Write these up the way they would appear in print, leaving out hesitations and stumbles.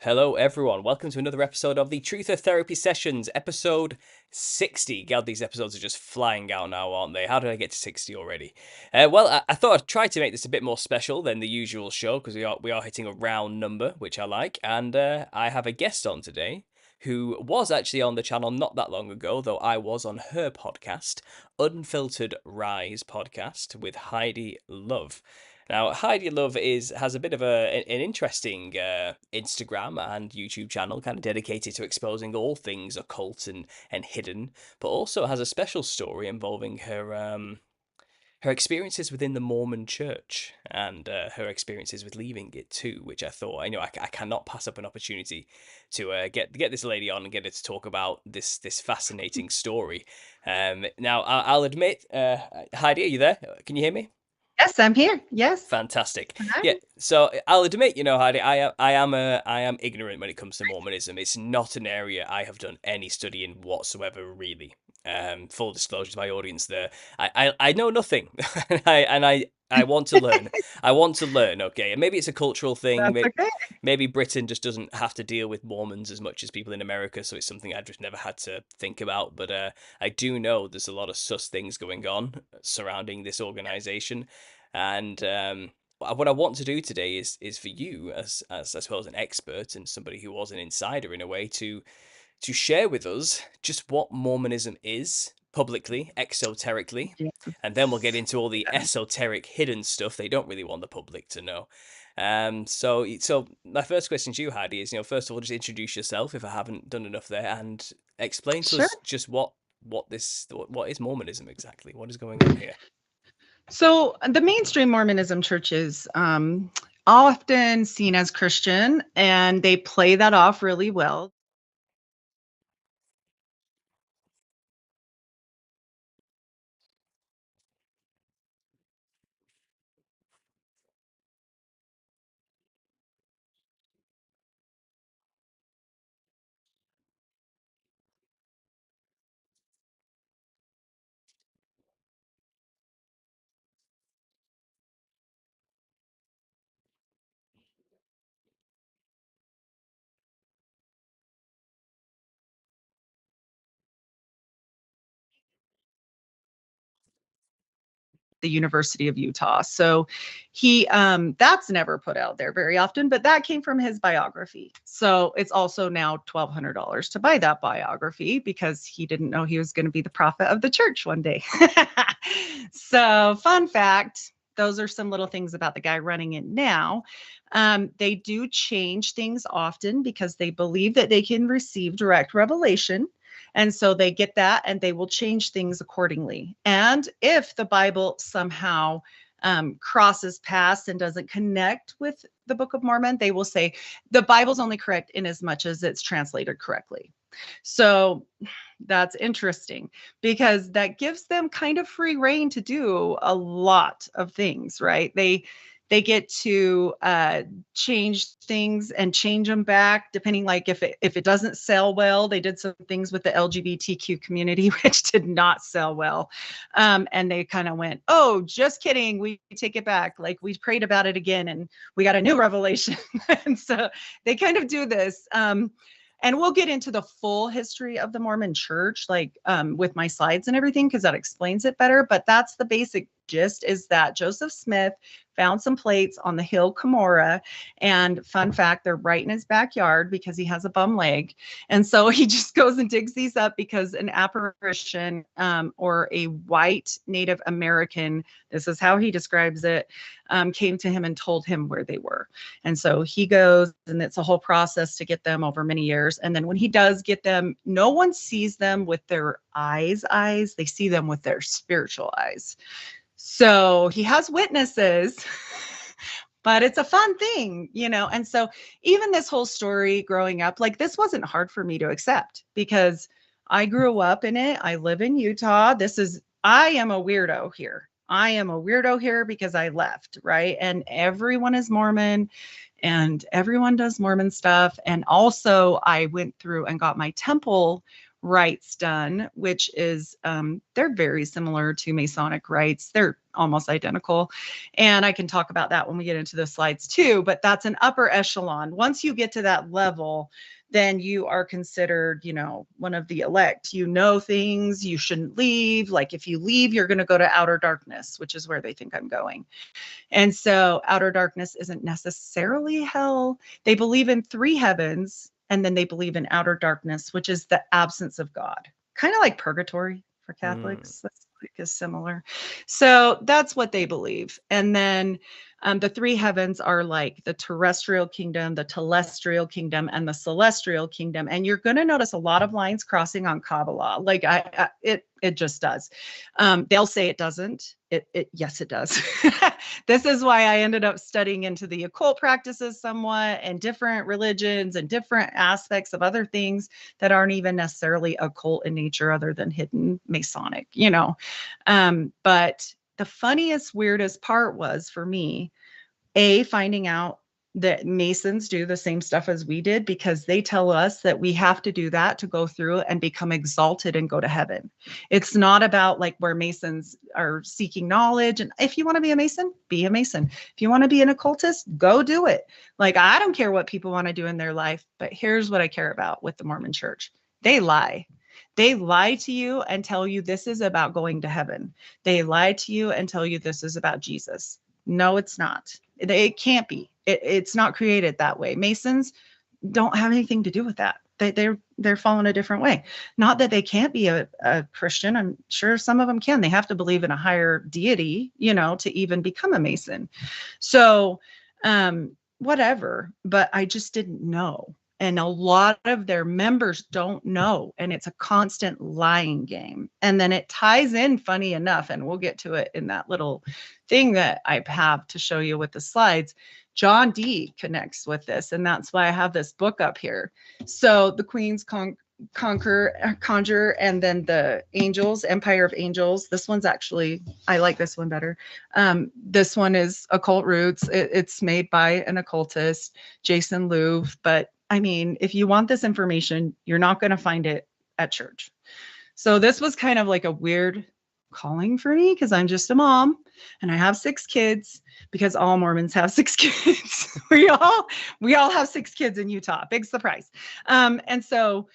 Hello, everyone. Welcome to another episode of the Truther Therapy Sessions, episode 60. God, these episodes are just flying out now, aren't they? How did I get to 60 already? I thought I'd try to make this a bit more special than the usual show because we are hitting a round number, which I like. And I have a guest on today who was actually on the channel not that long ago, though I was on her podcast, Unfiltered Rise podcast with Heidi Luv. Now, Heidi Luv has a bit of an interesting Instagram and YouTube channel, kind of dedicated to exposing all things occult and hidden, but also has a special story involving her experiences within the Mormon Church and her experiences with leaving it too, which I thought I cannot pass up an opportunity to get this lady on and get her to talk about this fascinating story. Now, I'll admit, Heidi, are you there? Can you hear me? Yes, I'm here. Yes. Fantastic. Hi. Yeah, so I'll admit, Heidi, I am ignorant when it comes to Mormonism. It's not an area I have done any study in whatsoever, really. Full disclosure to my audience there. I know nothing. I want to learn. I want to learn, okay? And maybe it's a cultural thing. That's okay. Maybe Britain just doesn't have to deal with Mormons as much as people in America, so it's something I've just never had to think about. But I do know there's a lot of sus things going on surrounding this organization. And what I want to do today is for you, as I suppose an expert and somebody who was an insider in a way, to share with us just what Mormonism is publicly, exoterically, and then we'll get Yes. into all the esoteric hidden stuff they don't really want the public to know. So my first question to you, Heidi, is first of all, just introduce yourself if I haven't done enough there, and explain to Sure. us just what is Mormonism exactly? What is going on here? So the mainstream Mormonism church is often seen as Christian, and they play that off really well. The University of Utah. So he that's never put out there very often, but that came from his biography. So it's also now $1,200 to buy that biography because he didn't know he was going to be the prophet of the church one day. So fun fact, those are some little things about the guy running it now. They do change things often because they believe that they can receive direct revelation, and so they get that and they will change things accordingly. And if the Bible somehow crosses past and doesn't connect with the Book of Mormon, they will say the Bible's only correct in as much as it's translated correctly. So that's interesting because that gives them kind of free reign to do a lot of things, right? They get to change things and change them back depending, like if it doesn't sell well. They did some things with the LGBTQ community which did not sell well, and they kind of went, oh, just kidding, we take it back, like we prayed about it again and we got a new revelation. And so they kind of do this, and we'll get into the full history of the Mormon church, like with my slides and everything, because that explains it better. But that's the basic gist, is that Joseph Smith found some plates on the hill Cumorah. And fun fact, they're right in his backyard because he has a bum leg. And so he just goes and digs these up because an apparition, or a white Native American, this is how he describes it, came to him and told him where they were. And so he goes, and it's a whole process to get them over many years. And then when he does get them, no one sees them with their eyes. They see them with their spiritual eyes. So he has witnesses, but it's a fun thing. And so even this whole story growing up, like, this wasn't hard for me to accept because I grew up in it. I live in Utah. I am a weirdo here. I am a weirdo here because I left, right? And everyone is Mormon and everyone does Mormon stuff. And also, I went through and got my temple rites done, which is, they're very similar to Masonic rites. They're almost identical. And I can talk about that when we get into the slides too, but that's an upper echelon. Once you get to that level, then you are considered, you know, one of the elect. You know things, you shouldn't leave. Like if you leave, you're going to go to outer darkness, which is where they think I'm going. And so outer darkness isn't necessarily hell. They believe in three heavens, and then they believe in outer darkness, which is the absence of God, kind of like purgatory for Catholics. That's like is similar. So that's what they believe. And then the three heavens are like the terrestrial kingdom, the telestial kingdom, and the celestial kingdom. And you're going to notice a lot of lines crossing on Kabbalah. Like it just does. They'll say it doesn't. Yes, it does. This is why I ended up studying into the occult practices somewhat and different religions and different aspects of other things that aren't even necessarily occult in nature other than hidden Masonic, you know. But the funniest, weirdest part was for me, finding out that Masons do the same stuff as we did, because they tell us that we have to do that to go through and become exalted and go to heaven. It's not about like where Masons are seeking knowledge. And if you want to be a Mason, be a Mason. If you want to be an occultist, go do it. Like, I don't care what people want to do in their life, but here's what I care about with the Mormon church. They lie. They lie to you and tell you this is about going to heaven. They lie to you and tell you this is about Jesus. No, it's not. It can't be. It's not created that way. Masons don't have anything to do with that. They're following a different way. Not that they can't be a Christian. I'm sure some of them can. They have to believe in a higher deity, you know, to even become a Mason. So whatever. But I just didn't know. And a lot of their members don't know. And it's a constant lying game. And then it ties in, funny enough, and we'll get to it in that little thing that I have to show you with the slides. John Dee connects with this. And that's why I have this book up here. So the Queen's Conjure, and then the Angels, Empire of Angels. This one's actually, I like this one better. This one is Occult Roots. It's made by an occultist, Jason Luv. But I mean, if you want this information, you're not going to find it at church. So this was kind of like a weird calling for me, because I'm just a mom and I have 6 kids, because all Mormons have 6 kids. we all have 6 kids in Utah. Big surprise. And so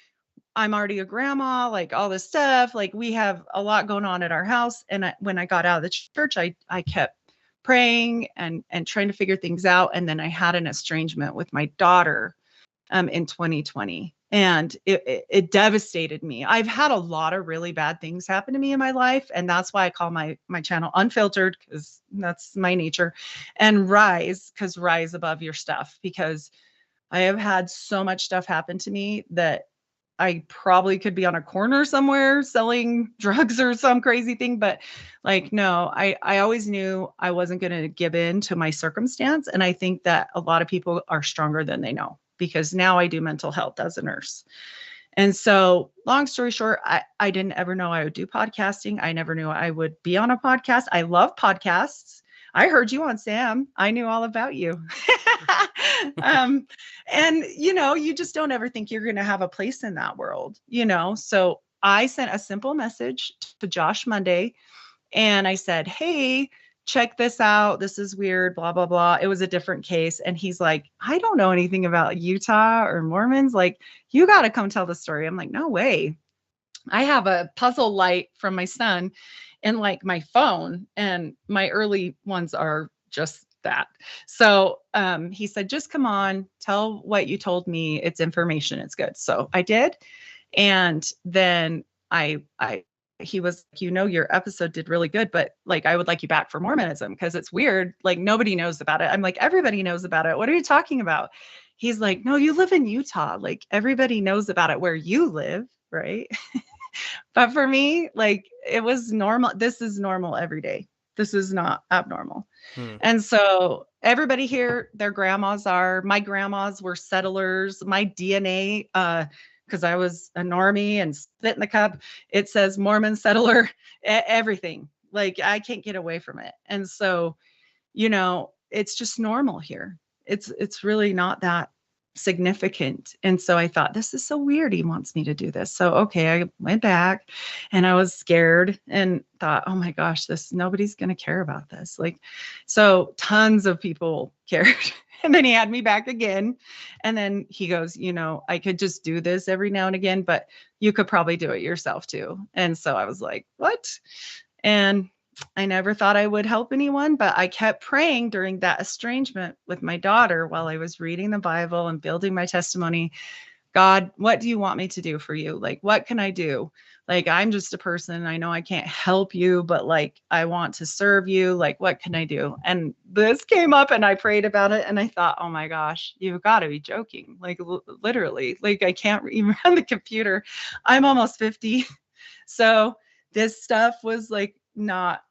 I'm already a grandma, like all this stuff. Like we have a lot going on at our house. And when I got out of the church, I kept praying and trying to figure things out. And then I had an estrangement with my daughter in 2020. And it devastated me. I've had a lot of really bad things happen to me in my life. And that's why I call my channel Unfiltered, because that's my nature, and Rise, because rise above your stuff. Because I have had so much stuff happen to me that I probably could be on a corner somewhere selling drugs or some crazy thing. But like, no, I always knew I wasn't going to give in to my circumstance. And I think that a lot of people are stronger than they know, because now I do mental health as a nurse. And so long story short, I didn't ever know I would do podcasting. I never knew I would be on a podcast. I love podcasts. I heard you on Sam. I knew all about you. And, you know, you just don't ever think you're going to have a place in that world, you know? So I sent a simple message to Josh Monday and I said, hey, check this out. This is weird, blah, blah, blah. It was a different case. And he's like, I don't know anything about Utah or Mormons. Like, you got to come tell the story. I'm like, no way. I have a puzzle light from my son in like my phone, and my early ones are just that. So he said, just come on, tell what you told me. It's information. It's good. So I did. And then he was like, you know, your episode did really good, but like, I would like you back for Mormonism, because it's weird. Like, nobody knows about it. I'm like, everybody knows about it. What are you talking about? He's like, no, you live in Utah. Like, everybody knows about it where you live. Right. But for me, like, it was normal. This is normal every day. This is not abnormal. And so everybody here, their grandmas my grandmas were settlers. My DNA, because I was a normie and spit in the cup, it says Mormon settler, everything. Like I can't get away from it. And so, you know, it's just normal here. It's really not that significant. And so I thought, this is so weird. He wants me to do this. So okay, I went back and I was scared and thought, oh my gosh, nobody's gonna care about this. Like, so tons of people cared. And then he had me back again. And then he goes, you know, I could just do this every now and again, but you could probably do it yourself too. And so I was like, what? And I never thought I would help anyone, but I kept praying during that estrangement with my daughter while I was reading the Bible and building my testimony. God, what do you want me to do for you? Like, what can I do? Like, I'm just a person. I know I can't help you, but like, I want to serve you. Like, what can I do? And this came up and I prayed about it and I thought, oh my gosh, you've got to be joking. Like, literally, like, I can't even run the computer. I'm almost 50. So this stuff was like,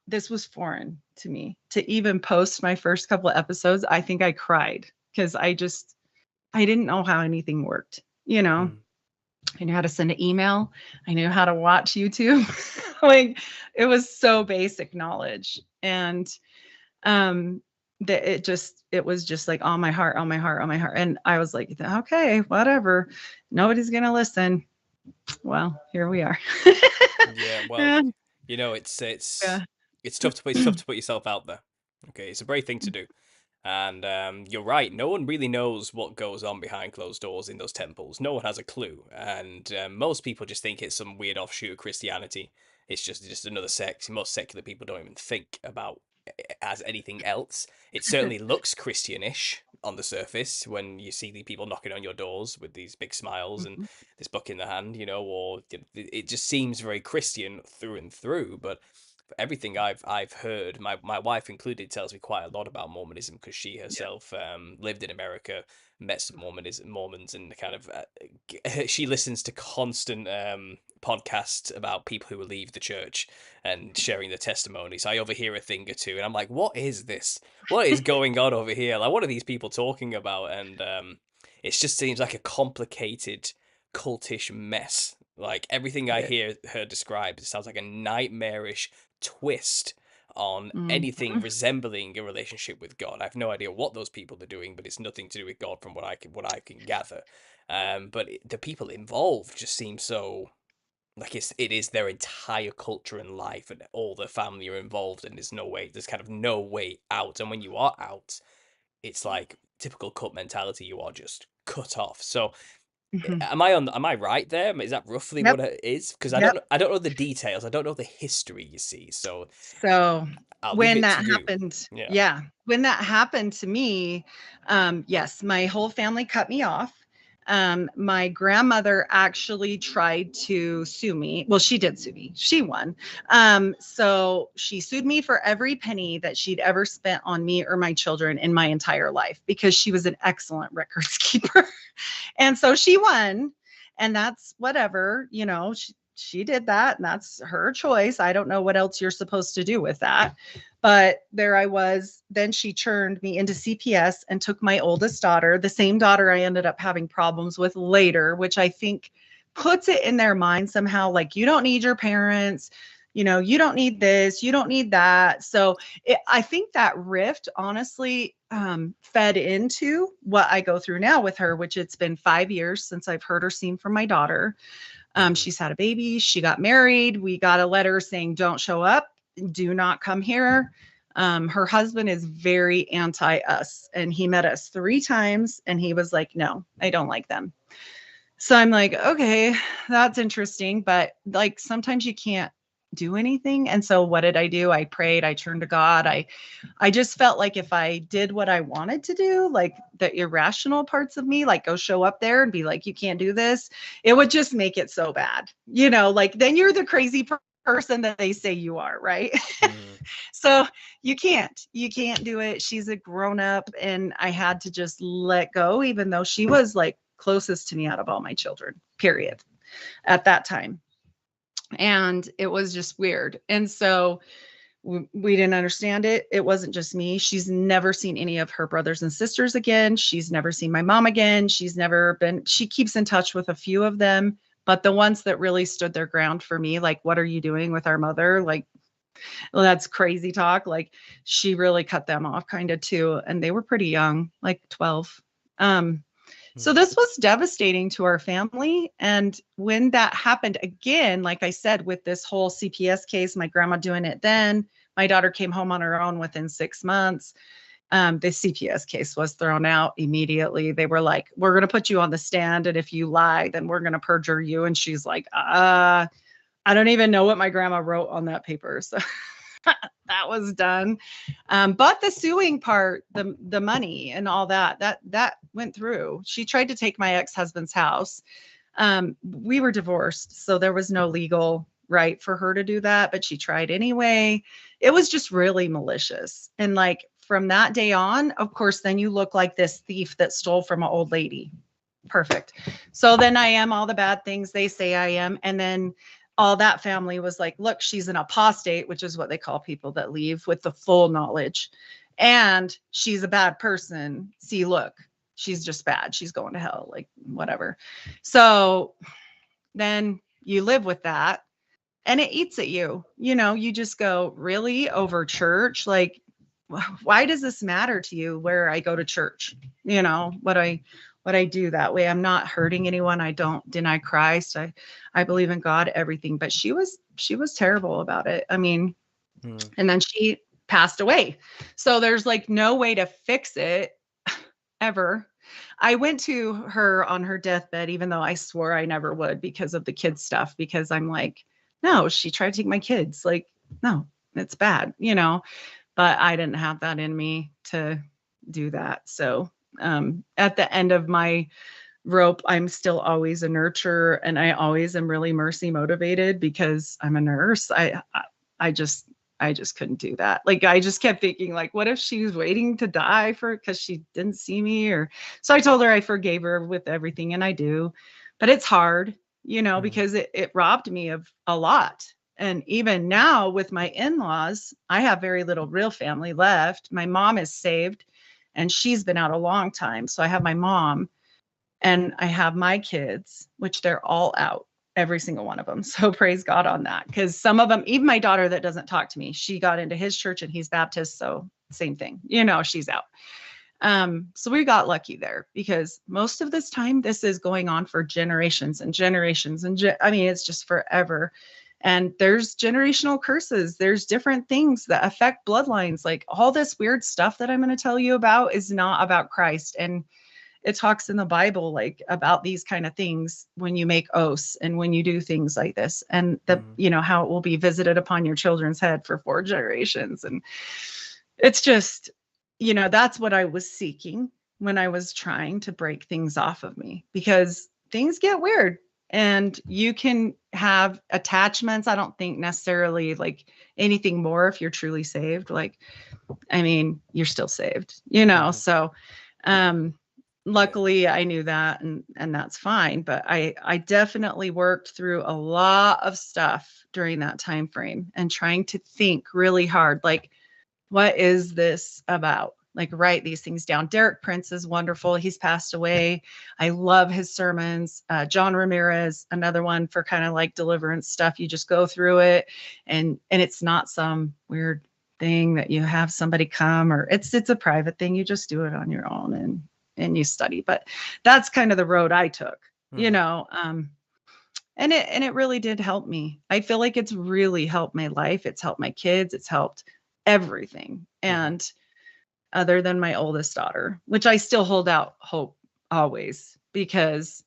this was foreign to me to even post my first couple of episodes. I think I cried because I didn't know how anything worked. You know, I knew how to send an email. I knew how to watch YouTube. Like it was so basic knowledge. And it was just like on my heart, on my heart, on my heart. And I was like, okay, whatever. Nobody's gonna listen. Well, here we are. Yeah, well, you know, it's tough to put yourself out there. Okay, it's a brave thing to do. And you're right. No one really knows what goes on behind closed doors in those temples. No one has a clue, and most people just think it's some weird offshoot of Christianity. It's just another sect. Most secular people don't even think about it as anything else. It certainly looks Christianish on the surface when you see the people knocking on your doors with these big smiles and this book in the hand, you know, or it just seems very Christian through and through. But everything I've heard, my wife included, tells me quite a lot about Mormonism because she herself lived in America, met some Mormons, and kind of she listens to constant podcasts about people who will leave the church and sharing their testimonies. I overhear a thing or two, and I'm like, what is this? What is going on over here? Like, what are these people talking about? And it just seems like a complicated cultish mess. Like everything I hear her describe, it sounds like a nightmarish twist on anything resembling a relationship with God. I have no idea what those people are doing, but it's nothing to do with God from what I can gather. But the people involved just seem so like it is their entire culture and life, and all their family are involved, and there's kind of no way out. And when you are out, it's like typical cult mentality. You are just cut off. So am I right there? Is that roughly Yep. what it is? Because Yep. I don't know the details. I don't know the history, you see. So So I'll leave when it to that you. happened, Yeah. when that happened to me, yes, my whole family cut me off. My grandmother actually tried to sue me. Well, she did sue me. She won. So she sued me for every penny that she'd ever spent on me or my children in my entire life because she was an excellent records keeper. And so she won. And that's whatever, you know, she did that and that's her choice. I don't know what else you're supposed to do with that. But there I was. Then she turned me into CPS and took my oldest daughter, the same daughter I ended up having problems with later, which I think puts it in their mind somehow like, you don't need your parents, you know, you don't need this, you don't need that. So I think that rift honestly fed into what I go through now with her, which it's been 5 years since I've heard or seen from my daughter. She's had a baby. She got married. We got a letter saying, don't show up. Do not come here. Her husband is very anti us. And he met us 3 times. And he was like, no, I don't like them. So I'm like, okay, that's interesting. But like sometimes you can't do anything. And so what did I do? I prayed. I turned to God. I just felt like if I did what I wanted to do, like the irrational parts of me, like go show up there and be like, you can't do this, it would just make it so bad. You know, like then you're the crazy person that they say you are, right? So you can't do it. She's a grown up and I had to just let go, even though she was like closest to me out of all my children, period, at that time. And it was just weird. And so we didn't understand it. It wasn't just me. She's never seen any of her brothers and sisters again. She's never seen my mom again. She keeps in touch with a few of them, but the ones that really stood their ground for me, like, what are you doing with our mother? Like, Well, that's crazy talk. Like she really cut them off kind of too. And they were pretty young, like 12. Um, so Mm. this was devastating to our family. And when that happened again, like I said, with this whole CPS case, my grandma doing it then, my daughter came home on her own within 6 months. The CPS case was thrown out immediately. They were like, we're going to put you on the stand. And if you lie, then we're going to perjure you. And she's like, I don't even know what my grandma wrote on that paper. So that was done. But the suing part, the money and all that went through. She tried to take my ex-husband's house. We were divorced, so there was no legal right for her to do that, but she tried anyway. It was just really malicious. And like from that day on, of course, then you look like this thief that stole from an old lady. Perfect. So then I am all the bad things they say I am. And then all that family was like, look, she's an apostate, which is what they call people that leave with the full knowledge. And she's a bad person. See, look, she's just bad. She's going to hell, like whatever. So then you live with that and it eats at you. You know, you just go, really, over church? Like, why does this matter to you where I go to church? You know, what I do that way. I'm not hurting anyone. I don't deny Christ. I believe in God, everything. But she was terrible about it. I mean, Mm. and then she passed away. So there's like no way to fix it ever. I went to her on her deathbed, even though I swore I never would because of the kids stuff, because I'm like, no, she tried to take my kids. Like, no, it's bad, you know, but I didn't have that in me to do that. So at the end of my rope, I'm still always a nurturer, and I always am really mercy motivated because I'm a nurse. I just I just couldn't do that. Like I just kept thinking like, what if she was waiting to die for because she didn't see me? Or so I told her I forgave her with everything, and I do. But it's hard, you know, Mm. because it robbed me of a lot. And even now with my in-laws, I have very little real family left. My mom is saved and she's been out a long time. So I have my mom and I have my kids, which they're all out, every single one of them. So praise God on that. Because some of them, even my daughter that doesn't talk to me, she got into his church and he's Baptist. So same thing, you know, she's out. So we got lucky there because most of this time, this is going on for generations and generations. And I mean, it's just forever. And there's generational curses. There's different things that affect bloodlines. Like all this weird stuff that I'm going to tell you about is not about Christ. And it talks in the Bible like about these kind of things when you make oaths and when you do things like this, and the Mm. you know how it will be visited upon your children's head for 4 generations. And it's just, you know, that's what I was seeking when I was trying to break things off of me, because things get weird and you can have attachments. I don't think necessarily like anything more if you're truly saved. Like, I mean, you're still saved, you know. Mm. So um Yeah. luckily I knew that, and that's fine. But I definitely worked through a lot of stuff during that time frame and trying to think really hard, like, what is this about? Like, write these things down. Derek Prince is wonderful. He's passed away. I love his sermons. John Ramirez, another one for kind of like deliverance stuff. You just go through it, and it's not some weird thing that you have somebody come, or it's a private thing. You just do it on your own and you study. But that's kind of the road I took, you Mm. know. And it really did help me. I feel like it's really helped my life. It's helped my kids. It's helped everything. Mm. And other than my oldest daughter, which I still hold out hope always, because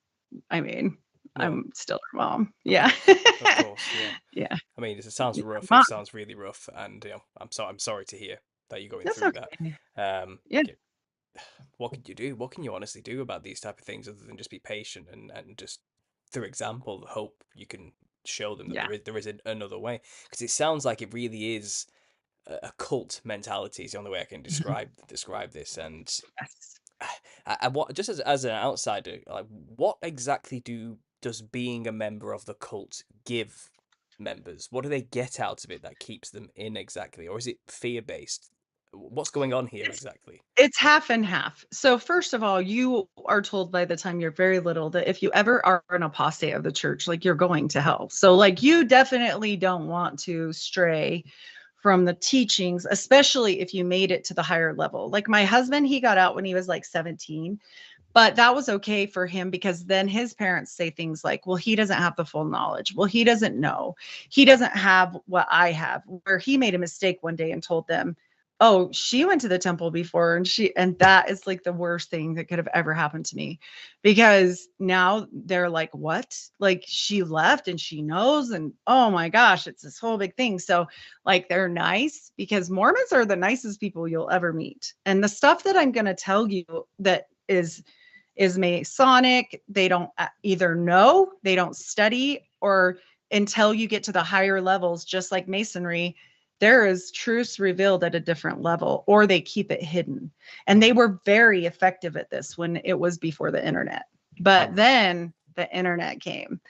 I mean, Well, I'm still her mom. of Yeah. course, of course, yeah. Yeah. I mean, it sounds Yeah. rough. It Mom, sounds really rough, and I'm sorry to hear that you're going that's through that. okay. Yeah. Yeah, what can you do? What can you honestly do about these type of things other than just be patient and just through example hope you can show them that Yeah. there is another way, because it sounds like it really is a cult mentality is the only way I can Mhm. describe this. And Yes. what, just as an outsider, like what exactly does being a member of the cult give members? What do they get out of it that keeps them in exactly, or is it fear based? What's going on here exactly? It's half and half. So first of all, you are told by the time you're very little that if you ever are an apostate of the church, like you're going to hell. So like you definitely don't want to stray from the teachings, especially if you made it to the higher level. Like my husband, he got out when he was like 17, but that was okay for him because then his parents say things like, well, he doesn't have the full knowledge. Well, he doesn't know. He doesn't have what I have, where he made a mistake one day and told them, oh, she went to the temple before and that is like the worst thing that could have ever happened to me, because now they're like, what? Like she left and she knows, and oh my gosh, it's this whole big thing. So like they're nice because Mormons are the nicest people you'll ever meet. And the stuff that I'm going to tell you that is Masonic, they don't either know, they don't study, or until you get to the higher levels, just like Masonry, there is truths revealed at a different level, or they keep it hidden. And they were very effective at this when it was before the internet. But then the internet came.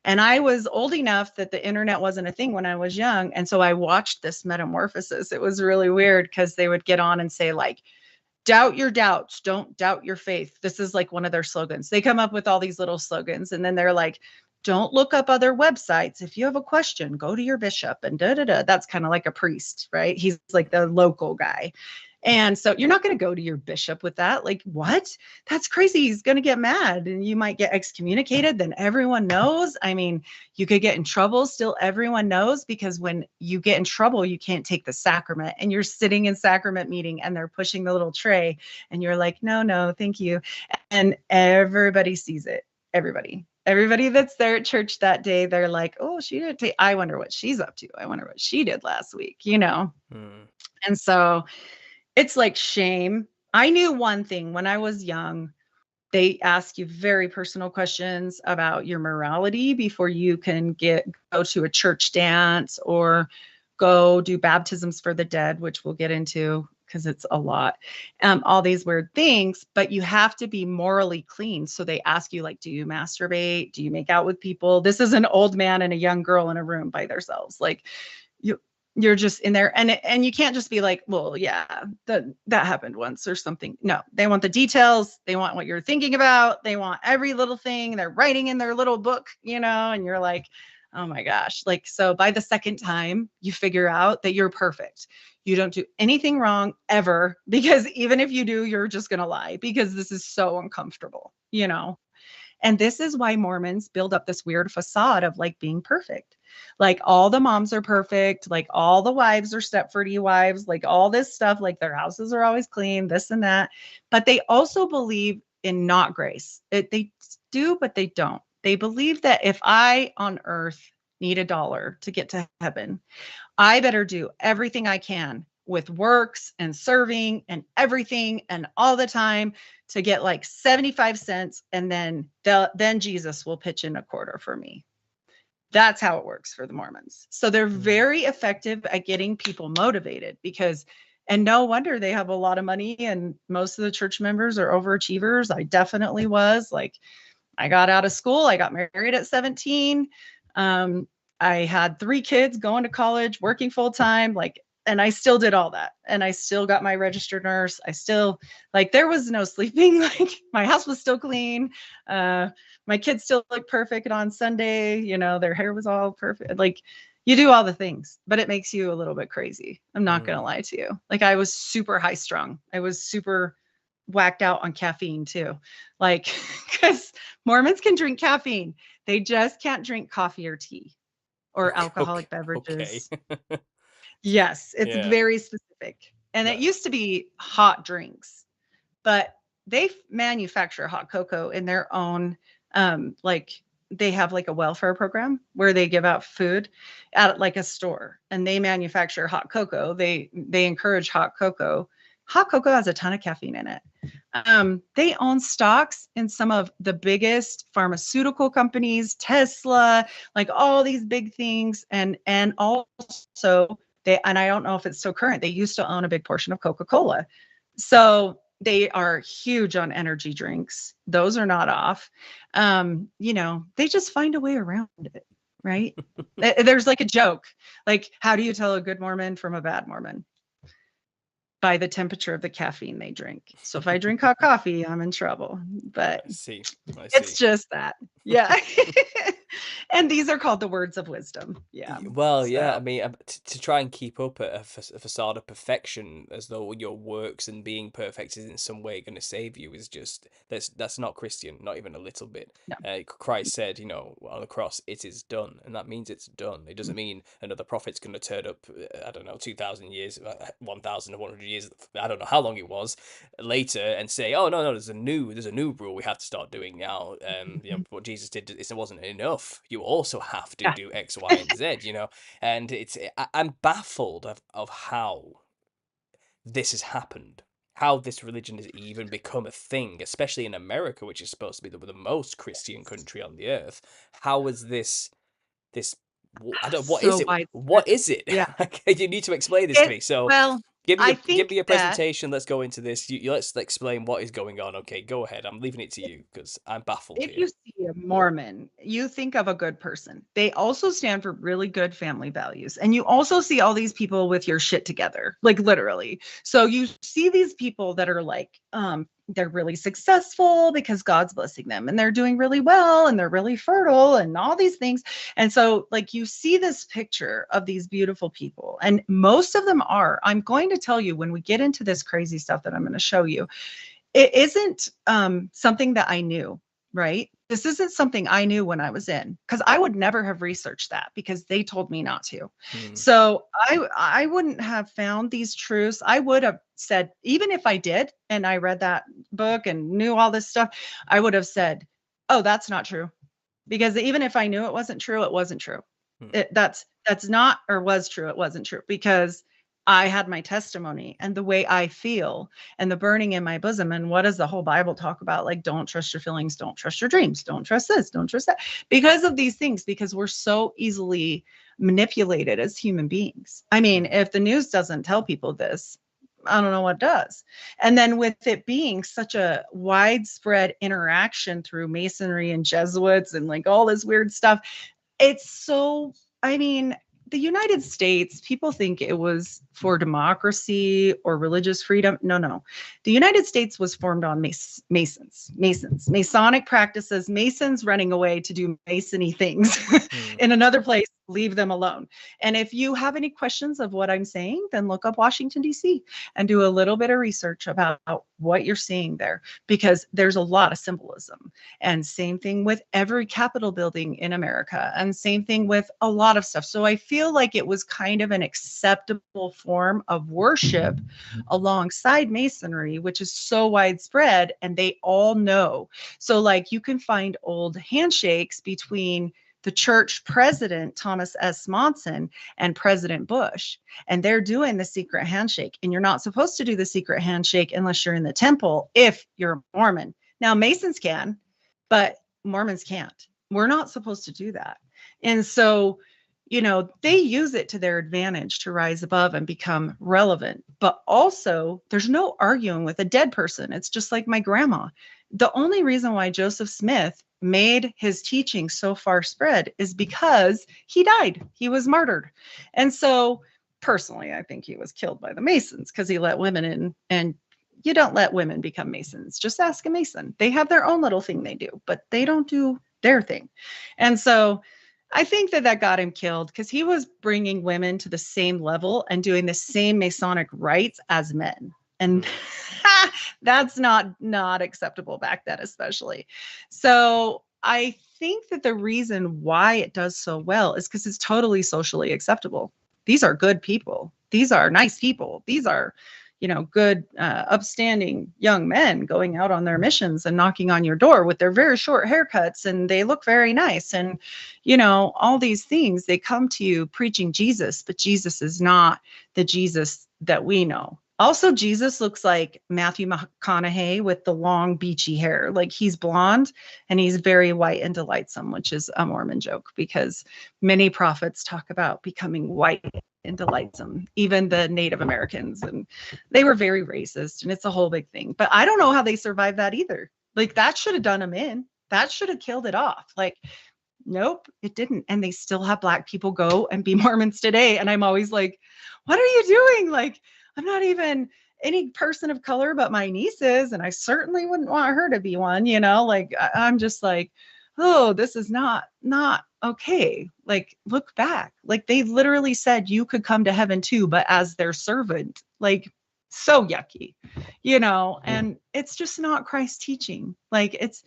And I was old enough that the internet wasn't a thing when I was young. And so I watched this metamorphosis. It was really weird because they would get on and say like, doubt your doubts, don't doubt your faith. This is like one of their slogans. They come up with all these little slogans, and then they're like, don't look up other websites. If you have a question, go to your bishop, and da da da. That's kind of like a priest, right? He's like the local guy. And so you're not going to go to your bishop with that. Like, what? That's crazy. He's going to get mad and you might get excommunicated. Then everyone knows. I mean, you could get in trouble. Still, everyone knows, because when you get in trouble, you can't take the sacrament, and you're sitting in sacrament meeting and they're pushing the little tray and you're like, no, thank you. And everybody sees it. Everybody that's there at church that day, they're like, oh, she didn't take, I wonder what she's up to. I wonder what she did last week, you know? And so it's like shame. I knew one thing when I was young. They ask you very personal questions about your morality before you can go to a church dance or go do baptisms for the dead, which we'll get into because it's a lot. All these weird things, but you have to be morally clean. So they ask you, like, do you masturbate? Do you make out with people? This is an old man and a young girl in a room by themselves. Like you're just in there, and you can't just be like, well, yeah, that happened once or something. No, they want the details. They want what you're thinking about. They want every little thing they're writing in their little book, you know, and you're like, oh my gosh. Like, so by the second time you figure out that you're perfect, you don't do anything wrong ever, because even if you do, you're just going to lie, because this is so uncomfortable, you know? And this is why Mormons build up this weird facade of like being perfect. Like all the moms are perfect. Like all the wives are Stepfordy wives, like all this stuff, like their houses are always clean, this and that. But they also believe in not grace. They do, but they don't. They believe that if I on earth need $1 to get to heaven, I better do everything I can with works and serving and everything and all the time to get like 75 cents. And then Jesus will pitch in $0.25 for me. That's how it works for the Mormons. So they're very effective at getting people motivated, and no wonder they have a lot of money, and most of the church members are overachievers. I definitely was. Like, I got out of school. I got married at 17. I had 3 kids, going to college, working full time, and I still did all that. And I still got my registered nurse. I still, there was no sleeping. Like, my house was still clean. My kids still look perfect on Sunday. You know, their hair was all perfect. Like, you do all the things, but it makes you a little bit crazy. I'm not going to lie to you. Like, I was super high strung. I was super whacked out on caffeine too. Like, because Mormons can drink caffeine. They just can't drink coffee or tea or alcoholic beverages. Okay. Yes, it's very specific. And it used to be hot drinks, but they manufacture hot cocoa in their own, they have like a welfare program where they give out food at like a store, and they manufacture hot cocoa. They encourage hot cocoa. Hot cocoa has a ton of caffeine in it. They own stocks in some of the biggest pharmaceutical companies, Tesla, like all these big things. And also and I don't know if it's still current, they used to own a big portion of Coca-Cola. So they are huge on energy drinks. Those are not off. They just find a way around it, right? There's like a joke, like, how do you tell a good Mormon from a bad Mormon? by the temperature of the caffeine they drink. So if I drink hot coffee, I'm in trouble. But I see. I it's see. just that. Yeah. And these are called the words of wisdom. Yeah. Well, yeah, I So mean, to try and keep up a facade of perfection as though your works and being perfect is in some way going to save you is just that's not Christian, not even a little bit. no. Christ said, you know, on the cross, it is done, and that means it's done. It doesn't mean another prophet's going to turn up, I don't know, 2,000 years, 1,100 years, I don't know how long it was, later and say, oh no, there's a new rule we have to start doing now. You know, what Jesus did, it wasn't enough. You also have to Yeah. do X, Y, and Z. You know, and I'm baffled of how this has happened, how this religion has even become a thing, especially in America, which is supposed to be the most Christian country on the earth. How is this I don't, what is So it? widespread. What is it? Yeah. You need to explain this to me. So Well, I give think me a that presentation. Let's go into this. Let's explain what is going on. Okay, go ahead. I'm leaving it to you because I'm baffled if here. you see a Mormon, you think of a good person. They also stand for really good family values. And you also see all these people with your shit together, like literally. So you see these people that are like, they're really successful because God's blessing them and they're doing really well and they're really fertile and all these things. And so, like, you see this picture of these beautiful people, and most of them are. I'm going to tell you when we get into this crazy stuff that I'm going to show you, it isn't something that I knew, right? This isn't something I knew when I was in, because I would never have researched that because they told me not to. Hmm. So I wouldn't have found these truths. I would have said, even if I did and I read that book and knew all this stuff, I would have said, oh, that's not true. Because even if I knew it wasn't true, it wasn't true. Hmm. That's not, or was true, it wasn't true, because I had my testimony and the way I feel and the burning in my bosom. And what does the whole Bible talk about? Like, don't trust your feelings, don't trust your dreams, don't trust this, don't trust that. Because of these things, because we're so easily manipulated as human beings. I mean, if the news doesn't tell people this, I don't know what does. And then with it being such a widespread interaction through Masonry and Jesuits and like all this weird stuff, it's so, I mean, the United States, people think it was for democracy or religious freedom. No. The United States was formed on Masons, Masonic practices, Masons running away to do Masony things in another place, leave them alone. And if you have any questions of what I'm saying, then look up Washington, D.C. and do a little bit of research about what you're seeing there, because there's a lot of symbolism. And same thing with every Capitol building in America, and same thing with a lot of stuff. So I feel like it was kind of an acceptable form of worship alongside Masonry, which is so widespread and they all know. So like you can find old handshakes between the church president, Thomas S. Monson, and President Bush. And they're doing the secret handshake. And you're not supposed to do the secret handshake unless you're in the temple, if you're a Mormon. Now, Masons can, but Mormons can't. We're not supposed to do that. And so, you know, they use it to their advantage to rise above and become relevant. But also, there's no arguing with a dead person. It's just like my grandma. The only reason why Joseph Smith made his teaching so far spread is because he died. He was martyred. And so, personally, I think he was killed by the Masons because he let women in, and you don't let women become Masons. Just ask a Mason. They have their own little thing they do, but they don't do their thing. And so I think that got him killed because he was bringing women to the same level and doing the same Masonic rites as men. And that's not acceptable back then, especially. So I think that the reason why it does so well is because it's totally socially acceptable. These are good people. These are nice people. These are, you know, good, upstanding young men going out on their missions and knocking on your door with their very short haircuts, and they look very nice. And, you know, all these things, they come to you preaching Jesus, but Jesus is not the Jesus that we know. Also, Jesus looks like Matthew McConaughey with the long beachy hair. Like, he's blonde and he's very white and delightsome, which is a Mormon joke because many prophets talk about becoming white and delightsome, even the Native Americans, and they were very racist, and it's a whole big thing. But I don't know how they survived that either. Like, that should have done them in. That should have killed it off. Like, nope, it didn't. And they still have Black people go and be Mormons today. And I'm always like, what are you doing? Like, I'm not even, any person of color but my niece is, and I certainly wouldn't want her to be one, you know, like I'm just like, oh, this is not okay. Like, look back. Like, they literally said you could come to heaven too, but as their servant. Like, so yucky, you know, and it's just not Christ's teaching. Like, it's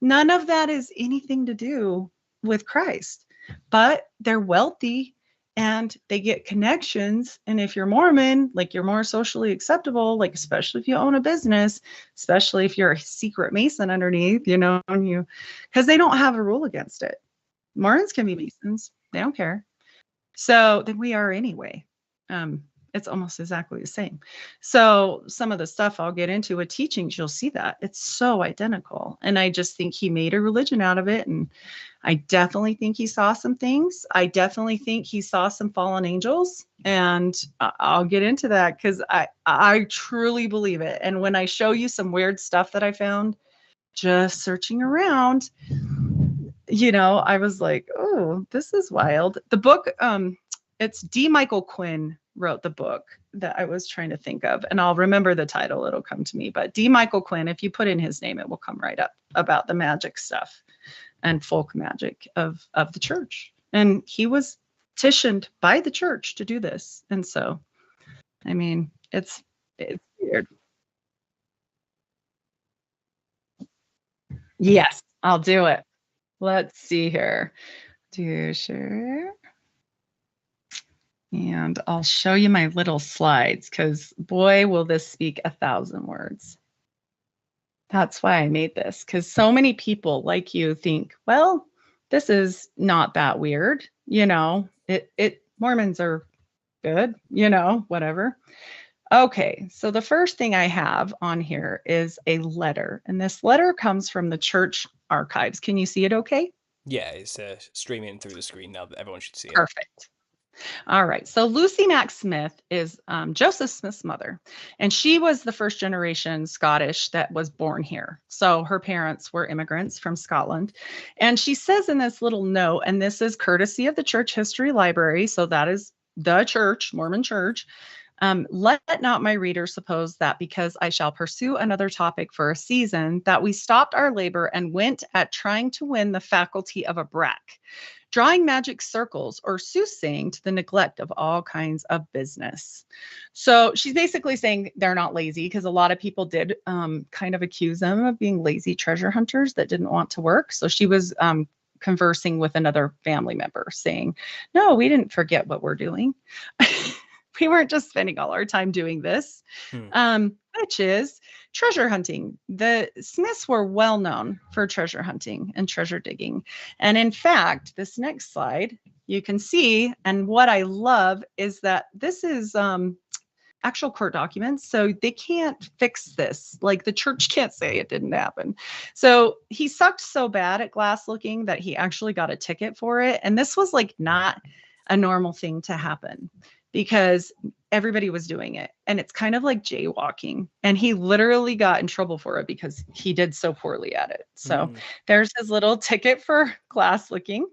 none of that is anything to do with Christ, but they're wealthy and they get connections. And if you're Mormon, like, you're more socially acceptable, like, especially if you own a business, especially if you're a secret Mason underneath, you know, and you, because they don't have a rule against it. Mormons can be Masons. They don't care. So then we are anyway. It's almost exactly the same. So some of the stuff I'll get into with teachings, you'll see that it's so identical. And I just think he made a religion out of it. And I definitely think he saw some things. I definitely think he saw some fallen angels. And I'll get into that because I truly believe it. And when I show you some weird stuff that I found just searching around, you know, I was like, oh, this is wild. The book, it's D. Michael Quinn wrote the book that I was trying to think of, and I'll remember the title. It'll come to me. But D. Michael Quinn, if you put in his name, it will come right up, about the magic stuff and folk magic of the church. And he was petitioned by the church to do this. And so, I mean, it's weird. Yes, I'll do it. Let's see here. Do share. And I'll show you my little slides because boy, will this speak 1,000 words. That's why I made this, because so many people like you think, well, this is not that weird. You know, Mormons are good, you know, whatever. Okay, so the first thing I have on here is a letter, and this letter comes from the church archives. Can you see it okay? Yeah, it's streaming through the screen now. Everyone should see it. Perfect. All right. So Lucy Mack Smith is Joseph Smith's mother, and she was the first generation Scottish that was born here. So her parents were immigrants from Scotland. And she says in this little note, and this is courtesy of the Church History Library, so that is the church, Mormon church. Let not my readers suppose that because I shall pursue another topic for a season, that we stopped our labor and went at trying to win the faculty of a brack, drawing magic circles or soothsaying to the neglect of all kinds of business. So she's basically saying they're not lazy, because a lot of people did kind of accuse them of being lazy treasure hunters that didn't want to work. So she was conversing with another family member saying, no, we didn't forget what we're doing. We weren't just spending all our time doing this, which is treasure hunting. The Smiths were well known for treasure hunting and treasure digging. And in fact, this next slide, you can see, and what I love is that this is actual court documents. So they can't fix this. Like, the church can't say it didn't happen. So he sucked so bad at glass looking that he actually got a ticket for it. And this was like not a normal thing to happen, because everybody was doing it. And it's kind of like jaywalking. And he literally got in trouble for it because he did so poorly at it. So there's his little ticket for glass licking.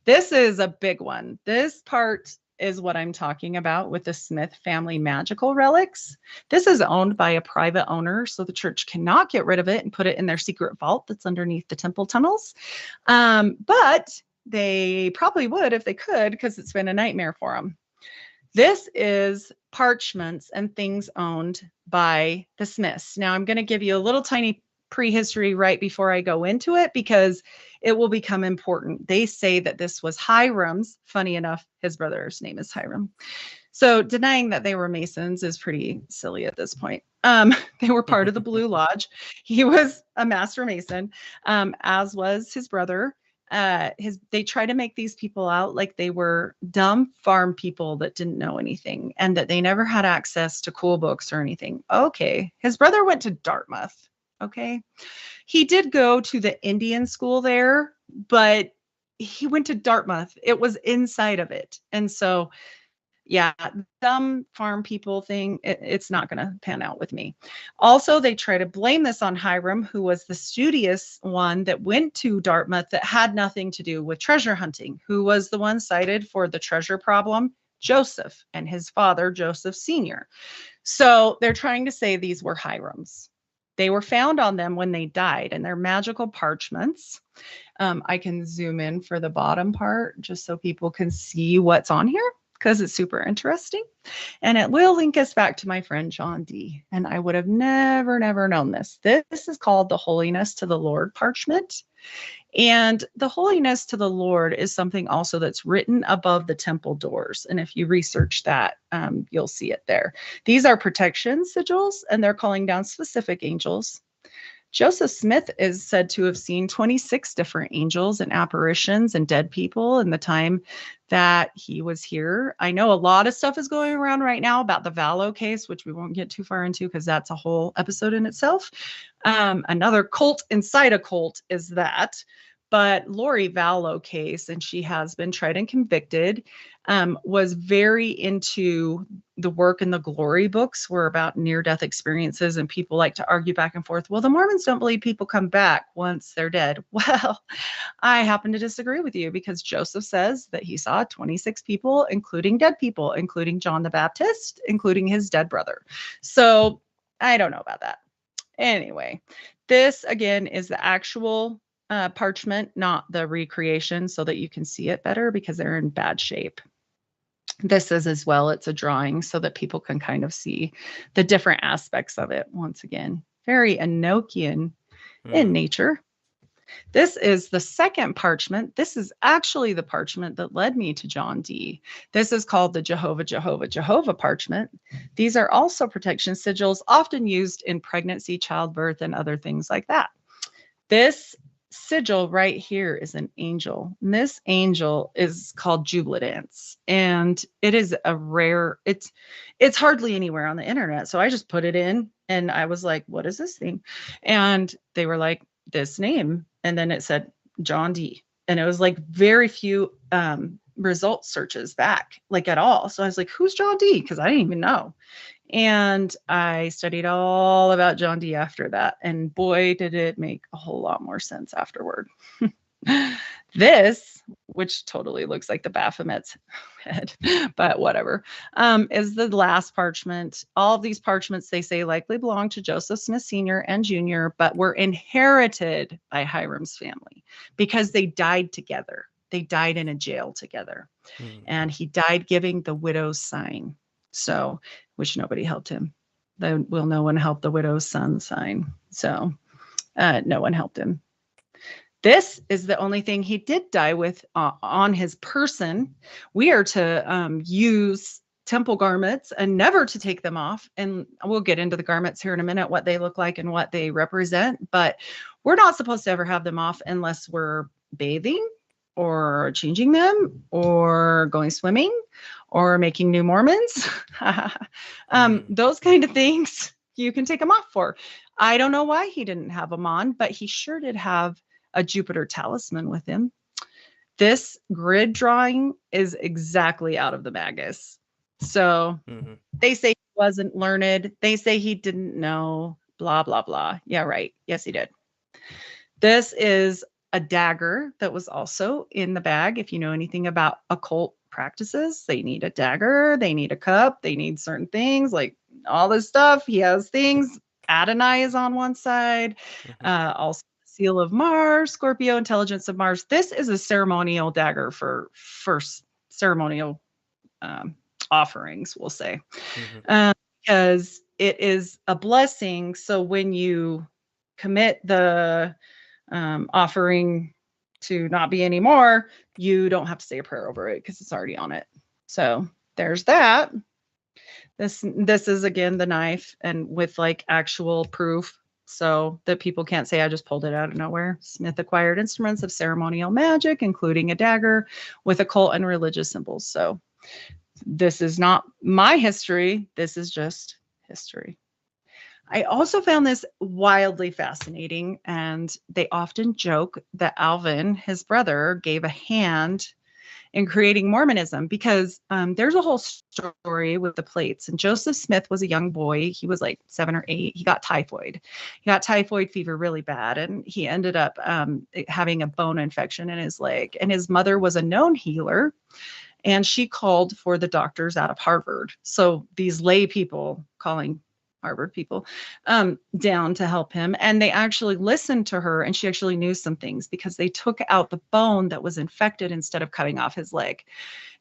This is a big one. This part is what I'm talking about with the Smith family magical relics. This is owned by a private owner, so the church cannot get rid of it and put it in their secret vault that's underneath the temple tunnels. But they probably would if they could, because it's been a nightmare for them. This is parchments and things owned by the Smiths. Now, I'm going to give you a little tiny prehistory right before I go into it, because it will become important. They say that this was Hiram's. Funny enough, his brother's name is Hiram. So denying that they were Masons is pretty silly at this point. They were part of the Blue Lodge. He was a master Mason, as was his brother. They try to make these people out like they were dumb farm people that didn't know anything and that they never had access to cool books or anything. Okay. His brother went to Dartmouth. Okay. He did go to the Indian school there, but he went to Dartmouth. It was inside of it. And so, yeah, dumb farm people thing, it's not going to pan out with me. Also, they try to blame this on Hiram, who was the studious one that went to Dartmouth that had nothing to do with treasure hunting. Who was the one cited for the treasure problem? Joseph and his father, Joseph Sr. So they're trying to say these were Hirams. They were found on them when they died, and they're magical parchments. I can zoom in for the bottom part just so people can see what's on here because it's super interesting. And it will link us back to my friend John D. And I would have never known this. This is called the Holiness to the Lord parchment. And the holiness to the Lord is something also that's written above the temple doors. And if you research that, you'll see it there. These are protection sigils, and they're calling down specific angels. Joseph Smith is said to have seen 26 different angels and apparitions and dead people in the time that he was here. I know a lot of stuff is going around right now about the Vallow case, which we won't get too far into because that's a whole episode in itself. Another cult inside a cult is that. But Lori Vallow case, and she has been tried and convicted, was very into the work in the glory books were about near-death experiences, and people like to argue back and forth. Well, the Mormons don't believe people come back once they're dead. Well, I happen to disagree with you because Joseph says that he saw 26 people, including dead people, including John the Baptist, including his dead brother. So I don't know about that. Anyway, this again is the actual parchment, not the recreation, so that you can see it better because they're in bad shape. This is as well, it's a drawing so that people can kind of see the different aspects of it. Once again, very Enochian in nature. This is the second parchment. This is actually the parchment that led me to John D. This is called the Jehovah parchment. These are also protection sigils, often used in pregnancy, childbirth, and other things like that. This sigil right here is an angel. And this angel is called Jubilance. And it is a rare, it's hardly anywhere on the internet. So I just put it in and I was like, what is this thing? And they were like, this name. And then it said John D. And it was like very few result searches back, like at all. So I was like, who's John D? Because I didn't even know. And I studied all about John D after that. And boy, did it make a whole lot more sense afterward. This, which totally looks like the Baphomet's head, but whatever, is the last parchment. All of these parchments, they say, likely belong to Joseph Smith Sr. and Jr., but were inherited by Hiram's family because they died together. They died in a jail together. And he died giving the widow's sign. So, which nobody helped him. No one helped the widow's son sign. So no one helped him. This is the only thing he did die with on his person. We are to use temple garments and never to take them off. And we'll get into the garments here in a minute, what they look like and what they represent. But we're not supposed to ever have them off unless we're bathing or changing them or going swimming or making new Mormons. Those kind of things you can take them off for. I don't know why he didn't have them on, but he sure did have a Jupiter talisman with him. This grid drawing is exactly out of the Magus. So they say he wasn't learned. They say he didn't know, blah, blah, blah. Yeah, right. Yes, he did. This is a dagger that was also in the bag. If you know anything about occult practices, they need a dagger, they need a cup, they need certain things, like all this stuff. He has things. Adonai is on one side. Also seal of Mars, Scorpio, intelligence of Mars. This is a ceremonial dagger for first ceremonial offerings, we'll say, because it is a blessing. So when you commit the offering to not be anymore, you don't have to say a prayer over it because it's already on it. So there's that. This is again the knife, and with like actual proof so that people can't say I just pulled it out of nowhere. Smith acquired instruments of ceremonial magic, including a dagger with occult and religious symbols. So this is not my history. This is just history. I also found this wildly fascinating, and they often joke that Alvin, his brother, gave a hand in creating Mormonism because there's a whole story with the plates. And Joseph Smith was a young boy. He was like 7 or 8. He got typhoid. He got typhoid fever really bad, and he ended up having a bone infection in his leg. And his mother was a known healer. And she called for the doctors out of Harvard. So these lay people calling Harvard people down to help him. And they actually listened to her, and she actually knew some things because they took out the bone that was infected instead of cutting off his leg.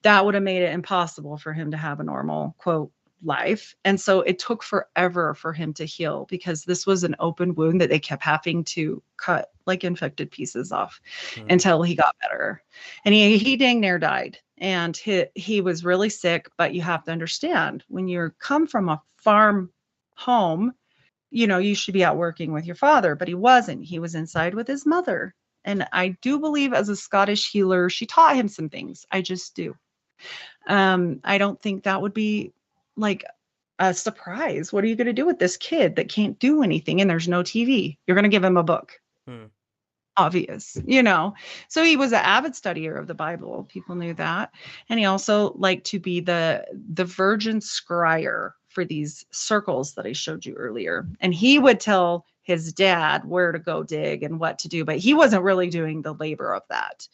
That would have made it impossible for him to have a normal, quote, life. And so it took forever for him to heal because this was an open wound that they kept having to cut like infected pieces off until he got better. And he dang near died. And he was really sick, but you have to understand when you come from a farm home, you know, you should be out working with your father, but he wasn't. He was inside with his mother. And I do believe as a Scottish healer, she taught him some things. I just do. I don't think that would be like a surprise. What are you going to do with this kid that can't do anything and there's no TV? You're going to give him a book. Obvious, you know. So he was an avid studier of the Bible. People knew that. And he also liked to be the virgin scryer for these circles that I showed you earlier. And he would tell his dad where to go dig and what to do, but he wasn't really doing the labor of that.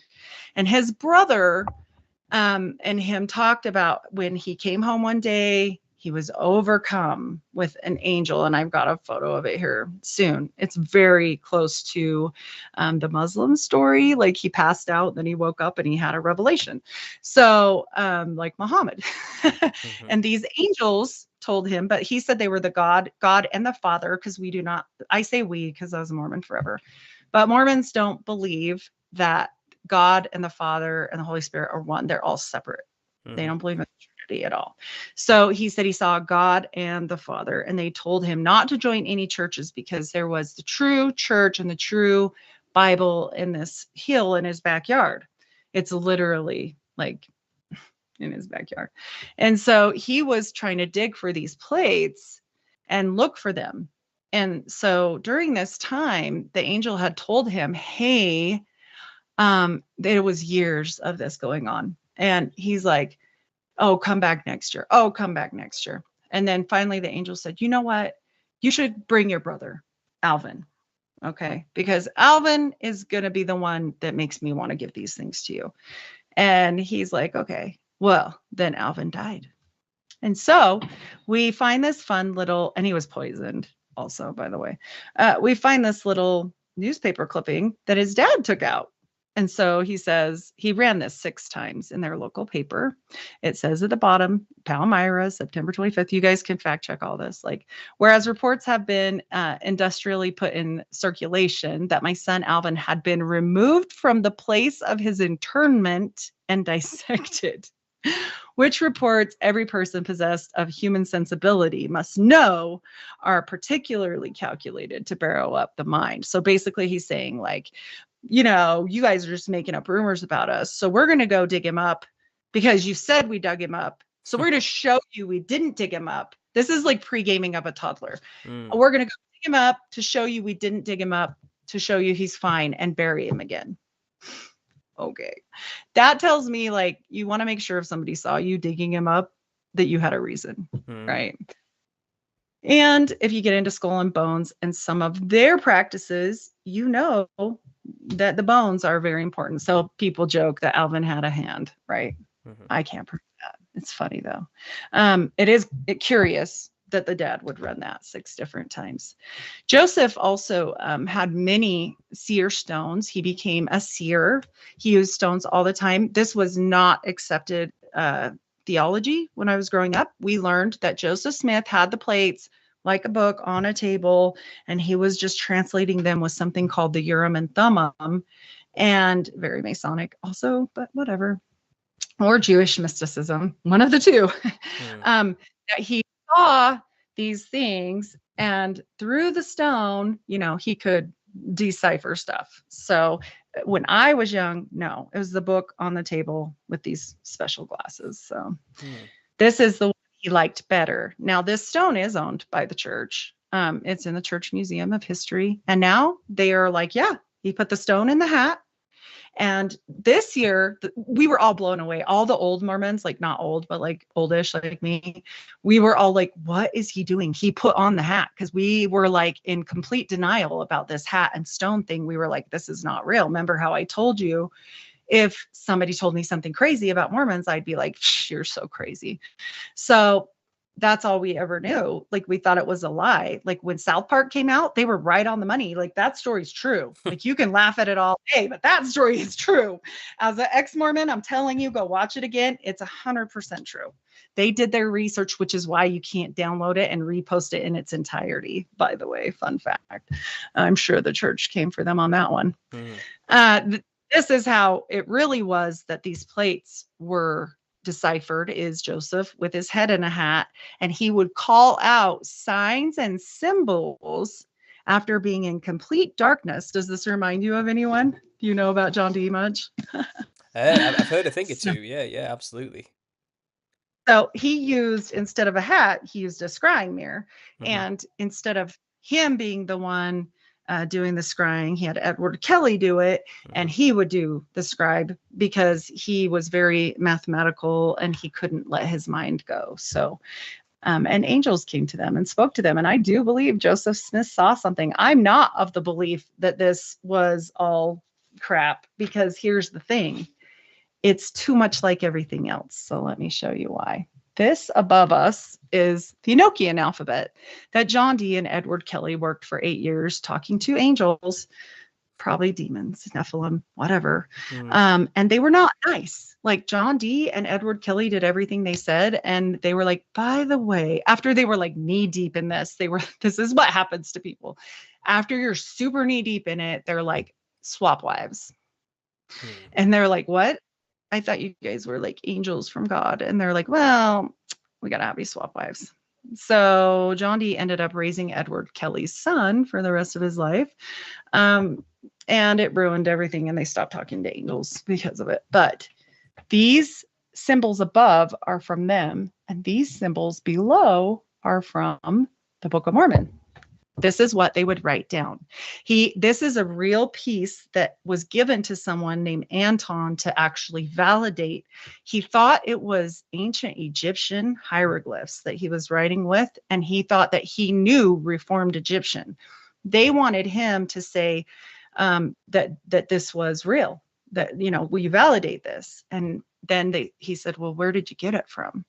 And his brother and him talked about when he came home one day, he was overcome with an angel. And I've got a photo of it here soon. It's very close to the Muslim story. Like he passed out, then he woke up and he had a revelation. So like Muhammad. And these angels told him, but he said they were the God and the Father, because we do not, I say we because I was a Mormon forever, but Mormons don't believe that God and the Father and the Holy Spirit are one. They're all separate. They don't believe in the Trinity at all. So he said he saw God and the Father, and they told him not to join any churches because there was the true church and the true Bible in this hill in his backyard. It's literally like in his backyard. And so he was trying to dig for these plates and look for them. And so during this time, the angel had told him, hey, there was years of this going on. And he's like, oh, come back next year. Oh, come back next year. And then finally the angel said, you know what? You should bring your brother, Alvin. Okay. Because Alvin is going to be the one that makes me want to give these things to you. And he's like, okay, well, then Alvin died. And so we find this fun little, and he was poisoned also, by the way. We find this little newspaper clipping that his dad took out. And so he says he ran this 6 times in their local paper. It says at the bottom, Palmyra, September 25th. You guys can fact check all this. Like, whereas reports have been industrially put in circulation that my son Alvin had been removed from the place of his internment and dissected, which reports every person possessed of human sensibility must know are particularly calculated to barrow up the mind. So basically he's saying like, you know, you guys are just making up rumors about us. So we're going to go dig him up because you said we dug him up. So we're going to show you we didn't dig him up. This is like pre-gaming of a toddler. We're going to go dig him up to show you we didn't dig him up, to show you he's fine, and bury him again. Okay. That tells me like you want to make sure if somebody saw you digging him up that you had a reason, right? And if you get into skull and bones and some of their practices, you know that the bones are very important. So people joke that Alvin had a hand, right? I can't prove that. It's funny though. It is curious that the dad would run that 6 different times. Joseph also had many seer stones. He became a seer. He used stones all the time. This was not accepted theology when I was growing up. We learned that Joseph Smith had the plates like a book on a table, and he was just translating them with something called the Urim and Thummim, and very Masonic also, but whatever, or Jewish mysticism, one of the two. That he saw these things, and through the stone, you know, he could decipher stuff. So when I was young, no, it was the book on the table with these special glasses. So this is the one he liked better. Now this stone is owned by the church. It's in the Church Museum of History. And now they are like, yeah, he put the stone in the hat. And this year, we were all blown away. All the old Mormons, like not old, but like oldish, like me, we were all like, what is he doing? He put on the hat, because we were like in complete denial about this hat and stone thing. We were like, this is not real. Remember how I told you if somebody told me something crazy about Mormons, I'd be like, you're so crazy. So that's all we ever knew. Like, we thought it was a lie. Like, when South Park came out, they were right on the money. Like, that story's true. Like, you can laugh at it all day, but that story is true. As an ex-Mormon, I'm telling you, go watch it again. It's 100% true. They did their research, which is why you can't download it and repost it in its entirety, by the way. Fun fact. I'm sure the church came for them on that one. This is how it really was that these plates were deciphered, is Joseph with his head in a hat, and he would call out signs and symbols after being in complete darkness. Does this remind you of anyone? Do you know about John Dee much? I've heard a thing or two. Yeah, absolutely. So he used, instead of a hat, he used a scrying mirror. Mm-hmm. And instead of him being the one doing the scrying, he had Edward Kelly do it, and he would do the scribe because he was very mathematical and he couldn't let his mind go. So, and angels came to them and spoke to them. And I do believe Joseph Smith saw something. I'm not of the belief that this was all crap, because here's the thing. It's too much like everything else. So let me show you why. This above us is the Enochian alphabet that John Dee and Edward Kelly worked for 8 years talking to angels, probably demons, Nephilim, whatever. And they were not nice. Like, John Dee and Edward Kelly did everything they said. And they were like, by the way, after they were like knee deep in this, this is what happens to people. After you're super knee deep in it, they're like, swap wives. And they're like, what? I thought you guys were like angels from God. And they're like, well, we got to have you swap wives. So John Dee ended up raising Edward Kelly's son for the rest of his life. And it ruined everything. And they stopped talking to angels because of it. But these symbols above are from them. And these symbols below are from the Book of Mormon. This is what they would write down. This is a real piece that was given to someone named Anton to actually validate. He thought it was ancient Egyptian hieroglyphs that he was writing with, and he thought that he knew Reformed Egyptian. They wanted him to say that this was real, that, will you validate this? And then he said, well, where did you get it from?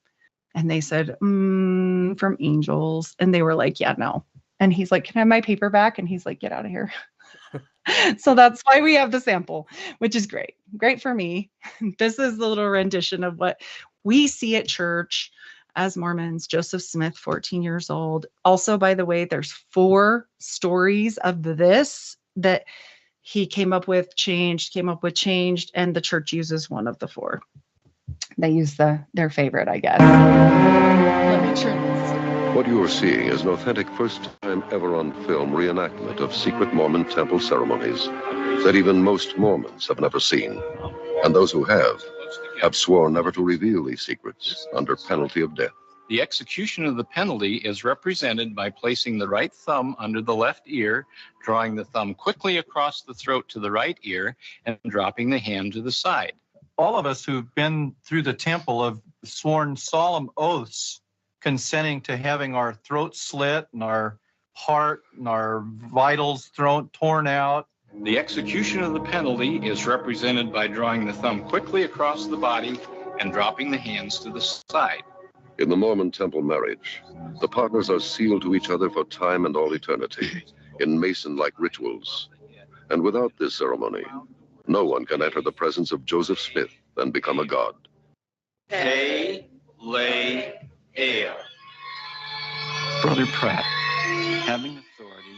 And they said, from angels. And they were like, yeah, no. And he's like, can I have my paper back? And he's like, get out of here. So that's why we have the sample, which is great. Great for me. This is the little rendition of what we see at church as Mormons. Joseph Smith, 14 years old. Also, by the way, there's 4 stories of this that he came up with, changed, and the church uses one of the 4. They use their favorite, I guess. Let me turn this. What you are seeing is an authentic first-time ever on film reenactment of secret Mormon temple ceremonies that even most Mormons have never seen. And those who have sworn never to reveal these secrets under penalty of death. The execution of the penalty is represented by placing the right thumb under the left ear, drawing the thumb quickly across the throat to the right ear, and dropping the hand to the side. All of us who've been through the temple have sworn solemn oaths consenting to having our throat slit and our heart and our vitals torn out. The execution of the penalty is represented by drawing the thumb quickly across the body and dropping the hands to the side. In the Mormon temple marriage, the partners are sealed to each other for time and all eternity in Mason-like rituals. And without this ceremony, no one can enter the presence of Joseph Smith and become a god. Pay, lay, ale. Brother Pratt, having authority,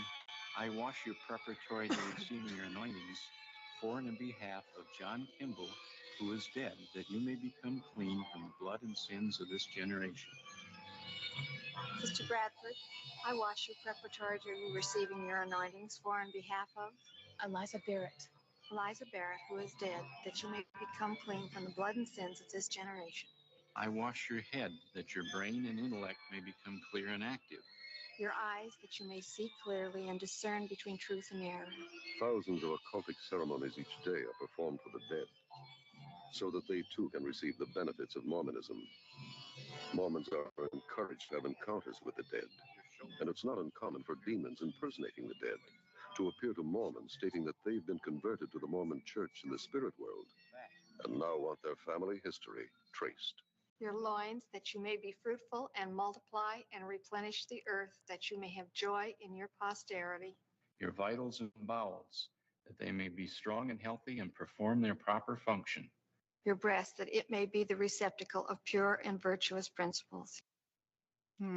I wash you preparatory to receiving your anointings for and in behalf of John Kimball, who is dead, that you may become clean from the blood and sins of this generation. Sister Bradford, I wash you preparatory to receiving your anointings for and behalf of Eliza Barrett, who is dead, that you may become clean from the blood and sins of this generation. I wash your head, that your brain and intellect may become clear and active. Your eyes, that you may see clearly and discern between truth and error. Thousands of occultic ceremonies each day are performed for the dead, so that they too can receive the benefits of Mormonism. Mormons are encouraged to have encounters with the dead, and it's not uncommon for demons impersonating the dead to appear to Mormons stating that they've been converted to the Mormon church in the spirit world. and now want their family history traced. Your loins, that you may be fruitful and multiply and replenish the earth, that you may have joy in your posterity. Your vitals and bowels, that they may be strong and healthy and perform their proper function. Your breast, that it may be the receptacle of pure and virtuous principles.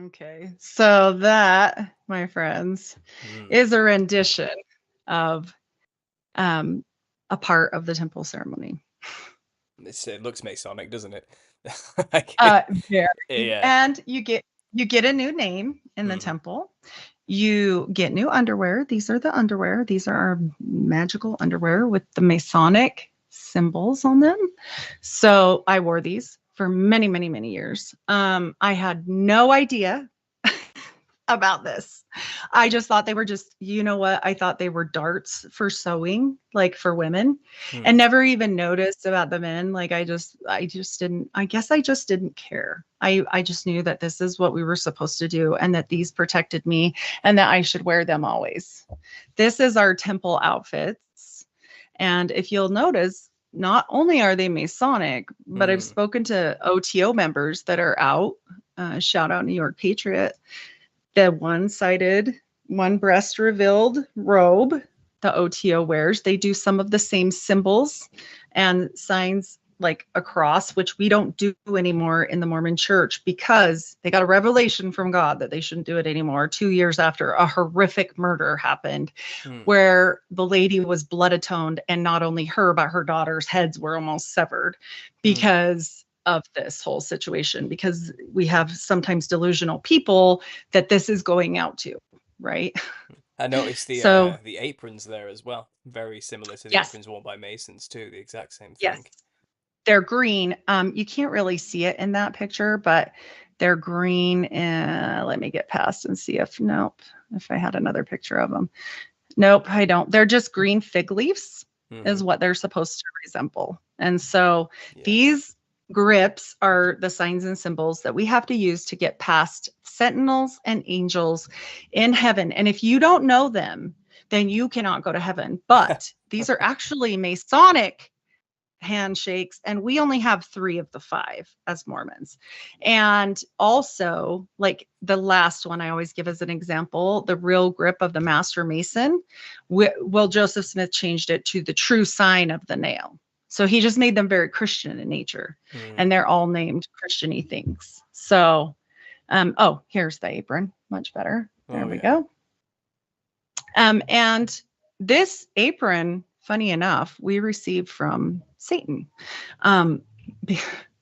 Okay, so that, my friends, is a rendition of a part of the temple ceremony. It looks Masonic, doesn't it? Like, Very. yeah. And you get a new name in the temple. You get new underwear. These are the underwear. These are our magical underwear with the Masonic symbols on them. So I wore these for many, many, many years. I had no idea about this. I just thought they were just, you know what? I thought they were darts for sewing, like for women, and never even noticed about the men. Like I just didn't, I guess I just didn't care. I just knew that this is what we were supposed to do and that these protected me and that I should wear them always. This is our temple outfits. And if you'll notice, not only are they Masonic, but I've spoken to OTO members that are out, shout out New York Patriot, the one-sided, one breast revealed robe the OTO wears. They do some of the same symbols and signs like a cross, which we don't do anymore in the Mormon church because they got a revelation from God that they shouldn't do it anymore 2 years after a horrific murder happened where the lady was blood atoned, and not only her, but her daughter's heads were almost severed because of this whole situation, because we have sometimes delusional people that this is going out to, right? I noticed the So- the aprons there as well. Very similar to the Yes. aprons worn by Masons too. The exact same thing. Yes. They're green. You can't really see it in that picture, but they're green. And let me get past and see if I had another picture of them. Nope, I don't. They're just green fig leaves is what they're supposed to resemble. And so these grips are the signs and symbols that we have to use to get past sentinels and angels in heaven. And if you don't know them, then you cannot go to heaven. But these are actually Masonic handshakes, and we only have 3 of the 5 as Mormons. And also, like the last one I always give as an example, the real grip of the Master Mason. Well, Joseph Smith changed it to the true sign of the nail. So he just made them very Christian in nature, and they're all named Christian-y things. So, here's the apron, much better. There we go. And this apron, funny enough, we received from Satan.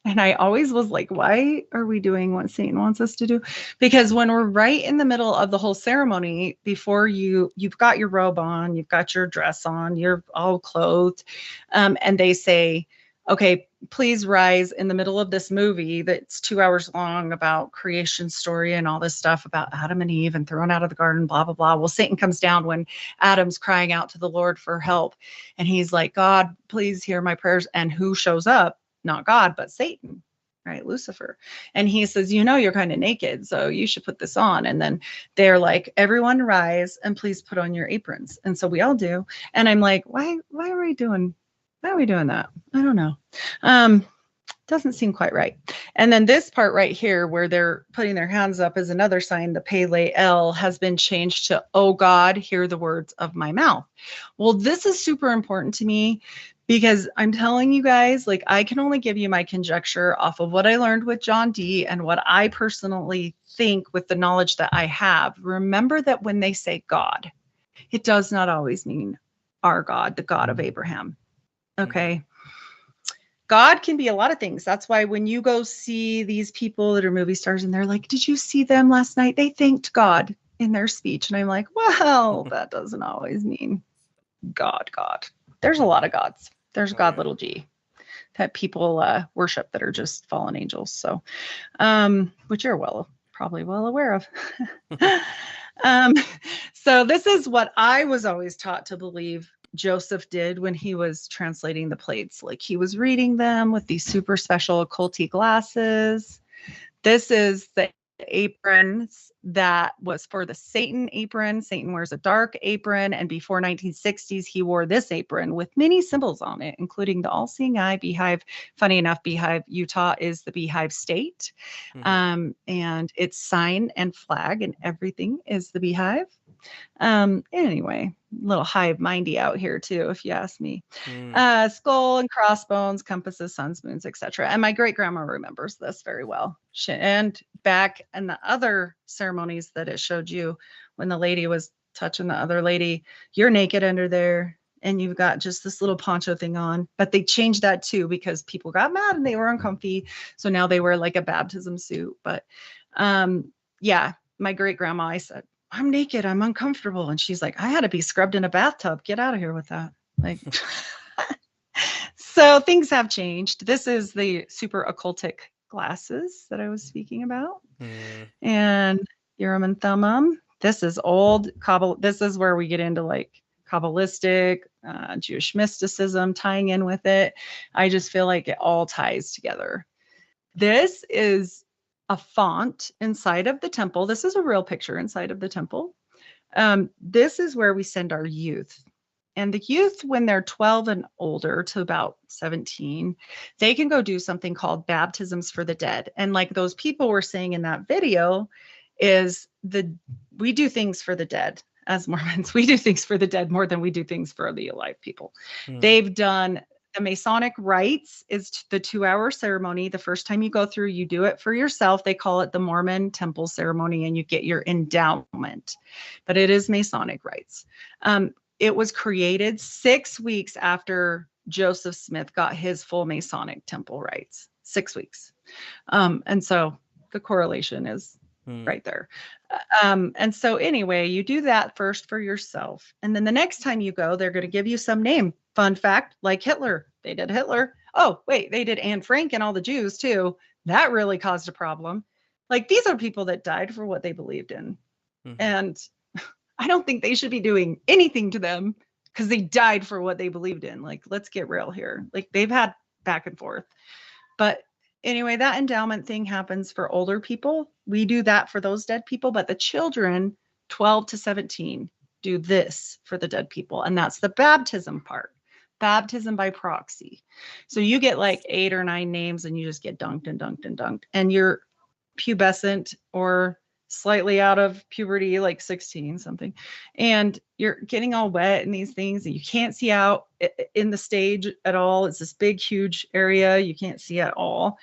And I always was like, why are we doing what Satan wants us to do? Because when we're right in the middle of the whole ceremony, before you've got your robe on, you've got your dress on, you're all clothed, and they say, okay, please rise in the middle of this movie that's 2 hours long about creation story and all this stuff about Adam and Eve and thrown out of the garden, blah, blah, blah. Well, Satan comes down when Adam's crying out to the Lord for help. And he's like, God, please hear my prayers. And who shows up? Not God, but Satan, right? Lucifer. And he says, you're kind of naked, so you should put this on. And then they're like, everyone rise and please put on your aprons. And so we all do. And I'm like, why are we doing that? I don't know. Doesn't seem quite right. And then this part right here where they're putting their hands up is another sign. The Pele El has been changed to, oh God, hear the words of my mouth. Well, this is super important to me because I'm telling you guys, like, I can only give you my conjecture off of what I learned with John D and what I personally think with the knowledge that I have. Remember that when they say God, it does not always mean our God, the God of Abraham. Okay. God can be a lot of things. That's why when you go see these people that are movie stars and they're like, did you see them last night? They thanked God in their speech. And I'm like, well, that doesn't always mean God. There's a lot of gods. There's God, little g, that people worship that are just fallen angels. So, which you're probably well aware of. So this is what I was always taught to believe Joseph did when he was translating the plates. Like he was reading them with these super special occulty glasses. This is the aprons that was for the Satan apron. Satan wears a dark apron, and before 1960s, he wore this apron with many symbols on it, including the all-seeing eye, beehive. Funny enough, beehive, Utah is the beehive state, and its sign and flag and everything is the beehive. Anyway, a little hive-mindy out here too, if you ask me. Skull and crossbones, compasses, suns, moons, etc. And my great grandma remembers this very well. And back in the other ceremonies that it showed you, when the lady was touching the other lady, you're naked under there and you've got just this little poncho thing on. But they changed that too because people got mad and they were uncomfy. So now they wear like a baptism suit. But yeah, my great grandma, I said, I'm naked, I'm uncomfortable. And she's like, I had to be scrubbed in a bathtub. Get out of here with that. Like, so things have changed. This is the super occultic glasses that I was speaking about. And Urim and Thummim. This is old This is where we get into like Kabbalistic, Jewish mysticism, tying in with it. I just feel like it all ties together. This is a font inside of the temple. This is a real picture inside of the temple. This is where we send our youth. And the youth, when they're 12 and older to about 17, they can go do something called baptisms for the dead. And like those people were saying in that video, we do things for the dead as Mormons. We do things for the dead more than we do things for the alive people. They've done the Masonic rites is the 2-hour ceremony. The first time you go through, you do it for yourself. They call it the Mormon temple ceremony, and you get your endowment. But it is Masonic rites. It was created 6 weeks after Joseph Smith got his full Masonic temple rites. 6 weeks. And so the correlation is right there. And so anyway, you do that first for yourself. And then the next time you go, they're going to give you some name. Fun fact, like Hitler. They did Hitler. Oh, wait, they did Anne Frank and all the Jews too. That really caused a problem. Like, these are people that died for what they believed in. And I don't think they should be doing anything to them because they died for what they believed in. Like, let's get real here. Like, they've had back and forth. But anyway, that endowment thing happens for older people. We do that for those dead people, but the children 12 to 17 do this for the dead people. And that's the baptism part. Baptism by proxy. So you get like 8 or 9 names and you just get dunked and dunked and dunked. And you're pubescent or slightly out of puberty, like 16 something. And you're getting all wet in these things and you can't see out in the stage at all. It's this big, huge area. You can't see at all.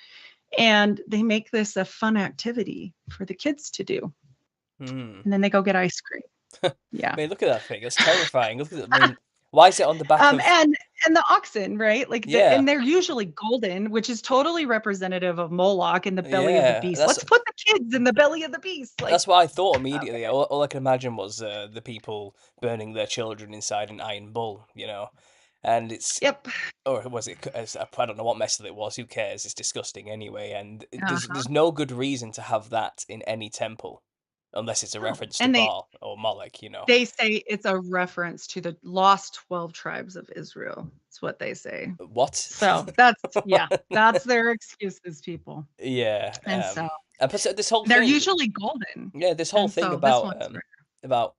And they make this a fun activity for the kids to do. And then they go get ice cream. Yeah. I mean, look at that thing. It's terrifying. Look at it. I mean, why is it on the back of... And the oxen, right? Like, and they're usually golden, which is totally representative of Moloch in the belly of the beast. Let's put the kids in the belly of the beast. Like, that's what I thought immediately. All I can imagine was the people burning their children inside an iron bull, you know? And it's... Or was it... I don't know what method it was. Who cares? It's disgusting anyway. And there's no good reason to have that in any temple. Unless it's a reference to Baal or Moloch, you know. They say it's a reference to the lost 12 tribes of Israel. That's what they say. What? So that's, that's their excuses, people. Yeah. And so this whole they're thing, usually golden. Yeah, this whole thing about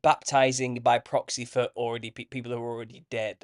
baptizing by proxy for people who are already dead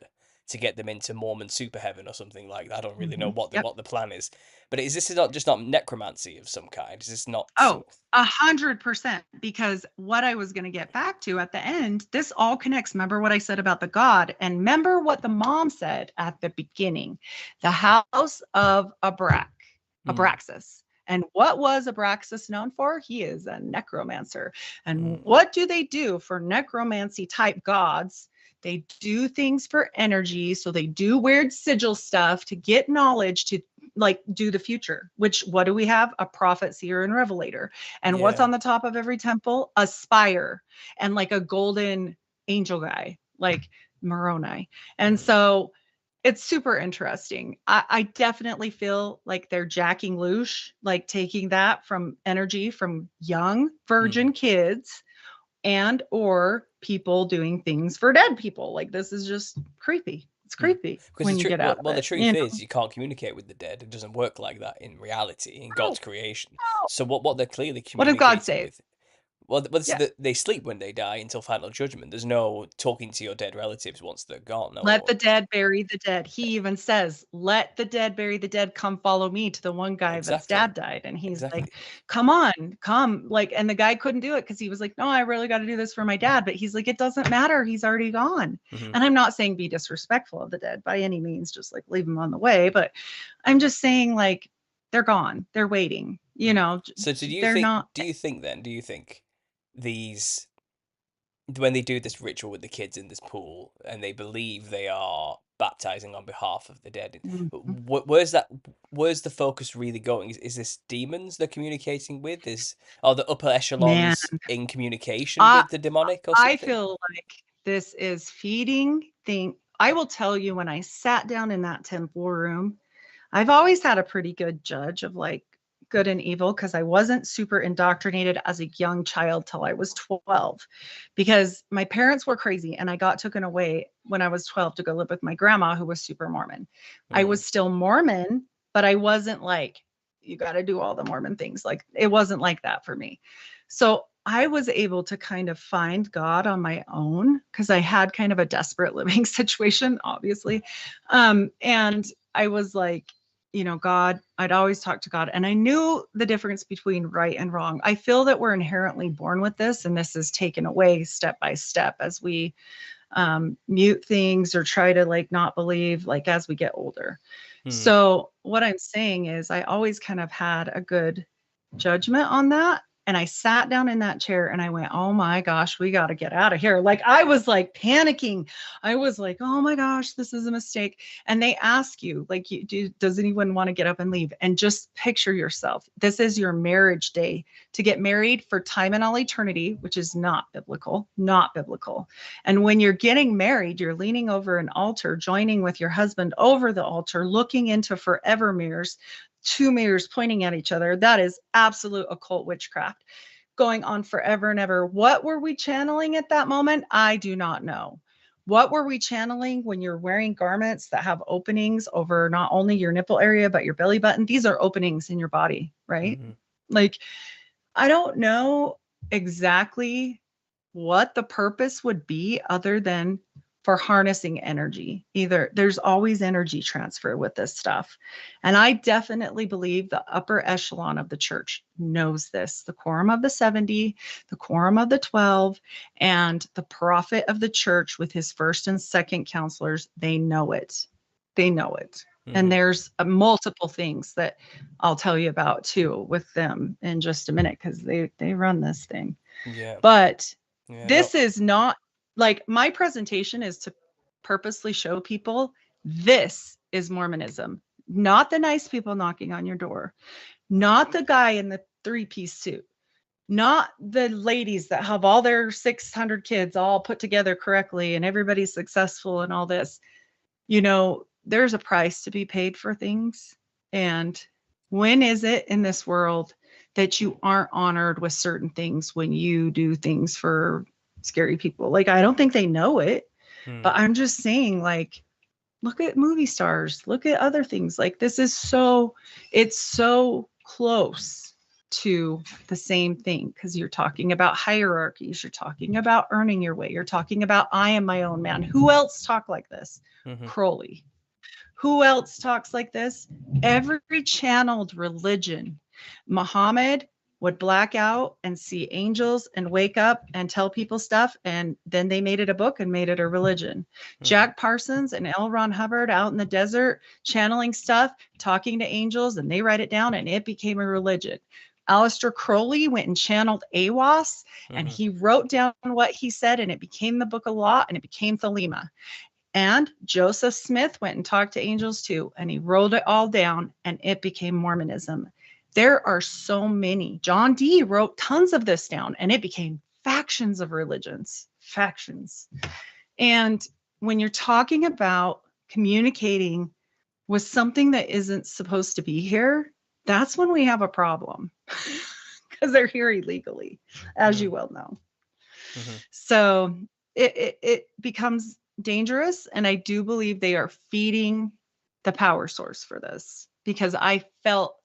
to get them into Mormon super heaven or something like that. I don't really know what the plan is. But is this not just necromancy of some kind? Is this not... 100%. Because what I was going to get back to at the end, this all connects. Remember what I said about the God? And remember what the mom said at the beginning. The house of Abraxas. And what was Abraxas known for? He is a necromancer. And what do they do for necromancy type gods? They do things for energy. So they do weird sigil stuff to get knowledge to like do the future, which what do we have? A prophet, seer, and revelator. And what's on the top of every temple? A spire and like a golden angel guy, like Moroni. And so it's super interesting. I definitely feel like they're jacking loose, like taking that from energy from young virgin kids and or people doing things for dead people. Like, this is just creepy. It's creepy Because when you get out of the it. truth is you can't communicate with the dead. It doesn't work like that in reality, in No, God's creation. no. So what they're clearly What does God communicating say? with, well, this is Yeah. that they sleep when they die until final judgment. There's no talking to your dead relatives once they're gone. Let No, the dead bury the dead. He even says, let the dead bury the dead. Come follow me, to the one guy that's exactly, dad died. And he's like, exactly. come on, come. Like, and the guy couldn't do it because he was like, no, I really got to do this for my dad. But he's like, it doesn't matter. He's already gone. Mhm. And I'm not saying be disrespectful of the dead by any means, just like leave them on the way. But I'm just saying, like, they're gone. They're waiting. You know, So do you they're think? not. Do you think then? Do you think these, when they do this ritual with the kids in this pool and they believe they are baptizing on behalf of the dead, Mhm. where's that? Where's the focus really going? Is this demons they're communicating with? Are the upper Man, echelons in communication I, with the demonic or I something? feel like this is feeding thing. I will tell you, when I sat down in that temple room, I've always had a pretty good judge of like good and evil because I wasn't super indoctrinated as a young child till I was 12, because my parents were crazy and I got taken away when I was 12 to go live with my grandma, who was super Mormon. I was still Mormon, but I wasn't like, you got to do all the Mormon things. Like, it wasn't like that for me. So I was able to kind of find God on my own because I had kind of a desperate living situation, obviously. And I was like, you know, God, I'd always talk to God, and I knew the difference between right and wrong. I feel that we're inherently born with this, and this is taken away step by step as we mute things or try to like not believe, like as we get older. So what I'm saying is I always kind of had a good judgment on that. And I sat down in that chair and I went, oh my gosh, we got to get out of here. Like, I was like panicking. I was like, oh my gosh, this is a mistake. And they ask you, like, does anyone want to get up and leave? And just picture yourself. This is your marriage day, to get married for time and all eternity, which is not biblical, not biblical. And when you're getting married, you're leaning over an altar, joining with your husband over the altar, looking into forever mirrors, two mirrors pointing at each other. That is absolute occult witchcraft going on forever and ever. What were we channeling at that moment? I do not know. What were we channeling when you're wearing garments that have openings over not only your nipple area, but your belly button? These are openings in your body, right? Like, I don't know exactly what the purpose would be other than for harnessing energy. Either there's always energy transfer with this stuff. And I definitely believe the upper echelon of the church knows this. The quorum of the 70, the quorum of the 12, and the prophet of the church with his first and second counselors, they know it. They know it. And there's multiple things that I'll tell you about too with them in just a minute, because they run this thing. Yeah. But Yeah. this is not, like, my presentation is to purposely show people this is Mormonism, not the nice people knocking on your door, not the guy in the 3-piece suit, not the ladies that have all their 600 kids all put together correctly and everybody's successful and all this. You know, there's a price to be paid for things. And when is it in this world that you aren't honored with certain things when you do things for scary people? Like, I don't think they know it, but I'm just saying, like, look at movie stars, look at other things. Like, this is it's so close to the same thing, because you're talking about hierarchies, you're talking about earning your way, you're talking about I am my own man. Who else talk like this? Crowley. Who else talks like this? Every channeled religion. Muhammad would black out and see angels and wake up and tell people stuff, and then they made it a book and made it a religion. Jack Parsons and L. Ron Hubbard out in the desert channeling stuff, talking to angels, and they write it down and it became a religion. Aleister Crowley went and channeled Aiwass, and he wrote down what he said, and it became the Book of Law, and it became Thelema. And Joseph Smith went and talked to angels too, and he wrote it all down, and it became Mormonism. There are so many. John Dee wrote tons of this down, and it became factions of religions, factions. And when you're talking about communicating with something that isn't supposed to be here, that's when we have a problem, because they're here illegally, as you well know. So it becomes dangerous. And I do believe they are feeding the power source for this, because I felt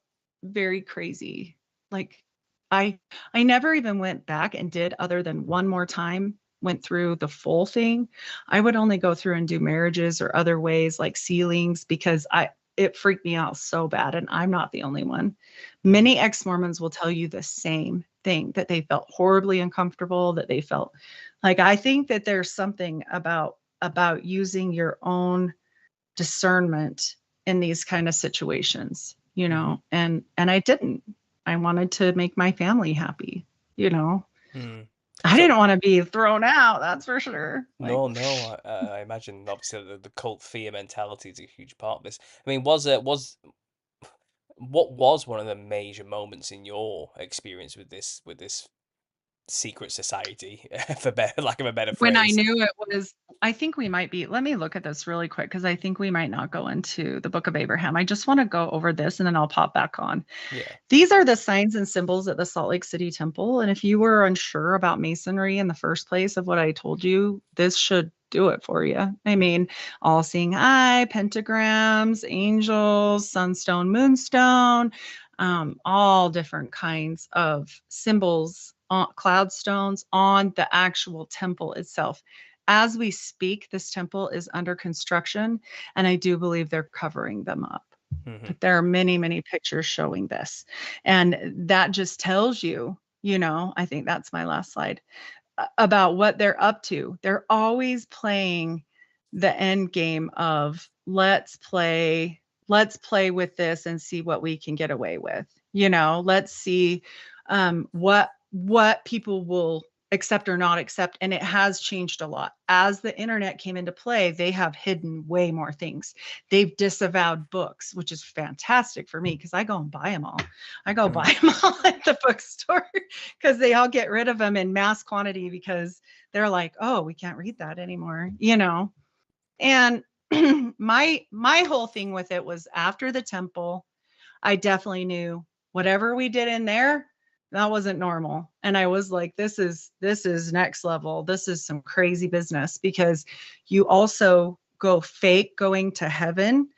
very crazy. Like I never even went back and did, other than one more time, went through the full thing. I would only go through and do marriages or other ways like sealings, because it freaked me out so bad. And I'm not the only one. Many ex-Mormons will tell you the same thing, that they felt horribly uncomfortable, that they felt like, I think that there's something about using your own discernment in these kind of situations, you know, and I didn't. I wanted to make my family happy, you know. I didn't want to be thrown out, that's for sure. No, no, I imagine obviously the cult fear mentality is a huge part of this. I mean, what was one of the major moments in your experience with this secret society, for lack of a better When I phrase? knew it was, I think we might be, let me look at this really quick, because I think we might not go into the Book of Abraham. I just want to go over this and then I'll pop back on. Yeah. These are the signs and symbols at the Salt Lake City Temple. And if you were unsure about Masonry in the first place of what I told you, this should do it for you. I mean, all seeing eye, pentagrams, angels, sunstone, moonstone, all different kinds of symbols, cloud stones on the actual temple itself. As we speak, this temple is under construction, and I do believe they're covering them up. But there are many, many pictures showing this. And that just tells you, you know, I think that's my last slide, about what they're up to. They're always playing the end game of let's play with this and see what we can get away with. You know, let's see what people will accept or not accept. And it has changed a lot. As the internet came into play, they have hidden way more things. They've disavowed books, which is fantastic for me, because I go and buy them all. I go buy them all at the bookstore, because they all get rid of them in mass quantity, because they're like, oh, we can't read that anymore, you know. And my whole thing with it was, after the temple, I definitely knew whatever we did in there, that wasn't normal. And I was like, this is next level. This is some crazy business, because you also go fake going to heaven,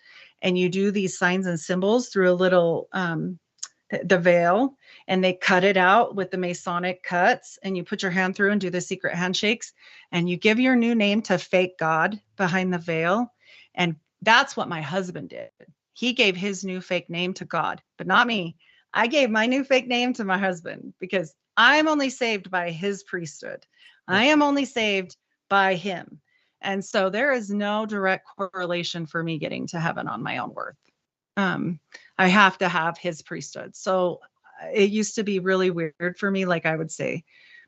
and you do these signs and symbols through a little, the veil, and they cut it out with the Masonic cuts, and you put your hand through and do the secret handshakes, and you give your new name to fake God behind the veil. And that's what my husband did. He gave his new fake name to God, but not me. I gave my new fake name to my husband, because I'm only saved by his priesthood. I am only saved by him. And so there is no direct correlation for me getting to heaven on my own worth. I have to have his priesthood. So it used to be really weird for me. Like, I would say,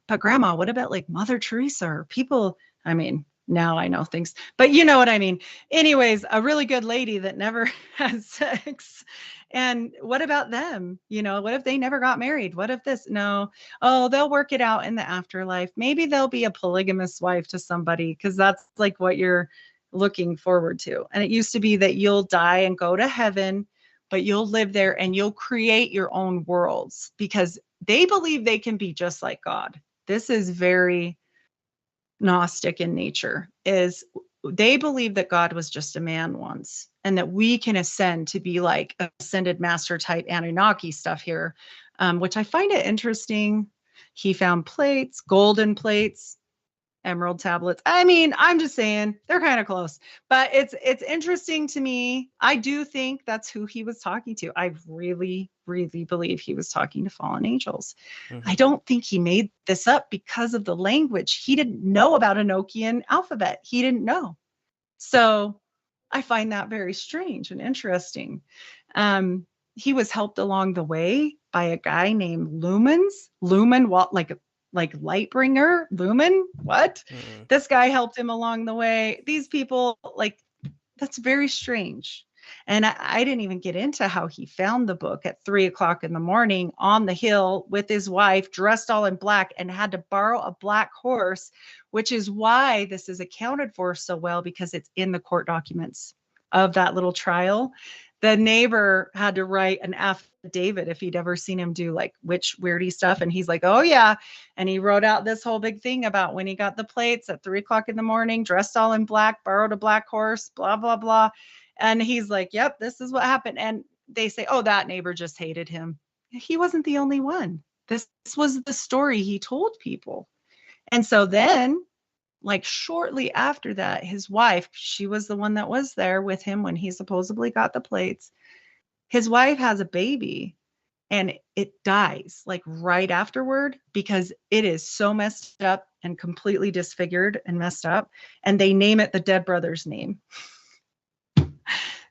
but Grandma, what about like Mother Teresa or people? I mean, now I know things, but you know what I mean. Anyways, a really good lady that never had sex. And what about them? You know, what if they never got married? What if this? No. Oh, they'll work it out in the afterlife. Maybe they'll be a polygamous wife to somebody, because that's like what you're looking forward to. And it used to be that you'll die and go to heaven, but you'll live there and you'll create your own worlds, because they believe they can be just like God. This is very Gnostic in nature. Is they believe that God was just a man once, and that we can ascend to be like ascended master type Anunnaki stuff here, which I find it interesting. He found plates, golden plates, emerald tablets. I mean, I'm just saying they're kind of close, but it's interesting to me. I do think that's who he was talking to. I really, really believe he was talking to fallen angels. I don't think he made this up because of the language. He didn't know about Enochian alphabet. He didn't know. So I find that very strange and interesting. He was helped along the way by a guy named Lumen, what, like Lightbringer, Lumen, what? This guy helped him along the way. These people, like, that's very strange. And I didn't even get into how he found the book at 3:00 in the morning on the hill with his wife, dressed all in black, and had to borrow a black horse, which is why this is accounted for so well, because it's in the court documents of that little trial. the neighbor had to write an affidavit if he'd ever seen him do like witch weirdy stuff. And he's like, oh yeah. And he wrote out this whole big thing about when he got the plates at 3 o'clock in the morning, dressed all in black, borrowed a black horse, blah, blah, blah. And he's like, yep, this is what happened. And they say, oh, that neighbor just hated him. He wasn't the only one. This was the story he told people. And so then, like shortly after that, his wife, she was the one that was there with him when he supposedly got the plates. His wife has a baby and it dies like right afterward because it is so messed up and completely disfigured and messed up. And they name it the dead brother's name.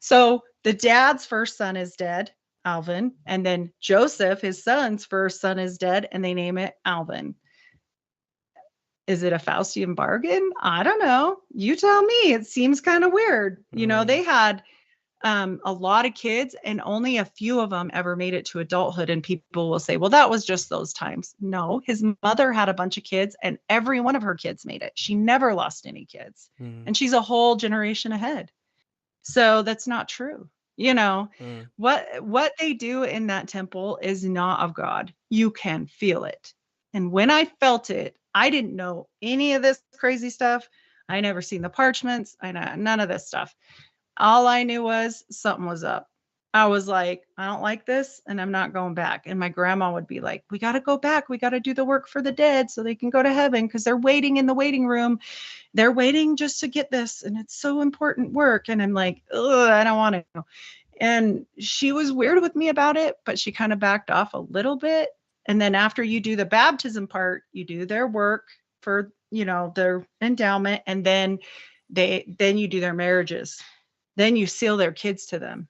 So the dad's first son is dead, Alvin. And then Joseph, his son's first son, is dead, and they name it Alvin. Is it a Faustian bargain? I don't know. You tell me. It seems kind of weird. You know, they had a lot of kids and only a few of them ever made it to adulthood. And people will say, well, that was just those times. No, his mother had a bunch of kids and every one of her kids made it. She never lost any kids. And she's a whole generation ahead. So that's not true. You know, what they do in that temple is not of God. You can feel it. And when I felt it, I didn't know any of this crazy stuff. I never seen the parchments. I know none of this stuff. All I knew was something was up. I was like, I don't like this and I'm not going back. And my grandma would be like, we got to go back. We got to do the work for the dead so they can go to heaven because they're waiting in the waiting room. They're waiting just to get this. And it's so important work. And I'm like, ugh, I don't want to. And she was weird with me about it, but she kind of backed off a little bit. And then after you do the baptism part, you do their work for, you know, their endowment. And then you do their marriages. Then you seal their kids to them.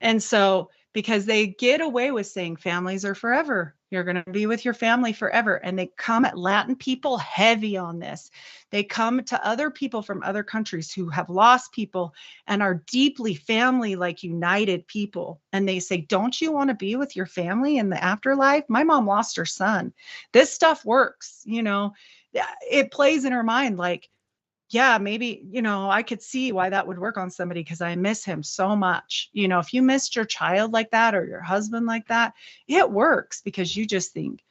And so, because they get away with saying families are forever, you're going to be with your family forever. And they come at Latin people heavy on this. They come to other people from other countries who have lost people and are deeply family, like united people. And they say, don't you want to be with your family in the afterlife? My mom lost her son. This stuff works, you know, it plays in her mind like, yeah, maybe, you know, I could see why that would work on somebody because I miss him so much. You know, if you missed your child like that or your husband like that, it works because you just think,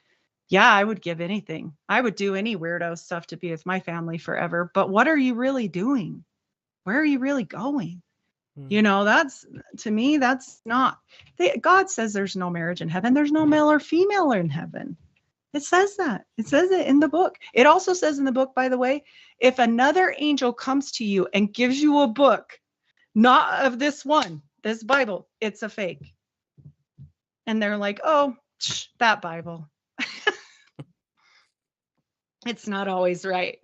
yeah, I would give anything. I would do any weirdo stuff to be with my family forever. But what are you really doing? Where are you really going? You know, that's, to me, that's not, God says there's no marriage in heaven. There's no male or female in heaven. It says that. It says it in the book. It also says in the book, by the way, if another angel comes to you and gives you a book, not of this one, this Bible, it's a fake. And they're like, oh, that Bible. It's not always right.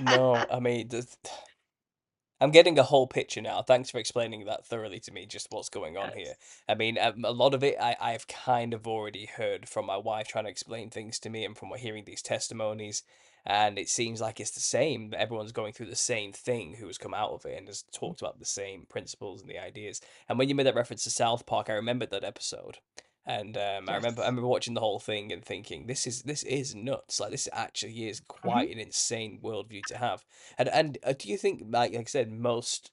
No, I mean, I'm getting a whole picture now. Thanks for explaining that thoroughly to me, just what's going on here. I mean, a lot of it I've kind of already heard from my wife trying to explain things to me and from hearing these testimonies. And it seems like it's the same. Everyone's going through the same thing who has come out of it and has talked about the same principles and the ideas. And when you made that reference to South Park, I remembered that episode. And I remember watching the whole thing and thinking, this is nuts. Like, this actually is quite an insane worldview to have. And do you think, like I said, most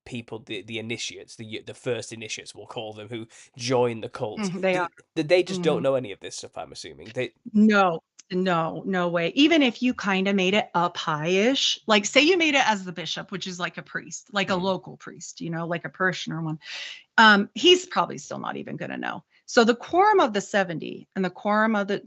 people, the initiates, the first initiates, we'll call them, who join the cult, they just don't know any of this stuff, I'm assuming. No way. Even if you kind of made it up high-ish, like say you made it as the bishop, which is like a priest, like a local priest, you know, like a parishioner one, he's probably still not even going to know. So the quorum of the 70 and the quorum of the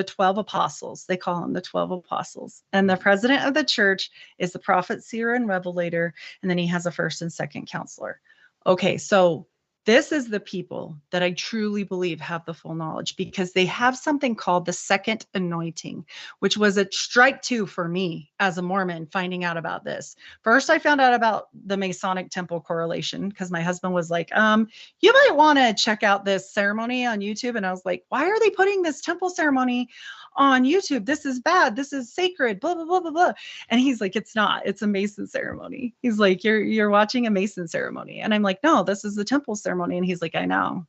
12 apostles, they call them the 12 apostles. And the president of the church is the prophet, seer, and revelator. And then he has a first and second counselor. Okay, so this is the people that I truly believe have the full knowledge because they have something called the second anointing, which was a strike two for me as a Mormon finding out about this. First, I found out about the Masonic temple correlation because my husband was like, you might want to check out this ceremony on YouTube. And I was like, why are they putting this temple ceremony on YouTube? This is bad. This is sacred, blah, blah, blah, blah, blah. And he's like, it's not, it's a Mason ceremony. He's like, you're watching a Mason ceremony. And I'm like, no, this is the temple ceremony. And he's like, I know,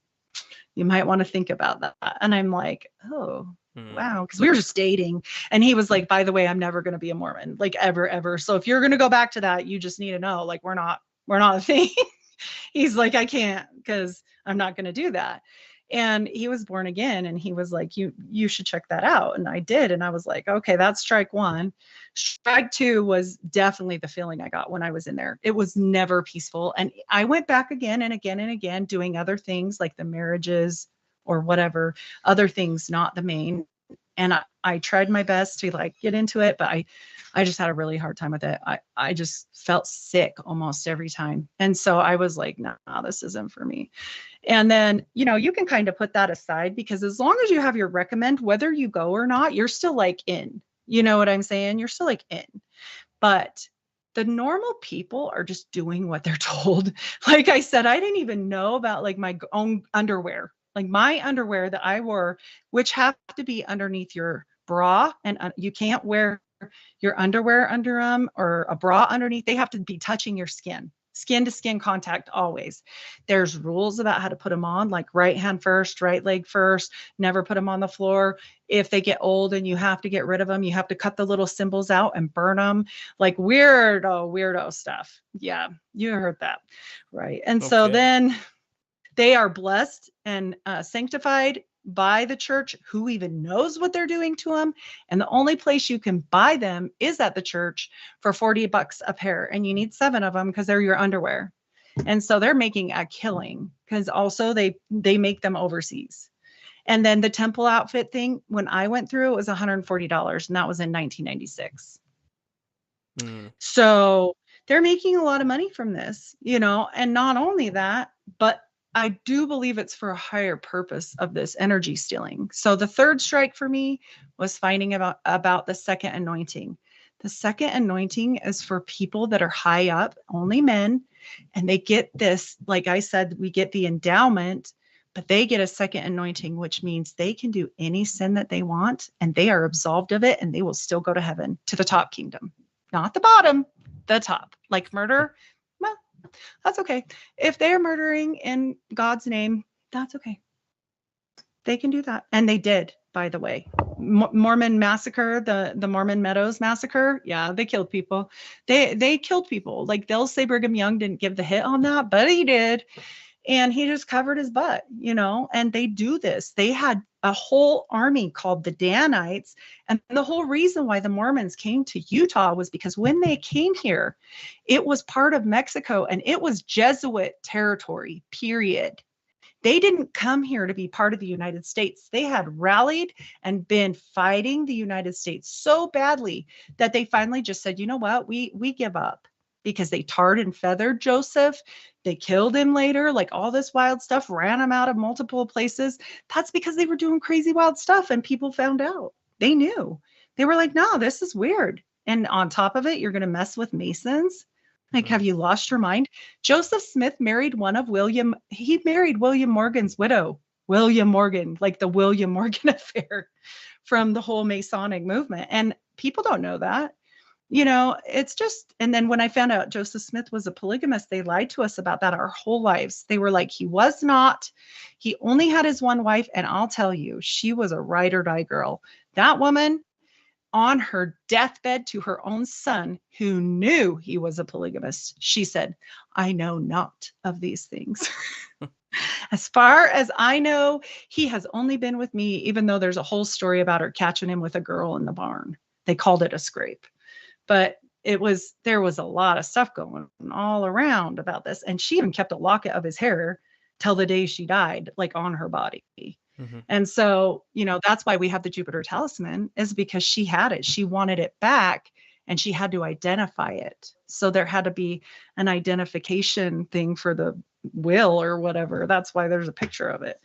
you might want to think about that. And I'm like, oh, wow. Because we were just dating. And he was like, by the way, I'm never going to be a Mormon, like ever. So if you're going to go back to that, you just need to know, like, we're not a thing. He's like, I can't, because I'm not going to do that. And he was born again, and he was like, you should check that out. And I did. And I was like, okay, that's strike one. Strike two was definitely the feeling I got when I was in there. It was never peaceful. And I went back again and again and again, doing other things like the marriages or whatever, other things, not the main. And I tried my best to like get into it, but I just had a really hard time with it. I just felt sick almost every time. And so I was like, no, this isn't for me. And then, you can kind of put that aside, because as long as you have your recommend, whether you go or not, you're still like in, you know what I'm saying? You're still like in. But the normal people are just doing what they're told. Like I said, I didn't even know about like my own underwear. Like my underwear that I wore, which have to be underneath your bra, and you can't wear your underwear under them or a bra underneath. They have to be touching your skin to skin contact always. There's rules about how to put them on, like right hand first, right leg first, never put them on the floor. If they get old and you have to get rid of them, you have to cut the little symbols out and burn them, like weirdo stuff. Yeah, you heard that. Right. And so then they are blessed and sanctified by the church, who even knows what they're doing to them. And the only place you can buy them is at the church for $40 a pair. And you need 7 of them because they're your underwear. And so they're making a killing, because also they make them overseas. And then the temple outfit thing, when I went through, it was $140, and that was in 1996. So they're making a lot of money from this, and not only that, but I do believe it's for a higher purpose of this energy stealing. So the third strike for me was finding about the second anointing. The second anointing is for people that are high up, only men, and they get this, like I said, we get the endowment, but they get a second anointing, which means they can do any sin that they want, and they are absolved of it, and they will still go to heaven, to the top kingdom, not the bottom, the top. Like murder, well, that's okay. If they're murdering in God's name, that's okay. They can do that. And they did, by the way. Mormon massacre, the Mormon Meadows massacre. Yeah, they killed people. They killed people. Like they'll say Brigham Young didn't give the hit on that, but he did. And he just covered his butt, and they do this. They had a whole army called the Danites. And the whole reason why the Mormons came to Utah was because when they came here, it was part of Mexico and it was Jesuit territory, period. They didn't come here to be part of the United States. They had rallied and been fighting the United States so badly that they finally just said, you know what, we give up. Because they tarred and feathered Joseph. They killed him later, like all this wild stuff, ran him out of multiple places. That's because they were doing crazy wild stuff and people found out. They knew. They were like, no, this is weird. And on top of it, you're going to mess with Masons? Like, have you lost your mind? Joseph Smith married he married William Morgan's widow. William Morgan, like the William Morgan affair from the whole Masonic movement. And people don't know that. It's just, and then when I found out Joseph Smith was a polygamist, they lied to us about that our whole lives. They were like, he was not, he only had his one wife. And I'll tell you, she was a ride or die girl. That woman on her deathbed to her own son, who knew he was a polygamist, she said, I know not of these things. As far as I know, he has only been with me, even though there's a whole story about her catching him with a girl in the barn. They called it a scrape. But there was a lot of stuff going all around about this. And she even kept a locket of his hair till the day she died, like on her body. Mm-hmm. And so, that's why we have the Jupiter talisman, is because she had it. She wanted it back and she had to identify it. So there had to be an identification thing for the will or whatever. That's why there's a picture of it.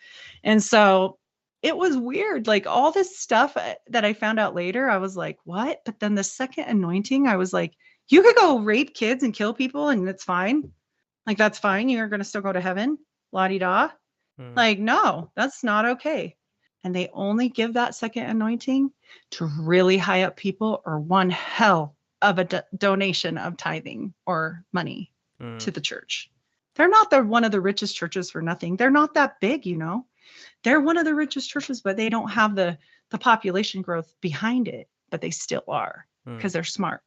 And so it was weird. Like all this stuff that I found out later, I was like, what? But then the second anointing, I was like, you could go rape kids and kill people and it's fine. Like, that's fine. You're going to still go to heaven. La-di-da. Like, no, that's not okay. And they only give that second anointing to really high up people or one hell of a donation of tithing or money to the church. They're not one of the richest churches for nothing. They're not that big, They're one of the richest churches, but they don't have the population growth behind it, but they still are because they're smart.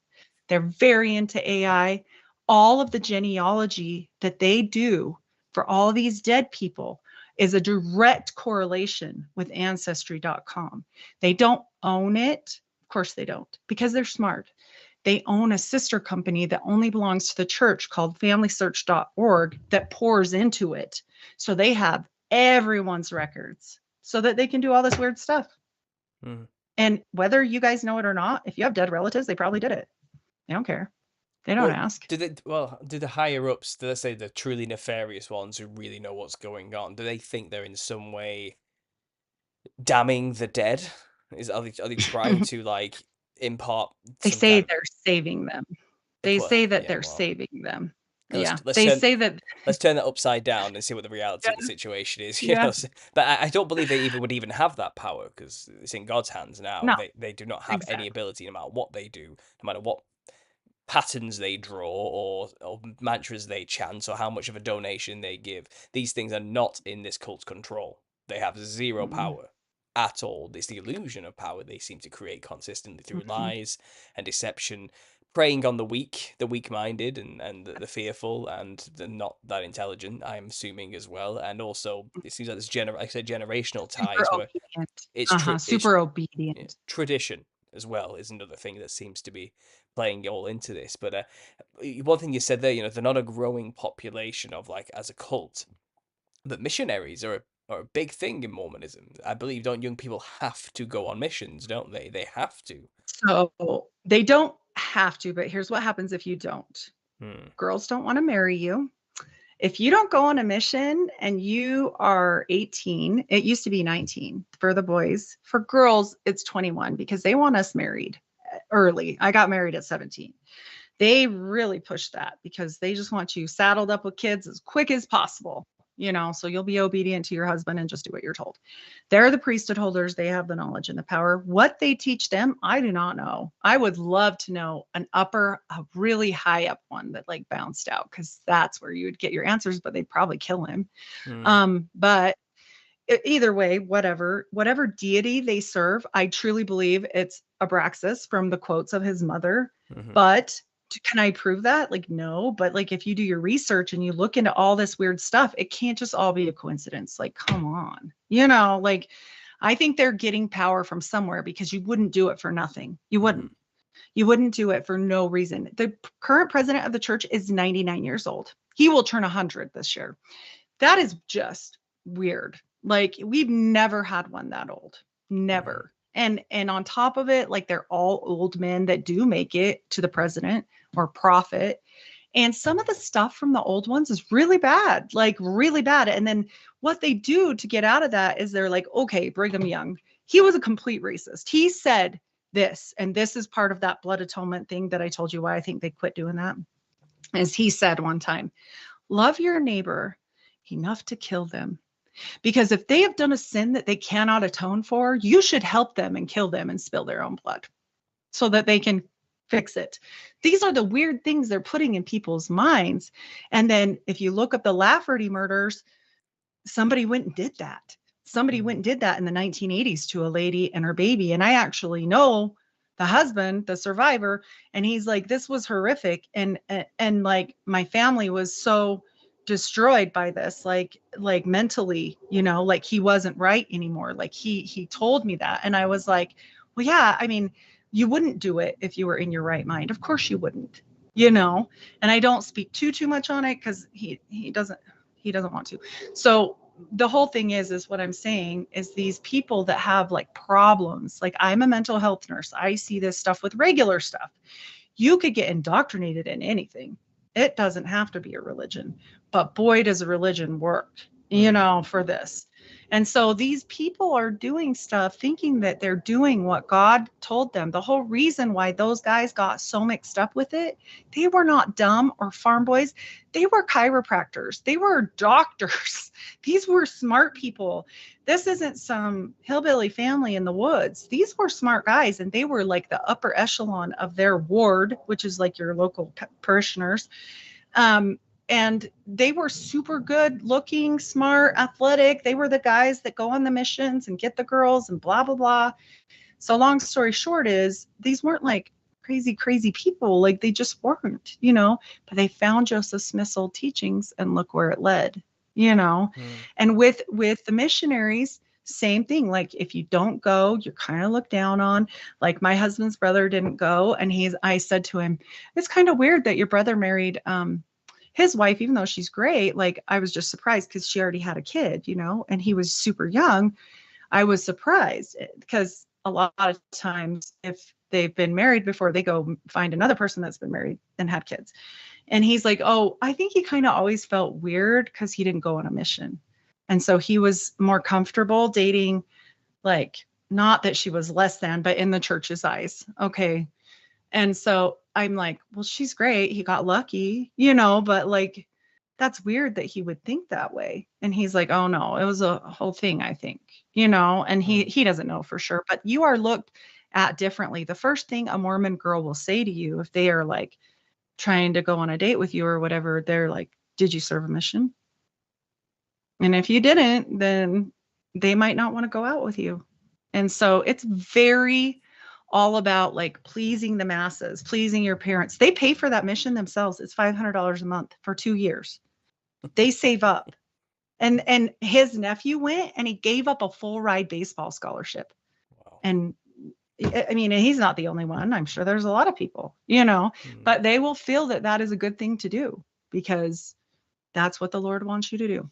They're very into AI. all of the genealogy that they do for all of these dead people is a direct correlation with ancestry.com. They don't own it. Of course they don't, because they're smart. They own a sister company that only belongs to the church called familysearch.org that pours into it. So they have everyone's records so that they can do all this weird stuff. Mm. And whether you guys know it or not, if you have dead relatives, they probably did it. They don't care. They don't ask. Do the higher ups, let's say the truly nefarious ones who really know what's going on, do they think they're in some way damning the dead? Are they trying to like impart? They say they're saving them. They say that they're saving them. Yeah, they say that. Let's turn that upside down and see what the reality of the situation is. You know? But I don't believe they would even have that power, because it's in God's hands now. No, they do not have any ability, no matter what they do, no matter what patterns they draw or mantras they chant or how much of a donation they give. These things are not in this cult's control. They have zero power at all. It's the illusion of power they seem to create consistently through lies and deception, preying on the weak, the weak-minded, and the fearful, and the not that intelligent, I'm assuming, as well. And also, it seems like there's generational ties where it's super obedient. Tradition as well is another thing that seems to be playing all into this. But one thing you said there, you know, they're not a growing population of, like, as a cult, but missionaries are a big thing in Mormonism. I believe, don't young people have to go on missions, don't they? They have to. So they don't have to, but here's what happens if you don't. Girls don't want to marry you. If you don't go on a mission and you are 18, it used to be 19 for the boys. For girls, it's 21 because they want us married early. I got married at 17. They really push that because they just want you saddled up with kids as quick as possible, you know, so you'll be obedient to your husband and just do what you're told. They're the priesthood holders. They have the knowledge and the power. What they teach them, I do not know. I would love to know a really high up one that like bounced out, because that's where you would get your answers, but they'd probably kill him. But either way, whatever deity they serve, I truly believe it's Abraxas from the quotes of his mother. But can I prove that? Like, no. But like, if you do your research and you look into all this weird stuff, it can't just all be a coincidence. Like, come on, you know, like, I think they're getting power from somewhere, because you wouldn't do it for nothing. You wouldn't do it for no reason. The current president of the church is 99 years old. He will turn 100 this year. That is just weird. Like, we've never had one that old. Never. And on top of it, like, they're all old men that do make it to the president or prophet. And some of the stuff from the old ones is really bad, like really bad. And then what they do to get out of that is they're like, okay, Brigham Young, he was a complete racist. He said this, and this is part of that blood atonement thing that I told you why I think they quit doing that. As he said one time, love your neighbor enough to kill them. Because if they have done a sin that they cannot atone for, you should help them and kill them and spill their own blood so that they can fix it. These are the weird things they're putting in people's minds. And then if you look up the Lafferty murders, somebody went and did that. Somebody went and did that in the 1980s to a lady and her baby. And I actually know the husband, the survivor, and he's like, this was horrific. And like, my family was so destroyed by this, like mentally, you know, like he wasn't right anymore. Like he told me that. And I was like, well, yeah, I mean, you wouldn't do it if you were in your right mind. Of course you wouldn't, you know. And I don't speak too much on it because he doesn't want to. So the whole thing is what I'm saying is these people that have like problems, like I'm a mental health nurse. I see this stuff with regular stuff. You could get indoctrinated in anything. It doesn't have to be a religion, but boy, does a religion work, you know, for this. And so these people are doing stuff thinking that they're doing what God told them. The whole reason why those guys got so mixed up with it, they were not dumb or farm boys. They were chiropractors. They were doctors. These were smart people. This isn't some hillbilly family in the woods. These were smart guys, and they were like the upper echelon of their ward, which is like your local parishioners. And they were super good looking, smart, athletic. They were the guys that go on the missions and get the girls and blah, blah, blah. So long story short is these weren't like crazy people. Like they just weren't, you know, but they found Joseph Smith's old teachings and look where it led, you know. And with the missionaries, same thing. Like if you don't go, you're kind of looked down on. Like my husband's brother didn't go, and I said to him, it's kind of weird that your brother married his wife, even though she's great. Like I was just surprised because she already had a kid, you know, and he was super young. I was surprised because a lot of times if they've been married before, they go find another person that's been married and had kids. And he's like, oh, I think he kind of always felt weird because he didn't go on a mission. And so he was more comfortable dating, like, not that she was less than, but in the church's eyes. Okay. And so I'm like, well, she's great. He got lucky, you know, but like, that's weird that he would think that way. And he's like, oh no, it was a whole thing, I think, you know, and he doesn't know for sure, but you are looked at differently. The first thing a Mormon girl will say to you, if they are like trying to go on a date with you or whatever, they're like, did you serve a mission? And if you didn't, then they might not want to go out with you. And so it's very all about like pleasing the masses, pleasing your parents. They pay for that mission themselves. It's $500 a month for 2 years. They save up. And his nephew went and he gave up a full ride baseball scholarship. Wow. And I mean, he's not the only one. I'm sure there's a lot of people, you know, but they will feel that that is a good thing to do because that's what the Lord wants you to do.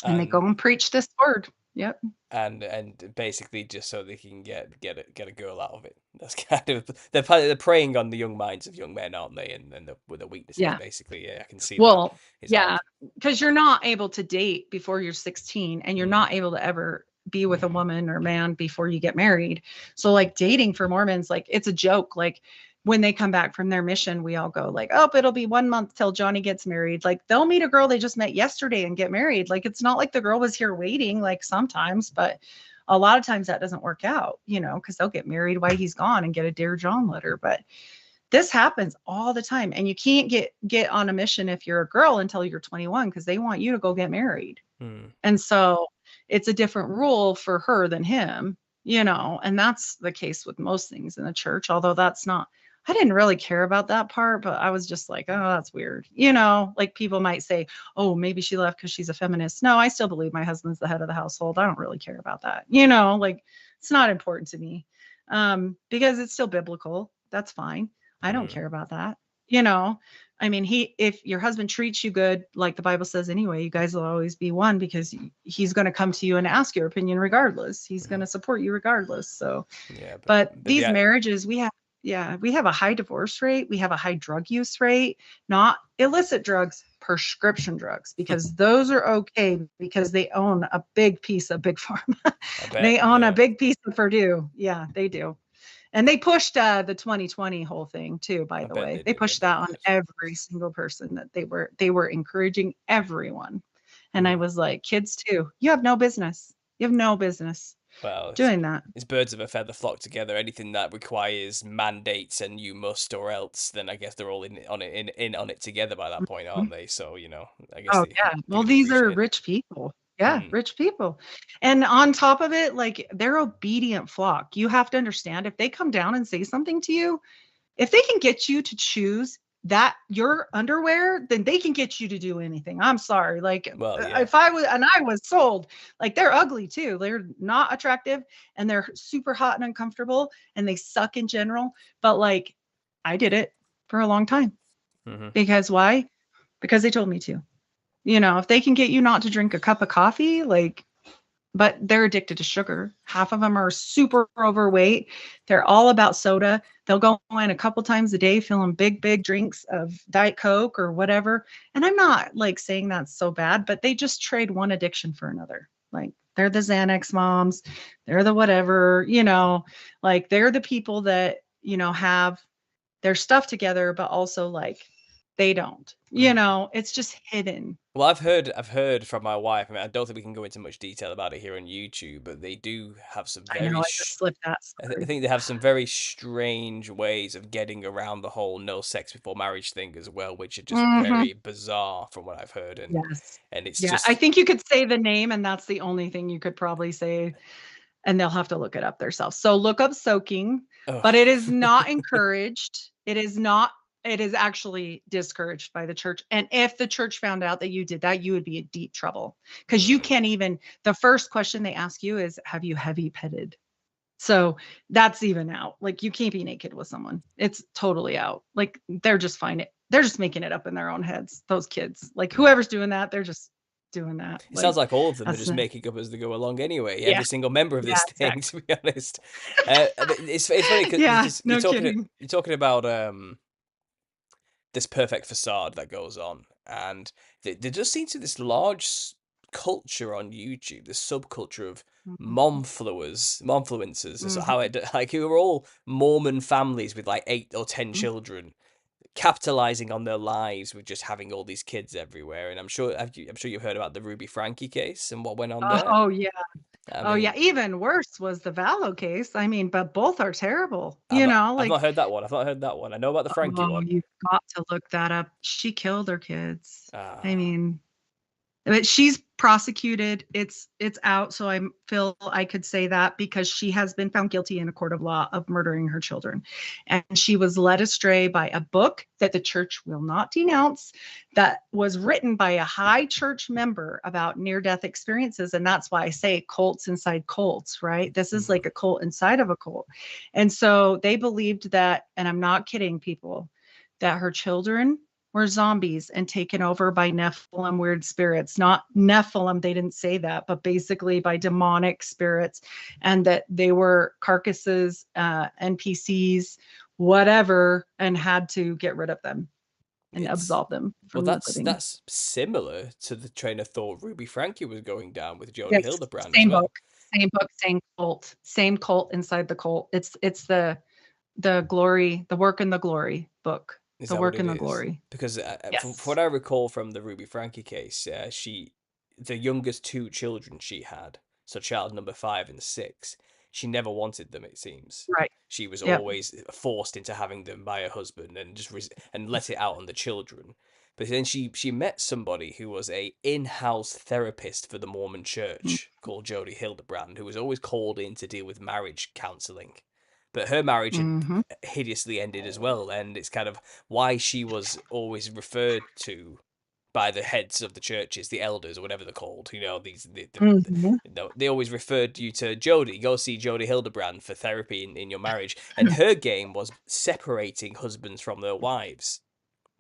And they go and preach this word. Yep. And basically just so they can get a girl out of it. That's kind of they're preying on the young minds of young men, aren't they? And with the weaknesses, basically. Yeah, I can see. Well, yeah, because you're not able to date before you're 16, and you're not able to ever be with a woman or man before you get married. So like dating for Mormons, like it's a joke. Like when they come back from their mission, we all go like, oh, it'll be 1 month till Johnny gets married. Like they'll meet a girl they just met yesterday and get married. Like it's not like the girl was here waiting, like sometimes, but a lot of times that doesn't work out, you know, because they'll get married while he's gone and get a Dear John letter. But this happens all the time. And you can't get on a mission if you're a girl until you're 21 because they want you to go get married. And so it's a different rule for her than him, you know, and that's the case with most things in the church, although that's not. I didn't really care about that part, but I was just like, oh, that's weird. You know, like people might say, oh, maybe she left because she's a feminist. No, I still believe my husband's the head of the household. I don't really care about that. You know, like it's not important to me because it's still biblical. That's fine. I don't care about that. You know, I mean, if your husband treats you good, like the Bible says anyway, you guys will always be one because he's going to come to you and ask your opinion regardless. He's going to support you regardless. So, yeah, but these marriages, we have a high divorce rate. We have a high drug use rate, not illicit drugs, prescription drugs, because those are okay because they own a big piece of Big Pharma. They own a big piece of Purdue. Yeah, they do. And they pushed the 2020 whole thing too, by the way. They pushed that on every single person that they were encouraging everyone. And I was like, kids too, you have no business. You have no business. Well, doing that. It's birds of a feather flock together. Anything that requires mandates and you must or else, then I guess they're all in on it together by that point, aren't they? So, you know, I guess. Oh yeah. Well, these are rich people. Yeah, rich people. And on top of it, like they're obedient flock. You have to understand if they come down and say something to you, if they can get you to choose that your underwear, then they can get you to do anything. I'm sorry. Like if I was sold, like they're ugly too. They're not attractive and they're super hot and uncomfortable and they suck in general. But like I did it for a long time. Because why? Because they told me to. You know, if they can get you not to drink a cup of coffee, like, but they're addicted to sugar. Half of them are super overweight. They're all about soda. They'll go in a couple times a day, filling big drinks of Diet Coke or whatever. And I'm not like saying that's so bad, but they just trade one addiction for another. Like they're the Xanax moms. They're the whatever, you know, like they're the people that, you know, have their stuff together, but also like they don't, you know, it's just hidden. Well, I've heard from my wife. I mean, I don't think we can go into much detail about it here on YouTube, but they do have some very. I just slipped that. I think they have some very strange ways of getting around the whole no sex before marriage thing as well, which are just very bizarre from what I've heard. And and it's just. I think you could say the name, and that's the only thing you could probably say. and they'll have to look it up themselves. So look up soaking, Oh. but it is not encouraged. It is not, it is actually discouraged by the church. And if the church found out that you did that, you would be in deep trouble, because you can't even, the first question they ask you is, have you heavy petted? So that's even out. Like, you can't be naked with someone. It's totally out. Like, they're just fine. They're just making it up in their own heads. Those kids, like, whoever's doing that, they're just doing that. It sounds like all of them are that's just the- making up as they go along anyway. Yeah. Every single member of this Yeah, thing, to be honest. But it's funny because Yeah, no you're kidding. talking about this perfect facade that goes on, and there does seem to be this large culture on YouTube, this subculture of momfluencers, is how it like, who are all Mormon families with like 8 or 10 children, capitalizing on their lives with just having all these kids everywhere. And I'm sure you've heard about the Ruby Frankie case and what went on there. Oh yeah. I mean, yeah. Even worse was the Vallow case. I mean, but both are terrible. I've like, not heard that one. I've not heard that one. I know about the Frankie one. You've got to look that up. She killed her kids. Ah. I mean, but she's prosecuted. It's out. So I feel I could say that, because she has been found guilty in a court of law of murdering her children. And she was led astray by a book that the church will not denounce, that was written by a high church member about near-death experiences. And that's why I say cults inside cults, right? This is like a cult inside of a cult. And so they believed that, and I'm not kidding people, that her children were zombies and taken over by Nephilim weird spirits. Not Nephilim, they didn't say that, but basically by demonic spirits, and that they were carcasses, NPCs, whatever, and had to get rid of them and absolve them from living. That's similar to the train of thought Ruby Frankie was going down with Jody Hildebrand. Same as well. book, same cult inside the cult. It's the glory, the work and the glory book. The work and the glory. Because from what I recall from the Ruby Frankie case, the youngest 2 children she had, so child number 5 and 6, she never wanted them, it seems. Right. She was always forced into having them by her husband, and just and let it out on the children. But then she met somebody who was a in-house therapist for the Mormon church called Jody Hildebrand, who was always called in to deal with marriage counseling. But her marriage had hideously ended as well, and it's kind of why she was always referred to by the heads of the churches, the elders, or whatever they're called. You know, they always referred you to Jody. Go see Jody Hildebrand for therapy in your marriage. And her game was separating husbands from their wives.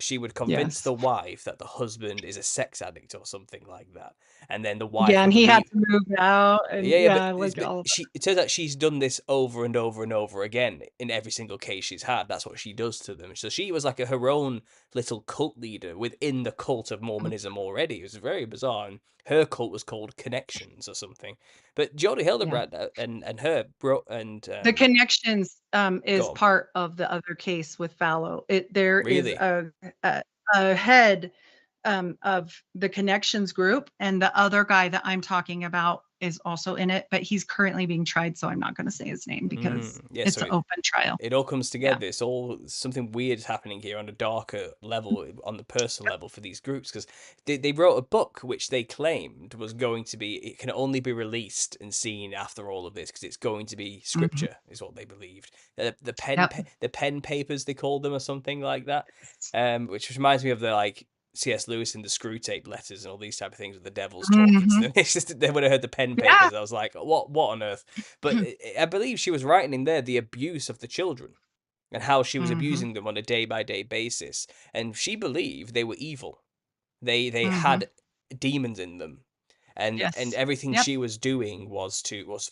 She would convince the wife that the husband is a sex addict or something like that, and then the wife. Yeah, and he had to move out. And it turns out she's done this over and over and over again in every single case she's had. That's what she does to them. So she was like her own little cult leader within the cult of Mormonism already. It was very bizarre, and her cult was called Connections or something. But Jody Hildebrand and her the Connections is part of the other case with Vallow. There is a head of the Connections group, and the other guy that I'm talking about is also in it, but he's currently being tried, so I'm not going to say his name because it's an open trial. It all comes together. It's all something weird is happening here on a darker level, on the personal level for these groups, because they wrote a book which they claimed was going to be, it can only be released and seen after all of this because it's going to be scripture, is what they believed. The pen papers, they called them, or something like that, which reminds me of the like C.S. Lewis and the Screw Tape letters and all these type of things with the devils talking to them. It's just, when I heard the pen papers, I was like, what on earth? But I believe she was writing in there the abuse of the children and how she was abusing them on a day-by-day basis. And she believed they were evil. They had demons in them. And everything she was doing was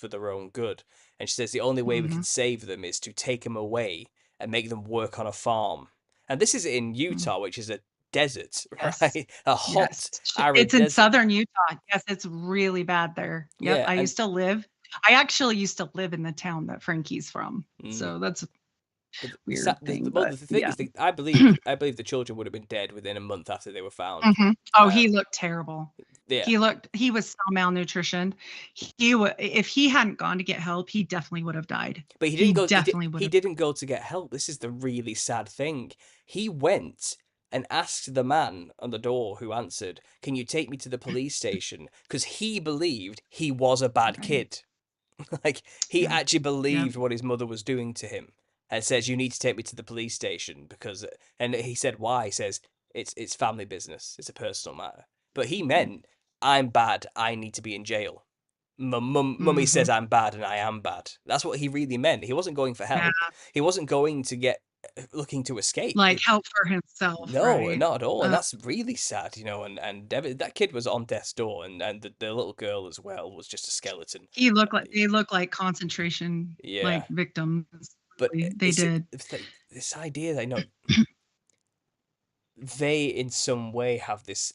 for their own good. And she says the only way we can save them is to take them away and make them work on a farm. And this is in Utah, which is a desert, right? A hot, arid It's in desert. southern Utah. Yes, it's really bad there. Yep, I actually used to live in the town that Frankie's from. So that's a weird thing. The thing is, I believe the children would have been dead within a month after they were found. Oh, he looked terrible. Yeah. He was so malnutritioned. If he hadn't gone to get help, he definitely would have died. But he didn't go to get help. This is the really sad thing. He went and asked the man on the door who answered, "Can you take me to the police station?" Because he believed he was a bad kid. Like, he Yeah. actually believed what his mother was doing to him, and says, "You need to take me to the police station because," and he said, "Why?" He says, "It's family business. It's a personal matter." But he meant, "I'm bad. I need to be in jail. Mummy says I'm bad, and I am bad." That's what he really meant. He wasn't going for Yeah. help. He wasn't going to get looking to escape. Like help for himself, No, right? not at all. And that's really sad, you know. And that kid was on death's door, and the little girl as well was just a skeleton. They look like concentration Yeah, like victims. but Really. They did. it's like this idea that, you know, they in some way have this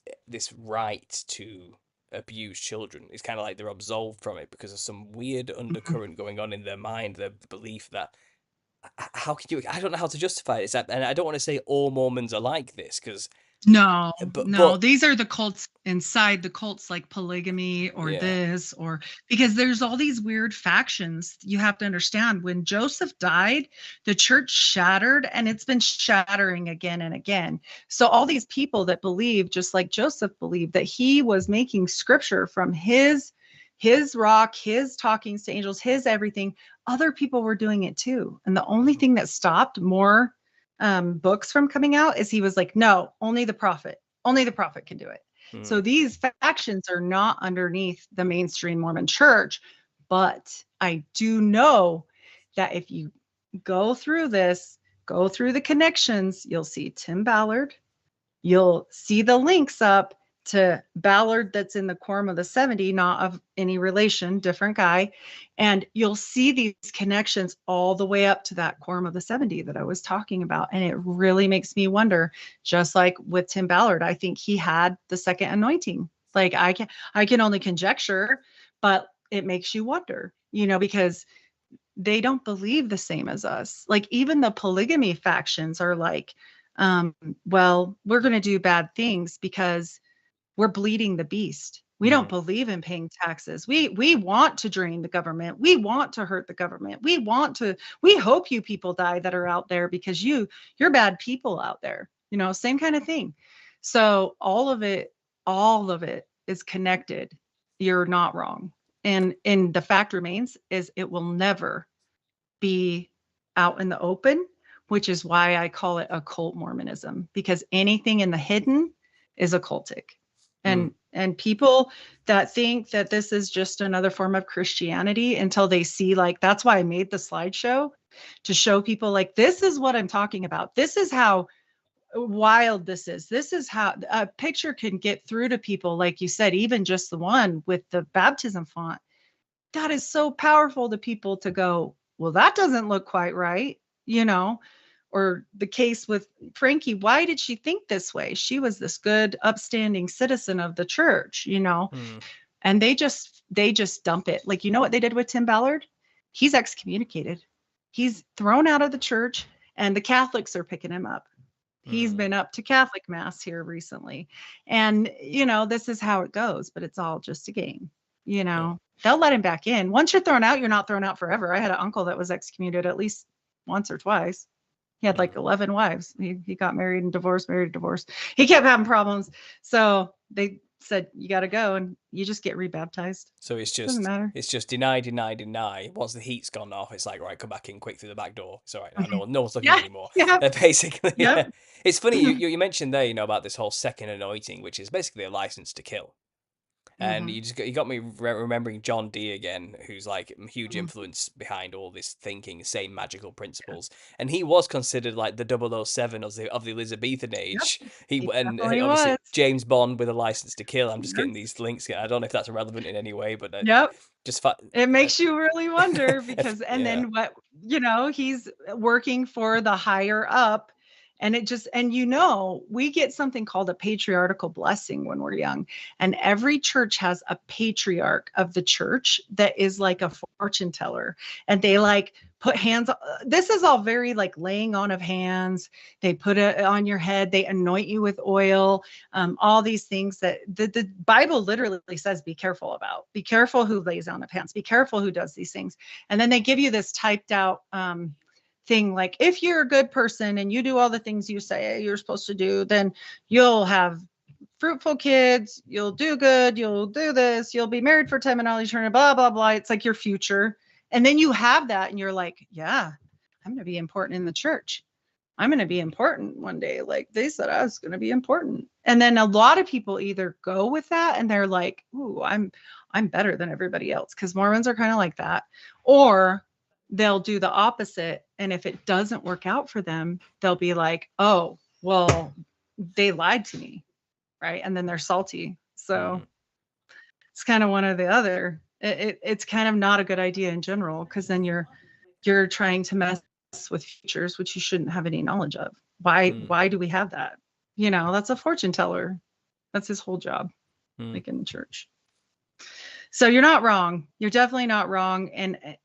right to abuse children. It's kind of like they're absolved from it because of some weird undercurrent going on in their mind, the belief that, how can you, I don't know how to justify it. And I don't want to say all Mormons are like this, because No, but these are the cults inside the cults, like polygamy or yeah. this, or because there's all these weird factions. You have to understand, when Joseph died, the church shattered, and it's been shattering again and again. So all these people that believe, just like Joseph believed, that he was making scripture from his rock, his talkings to angels, his everything, other people were doing it too. And the only thing that stopped more books from coming out is he was like, no, only the prophet can do it. So these factions are not underneath the mainstream Mormon church, but I do know that if you go through the connections, you'll see Tim Ballard, you'll see the links up to Ballard that's in the Quorum of the 70, not of any relation, different guy. And you'll see these connections all the way up to that Quorum of the 70 that I was talking about. And it really makes me wonder, just like with Tim Ballard, I think he had the second anointing. Like I can only conjecture, but it makes you wonder, you know, because they don't believe the same as us. Like even the polygamy factions are like, well, we're going to do bad things because we're bleeding the beast. We don't believe in paying taxes. We want to drain the government. We want to hurt the government. We hope you people die that are out there because you're bad people out there. You know, same kind of thing. So all of it is connected. You're not wrong. And the fact remains is it will never be out in the open, which is why I call it occult Mormonism, because anything in the hidden is occultic. And people that think that this is just another form of Christianity until they see, like, that's why I made the slideshow, to show people like, this is what I'm talking about. This is how wild this is. This is how a picture can get through to people. Like you said, even just the one with the baptism font, that is so powerful to people to go, well, that doesn't look quite right, you know. Or the case with Frankie, why did she think this way? She was this good, upstanding citizen of the church, you know. And they just dump it. Like, you know what they did with Tim Ballard? He's excommunicated. He's thrown out of the church, and the Catholics are picking him up. He's been up to Catholic mass here recently. And, you know, this is how it goes, but it's all just a game, you know. They'll let him back in. Once you're thrown out, you're not thrown out forever. I had an uncle that was excommunicated at least once or twice. He had like 11 wives. He got married and divorced, married and divorced. He kept having problems. So they said, you got to go, and you just get rebaptized. So it's just, Doesn't matter. it's just deny. Once the heat's gone off, it's like, right, come back in quick through the back door. It's all right. No one's looking anymore. Yeah. Basically, Yep. It's funny you mentioned there, you know, about this whole second anointing, which is basically a license to kill. And you got me remembering John Dee again, who's like a huge influence behind all this thinking, same magical principles. And he was considered like the 007 of the Elizabethan age. He And definitely obviously was. James Bond with a license to kill. I'm just getting these links. I don't know if that's relevant in any way, but just it makes you really wonder, because then what, you know, he's working for the higher up. And it just, and you know, we get something called a patriarchal blessing when we're young. And every church has a patriarch of the church that is like a fortune teller. And they like put hands on, this is all very like laying on of hands. They put it on your head. They anoint you with oil. All these things that the Bible literally says, be careful about. Be careful who lays on of hands. Be careful who does these things. And then they give you this typed out thing, like, if you're a good person and you do all the things you say you're supposed to do, then you'll have fruitful kids, you'll do good, you'll do this, you'll be married for time and all eternity, blah, blah, blah. It's like your future. And then you have that and you're like, yeah, I'm going to be important in the church. I'm going to be important one day. Like they said, I was going to be important. And then a lot of people either go with that and they're like, ooh, I'm better than everybody else. Cause Mormons are kind of like that. Or they'll do the opposite. And if it doesn't work out for them, they'll be like, oh, well, they lied to me. Right. And then they're salty. So it's kind of one or the other. It's kind of not a good idea in general, because then you're trying to mess with futures which you shouldn't have any knowledge of. Why do we have that? You know, that's a fortune teller. That's his whole job, like in the church. So you're not wrong. You're definitely not wrong.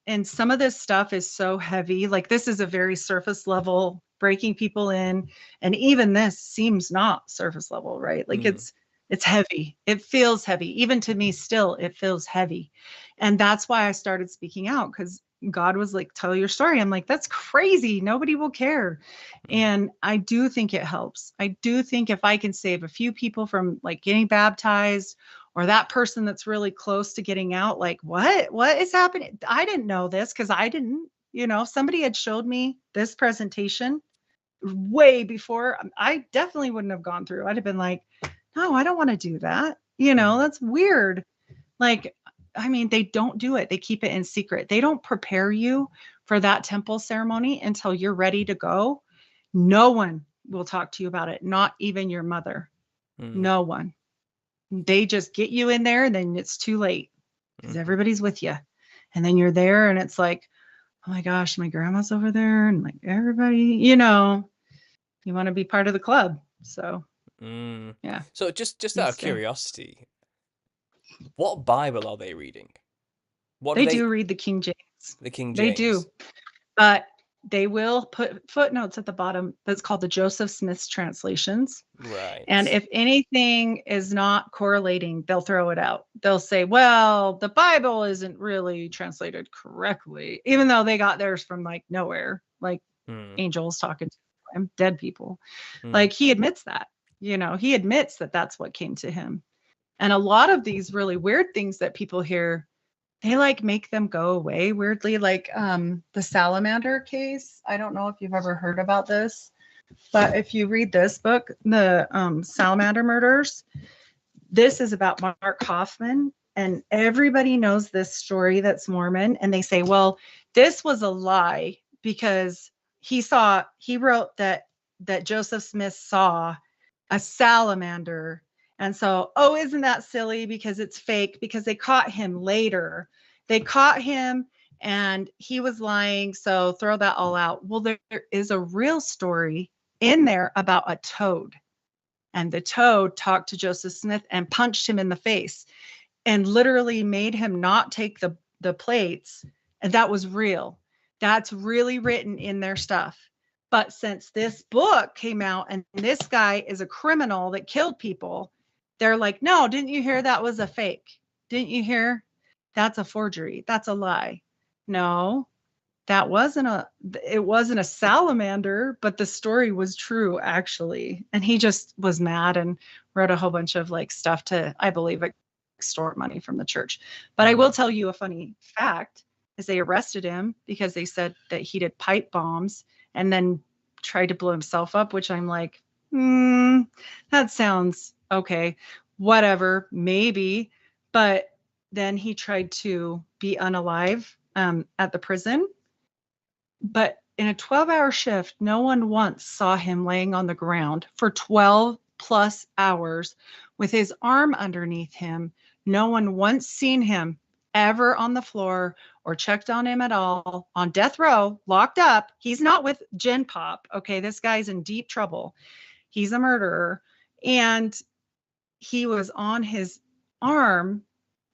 And some of this stuff is so heavy. Like this is a very surface level, breaking people in. And even this seems not surface level, right? Like it's heavy. It feels heavy. Even to me still, it feels heavy. And that's why I started speaking out, because God was like, tell your story. I'm like, that's crazy. Nobody will care. And I do think it helps. I do think if I can save a few people from like getting baptized, or that person that's really close to getting out, like, what is happening? I didn't know this, because I didn't, you know, somebody had showed me this presentation way before, I definitely wouldn't have gone through. I'd have been like, no, I don't want to do that. You know, that's weird. Like, I mean, they don't do it. They keep it in secret. They don't prepare you for that temple ceremony until you're ready to go. No one will talk to you about it. Not even your mother. No one. They just get you in there and then it's too late, because everybody's with you. And then you're there and it's like, oh my gosh, my grandma's over there. And like everybody, you know, you want to be part of the club. So, yeah. So just out of curiosity, what Bible are they reading? They do read the King James. The King James. They do. But they will put footnotes at the bottom that's called the Joseph Smith's translations. Right. And if anything is not correlating, they'll throw it out. They'll say, well, the Bible isn't really translated correctly, even though they got theirs from like nowhere, like angels talking to him, dead people. Like he admits that, you know, he admits that that's what came to him. And a lot of these really weird things that people hear, they like make them go away weirdly, like the salamander case. I don't know if you've ever heard about this, but if you read this book, the salamander murders, this is about Mark Hoffman, and everybody knows this story that's Mormon, and they say, well, this was a lie because he wrote that Joseph Smith saw a salamander. And so, oh, isn't that silly because it's fake, because they caught him later. They caught him and he was lying. So throw that all out. Well, there is a real story in there about a toad. And the toad talked to Joseph Smith and punched him in the face and literally made him not take the plates. And that was real. That's really written in their stuff. But since this book came out and this guy is a criminal that killed people, they're like, no, didn't you hear that was a fake? Didn't you hear? That's a forgery. That's a lie. No, it wasn't a salamander, but the story was true actually. And he just was mad and wrote a whole bunch of like stuff to, I believe, extort money from the church. But I will tell you a funny fact is they arrested him because they said that he did pipe bombs and then tried to blow himself up, which I'm like, that sounds okay, whatever, maybe. But then he tried to be unalive at the prison. But in a 12-hour shift, no one once saw him laying on the ground for 12 plus hours with his arm underneath him. No one once seen him ever on the floor or checked on him at all. On death row, locked up. He's not with Gen Pop. Okay, this guy's in deep trouble. He's a murderer. And he was on his arm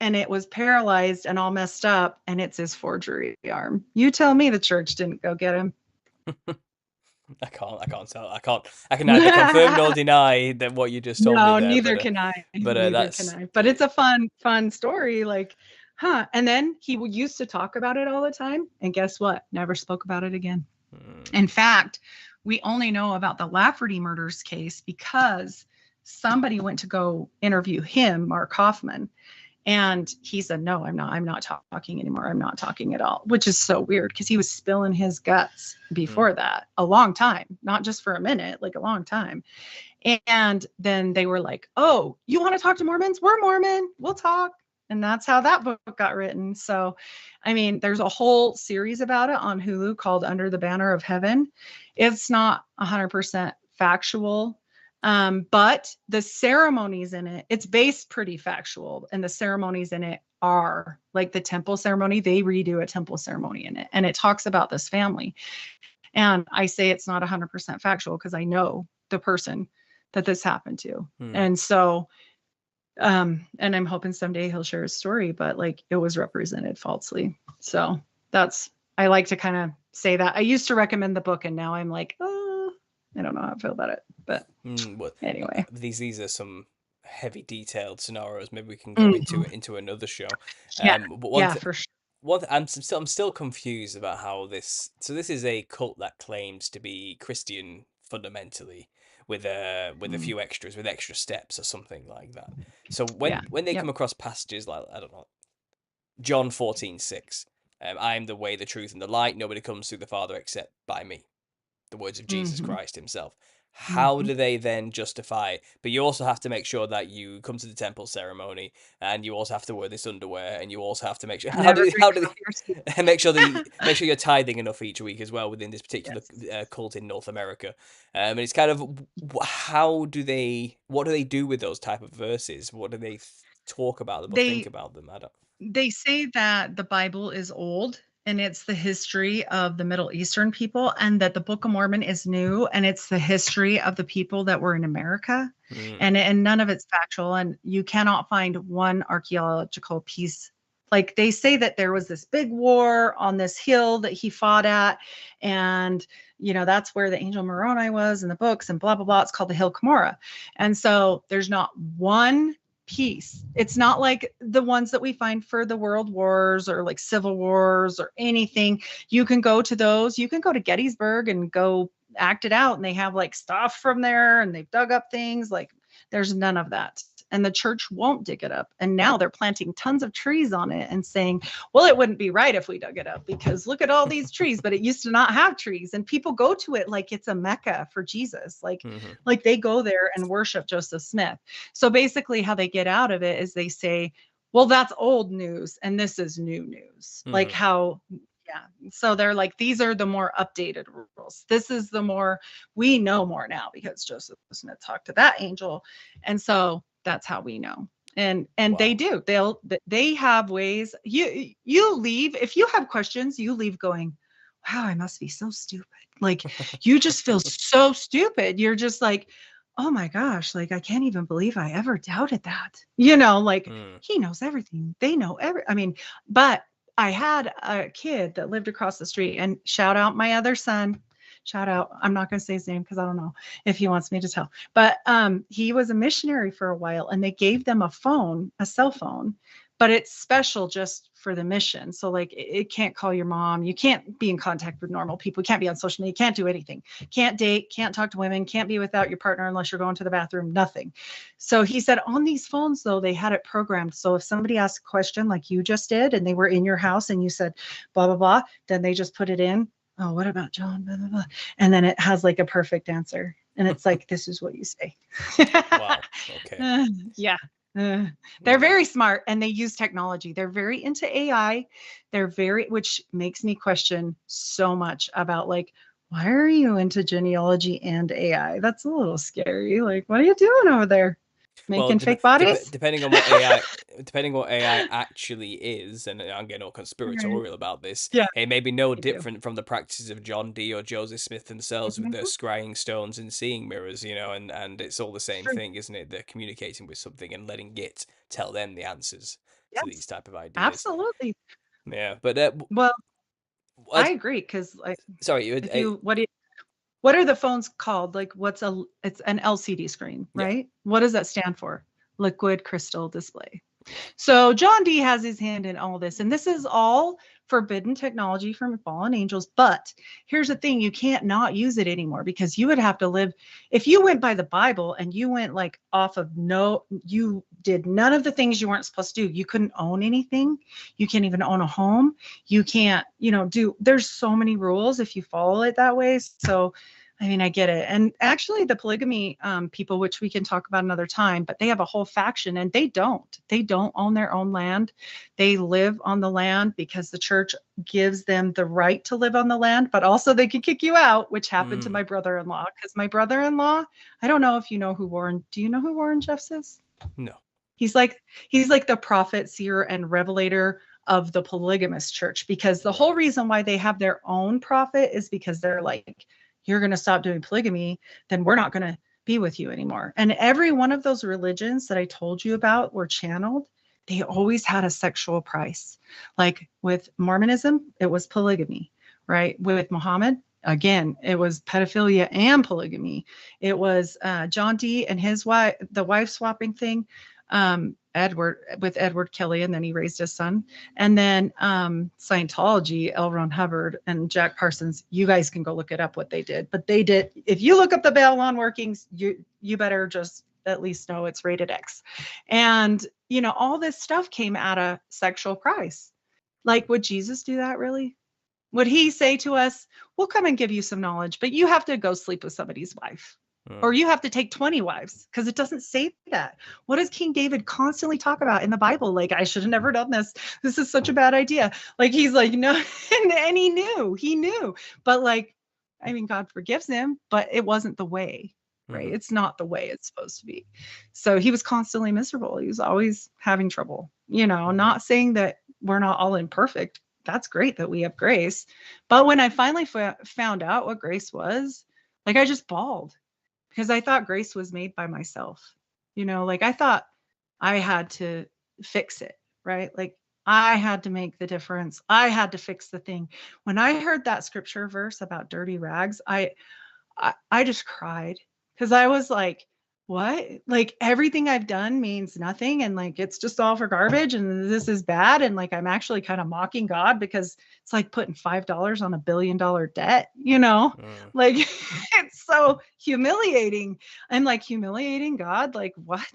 and it was paralyzed and all messed up, and it's his forgery arm. You tell me the church didn't go get him. I can't tell. I can neither confirm nor deny that what you just told me there. Neither can I. Neither can I. But it's a fun story. Like, and then he used to talk about it all the time. And guess what? Never spoke about it again. In fact, we only know about the Lafferty murders case because somebody went to go interview him, Mark Hoffman, and he said, no, I'm not talking anymore. I'm not talking at all, which is so weird because he was spilling his guts before that a long time, not just for a minute, like a long time. And then they were like, oh, you want to talk to Mormons? We're Mormon. We'll talk. And that's how that book got written. So, I mean, there's a whole series about it on Hulu called Under the Banner of Heaven. It's not 100% factual. But the ceremonies in it, it's based pretty factual. And the ceremonies in it are like the temple ceremony. They redo a temple ceremony in it. And it talks about this family. And I say it's not 100% factual because I know the person that this happened to. And so, and I'm hoping someday he'll share his story, but like it was represented falsely. So I like to kind of say that. I used to recommend the book and now I'm like, oh, I don't know how I feel about it. But anyway, these are some heavy detailed scenarios. Maybe we can go into another show. But for sure. I'm still confused about how this. So this is a cult that claims to be Christian fundamentally, with a few extras, with extra steps or something like that. So when they come across passages like, I don't know, John 14:6, I am the way, the truth, and the light. Nobody comes through the Father except by me. The words of Jesus Christ himself. How do they then justify? But you also have to make sure that you come to the temple ceremony, and you also have to wear this underwear, and you also have to make sure how do they make sure you're tithing enough each week as well within this particular cult in North America. And it's kind of what do they do with those type of verses? What do they talk about them or think about them? They say that the Bible is old and it's the history of the Middle Eastern people, and that the Book of Mormon is new and it's the history of the people that were in America. And none of it's factual, and you cannot find one archaeological piece. Like they say that there was this big war on this hill that he fought at, and that's where the angel Moroni was in the books and blah blah blah. It's called the Hill Cumorah. And so there's not one piece. It's not like the ones that we find for the world wars or like civil wars or anything. You can go to those. You can go to Gettysburg and go act it out, and they have like stuff from there, and they've dug up things. Like there's none of that, and the church won't dig it up. And now they're planting tons of trees on it and saying, well, it wouldn't be right if we dug it up because look at all these trees, but it used to not have trees. And people go to it like it's a Mecca for Jesus. Like they go there and worship Joseph Smith. So basically how they get out of it is they say, well, that's old news and this is new news. Like how, so they're like, these are the more updated rules. This is the more, we know more now because Joseph Smith talked to that angel. And so that's how we know. And they do. They have ways. You leave, if you have questions, you leave going, wow, I must be so stupid. Like you just feel so stupid. You're just like, oh my gosh, like I can't even believe I ever doubted that. Like he knows everything. They know but I had a kid that lived across the street, and shout out my other son. Shout out. I'm not going to say his name because I don't know if he wants me to tell. But he was a missionary for a while, and they gave them a cell phone, but it's special just for the mission. So like it can't call your mom. You can't be in contact with normal people. You can't be on social media. You can't do anything. Can't date. Can't talk to women. Can't be without your partner unless you're going to the bathroom. Nothing. So he said on these phones, though, they had it programmed. So if somebody asked a question like you just did, and they were in your house and you said, blah, blah, blah, then they just put it in. Oh, what about John? Blah, blah, blah. And then it has like a perfect answer. And it's like, this is what you say. Wow. Okay. They're very smart, and they use technology. They're very into AI. Which makes me question so much about like, why are you into genealogy and AI? That's a little scary. Like, what are you doing over there? Making fake bodies? Depending on what AI actually is, and I'm getting all conspiratorial about this, it may be no different from the practices of John Dee or Joseph Smith themselves with their scrying stones and seeing mirrors, and it's all the same thing, isn't it? They're communicating with something and letting it tell them the answers to these type of ideas. Absolutely. Yeah, but I agree because what are the phones called? Like it's an LCD screen, right? What does that stand for? Liquid crystal display. So John Dee has his hand in all this, and this is all forbidden technology from fallen angels. But here's the thing, you can't not use it anymore, because you would have to live, if you went by the Bible and you went like off of you did none of the things you weren't supposed to do. You couldn't own anything. You can't even own a home. You can't, there's so many rules if you follow it that way. So I mean, I get it. And actually the polygamy people, which we can talk about another time, but they have a whole faction, and they don't own their own land. They live on the land because the church gives them the right to live on the land, but also they can kick you out, which happened to my brother-in-law. Because my brother-in-law, I don't know if you know who do you know who Warren Jeffs is? No. He's like the prophet, seer, and revelator of the polygamous church, because the whole reason why they have their own prophet is because they're like, you're going to stop doing polygamy, then we're not going to be with you anymore. And every one of those religions that I told you about were channeled. They always had a sexual price. Like with Mormonism, it was polygamy, right? With Muhammad, again, it was pedophilia and polygamy. It was John D. and his wife, the wife swapping thing. Edward Kelly, and then he raised his son. And then Scientology, L. Ron Hubbard and Jack Parsons, you guys can go look it up what they did. But they did, if you look up the Babylon workings, you better just at least know it's rated X. And, all this stuff came at a sexual price. Like, would Jesus do that really? Would he say to us, we'll come and give you some knowledge, but you have to go sleep with somebody's wife? Or you have to take 20 wives, because it doesn't say that. What does King David constantly talk about in the Bible? Like, I should have never done this. This is such a bad idea. Like, he's like, no, and he knew. But like, I mean, God forgives him, but it wasn't the way, right? It's not the way it's supposed to be. So he was constantly miserable. He was always having trouble, not saying that we're not all imperfect. That's great that we have grace. But when I finally found out what grace was, like, I just bawled. Because I thought grace was made by myself, like I thought I had to fix it, right? Like I had to make the difference. I had to fix the thing. When I heard that scripture verse about dirty rags, I just cried, because I was like, what? Like everything I've done means nothing, and like it's just all for garbage, and this is bad, and like I'm actually kind of mocking God, because it's like putting $5 on $1 billion debt, like it's so humiliating. I'm like, humiliating God, like what?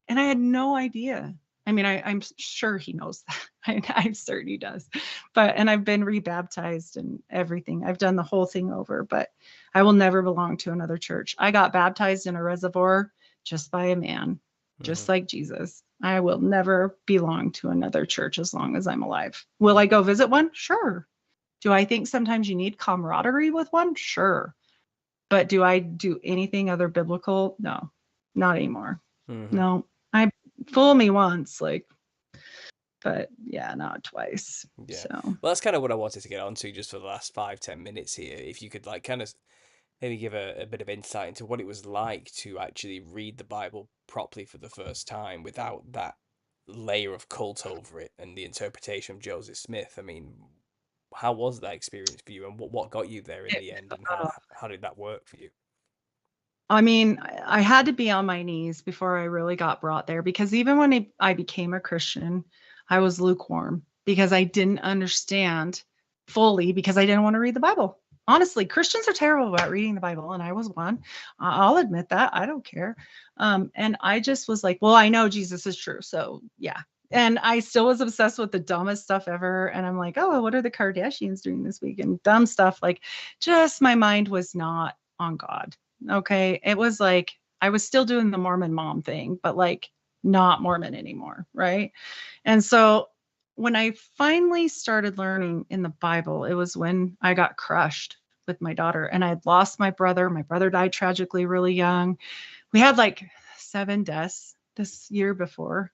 And I had no idea. I mean, I'm sure he knows that. I'm certain he does. And I've been rebaptized and everything. I've done the whole thing over, but I will never belong to another church. I got baptized in a reservoir just by a man, just like Jesus. I will never belong to another church as long as I'm alive. Will I go visit one? Sure. Do I think sometimes you need camaraderie with one? Sure. But do I do anything other biblical? No, not anymore. No. Fool me once, but yeah, not twice. Yeah. So. Well, that's kind of what I wanted to get onto just for the last 5-10 minutes here. If you could kind of maybe give a bit of insight into what it was like to actually read the Bible properly for the first time without that layer of cult over it and the interpretation of Joseph Smith. I mean, how was that experience for you, and what got you there in the end, and how did that work for you? I mean, I had to be on my knees before I really got brought there, because even when I became a Christian, I was lukewarm, because I didn't understand fully, because I didn't want to read the Bible. Honestly, Christians are terrible about reading the Bible, and I was one. I'll admit that. I don't care. And I just was like, well, I know Jesus is true, so yeah. And I still was obsessed with the dumbest stuff ever. And I'm like, oh, what are the Kardashians doing this week? And dumb stuff. Like, just my mind was not on God. Okay. It was like, I was still doing the Mormon mom thing, but like not Mormon anymore. Right. And so when I finally started learning in the Bible, it was when I got crushed with my daughter, and I had lost my brother. My brother died tragically really young. We had like 7 deaths this year before.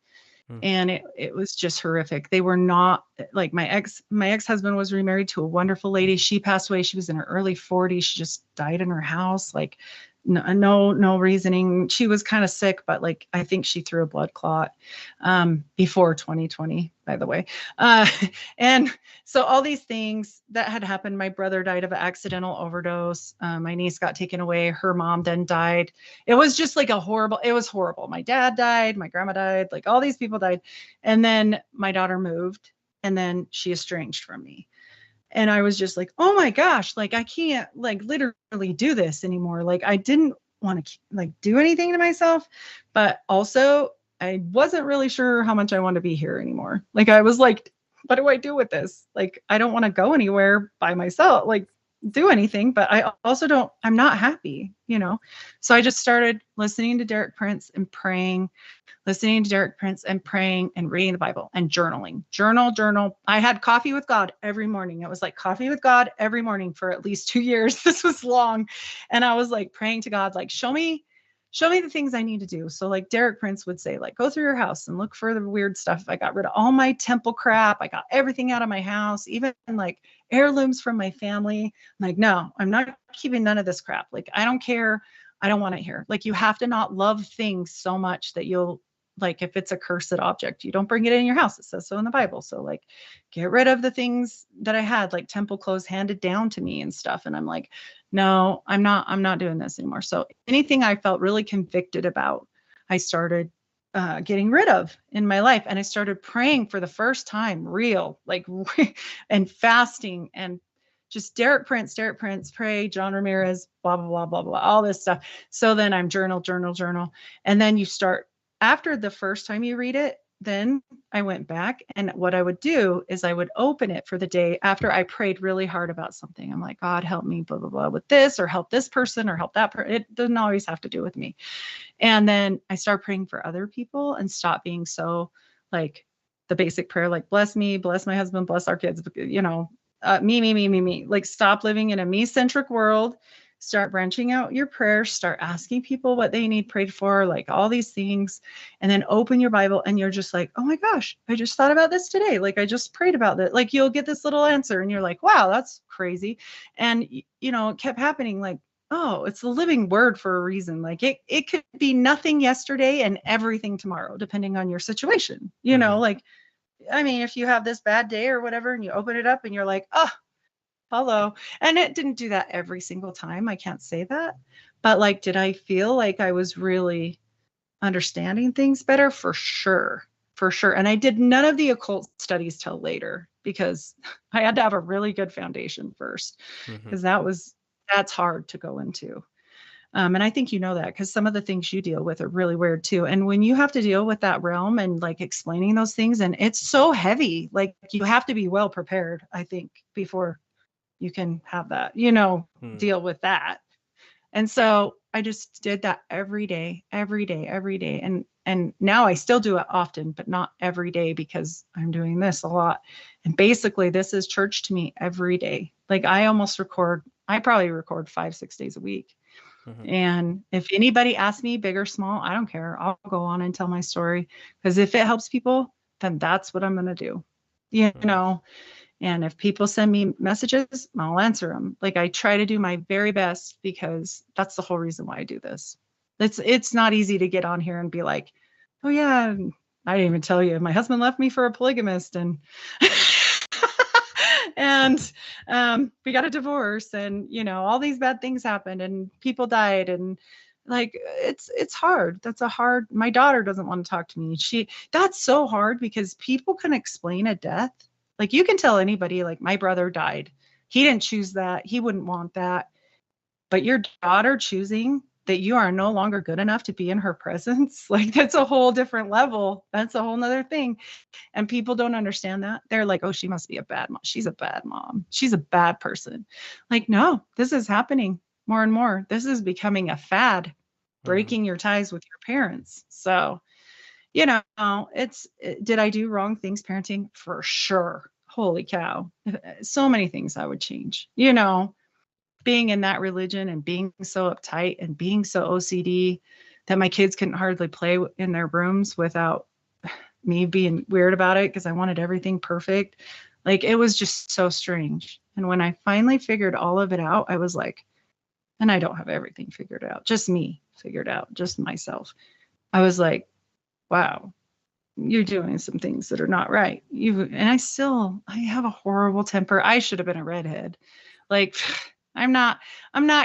And it was just horrific. They were not like my ex-husband was remarried to a wonderful lady. She passed away. She was in her early 40s. She just died in her house. Like no reasoning. She was kind of sick, but like, I think she threw a blood clot before 2020, by the way. And so all these things that had happened, my brother died of an accidental overdose. My niece got taken away. Her mom then died. It was just like it was horrible. My dad died. My grandma died. Like all these people died. And then my daughter moved and then she estranged from me. And I was just like, oh my gosh, like I can't like literally do this anymore. Like I didn't want to like do anything to myself, but also I wasn't really sure how much I wanted to be here anymore. Like I was like, what do I do with this? Like I don't want to go anywhere by myself, like do anything, but I also don't, I'm not happy, you know? So I just started listening to Derek Prince and praying, listening to Derek Prince and praying and reading the Bible and journaling. Journal. I had coffee with God every morning. It was like coffee with God every morning for at least 2 years. This was long. And I was like praying to God, like, show me the things I need to do. So like Derek Prince would say, like, go through your house and look for the weird stuff. I got rid of all my temple crap. I got everything out of my house, even like heirlooms from my family. I'm like, no, I'm not keeping none of this crap. Like, I don't care. I don't want it here. Like, you have to not love things so much that you'll, like, if it's a cursed object, you don't bring it in your house. It says so in the Bible. So like, get rid of the things that I had, like temple clothes handed down to me and stuff. And I'm like, no, I'm not doing this anymore. So anything I felt really convicted about, I started getting rid of in my life. And I started praying for the first time, and fasting and just Derek Prince, pray, John Ramirez, blah, blah, blah, blah, blah, all this stuff. So then I'm journal. And then you start, after the first time you read it, then I went back, and what I would do is I would open it for the day after I prayed really hard about something. I'm like, God, help me, blah, blah, blah, with this, or help this person, or help that person. It doesn't always have to do with me. And then I start praying for other people and stop being so like the basic prayer, like bless me, bless my husband, bless our kids, you know, me. Like, stop living in a me-centric world. Start branching out your prayers, start asking people what they need prayed for, like all these things, and then open your Bible and you're just like, oh my gosh, I just thought about this today. Like, I just prayed about that. Like, you'll get this little answer and you're like, wow, that's crazy. And, you know, it kept happening, like, oh, it's the living word for a reason. Like, it could be nothing yesterday and everything tomorrow, depending on your situation, you know, like, I mean, if you have this bad day or whatever, and you open it up and you're like, oh, hello. And it didn't do that every single time. I can't say that. But like, did I feel like I was really understanding things better? For sure. And I did none of the occult studies till later, because I had to have a really good foundation first, because that's hard to go into. And I think you know that, because some of the things you deal with are really weird too. And when you have to deal with that realm and like explaining those things, and it's so heavy, like you have to be well prepared, I think, before you can have that, you know, deal with that. And so I just did that every day. And now I still do it often, but not every day, because I'm doing this a lot. And basically this is church to me every day. Like, I probably record 5-6 days a week. And if anybody asks me, big or small, I don't care. I'll go on and tell my story, because if it helps people, then that's what I'm going to do, you know. And if people send me messages, I'll answer them. Like, I try to do my very best, because that's the whole reason why I do this. It's not easy to get on here and be like, oh yeah, I didn't even tell you, my husband left me for a polygamist, and and we got a divorce, and you know, all these bad things happened and people died, and like, it's hard. My daughter doesn't want to talk to me. That's so hard, because people can explain a death. Like, you can tell anybody, like, my brother died. He didn't choose that. He wouldn't want that. But your daughter choosing that you are no longer good enough to be in her presence, like, that's a whole different level. That's a whole nother thing. And people don't understand that. They're like, oh, she must be a bad mom. She's a bad mom. She's a bad person. Like, no, this is happening more and more. This is becoming a fad, breaking your ties with your parents. So, you know, did I do wrong things parenting? For sure. Holy cow. So many things I would change, you know, being in that religion and being so uptight and being so OCD that my kids couldn't hardly play in their rooms without me being weird about it, because I wanted everything perfect. Like, it was just so strange. And when I finally figured all of it out, I was like, and I don't have everything figured out, just me figured out, just myself. I was like, wow, you're doing some things that are not right. And I have a horrible temper. I should have been a redhead. Like, I'm not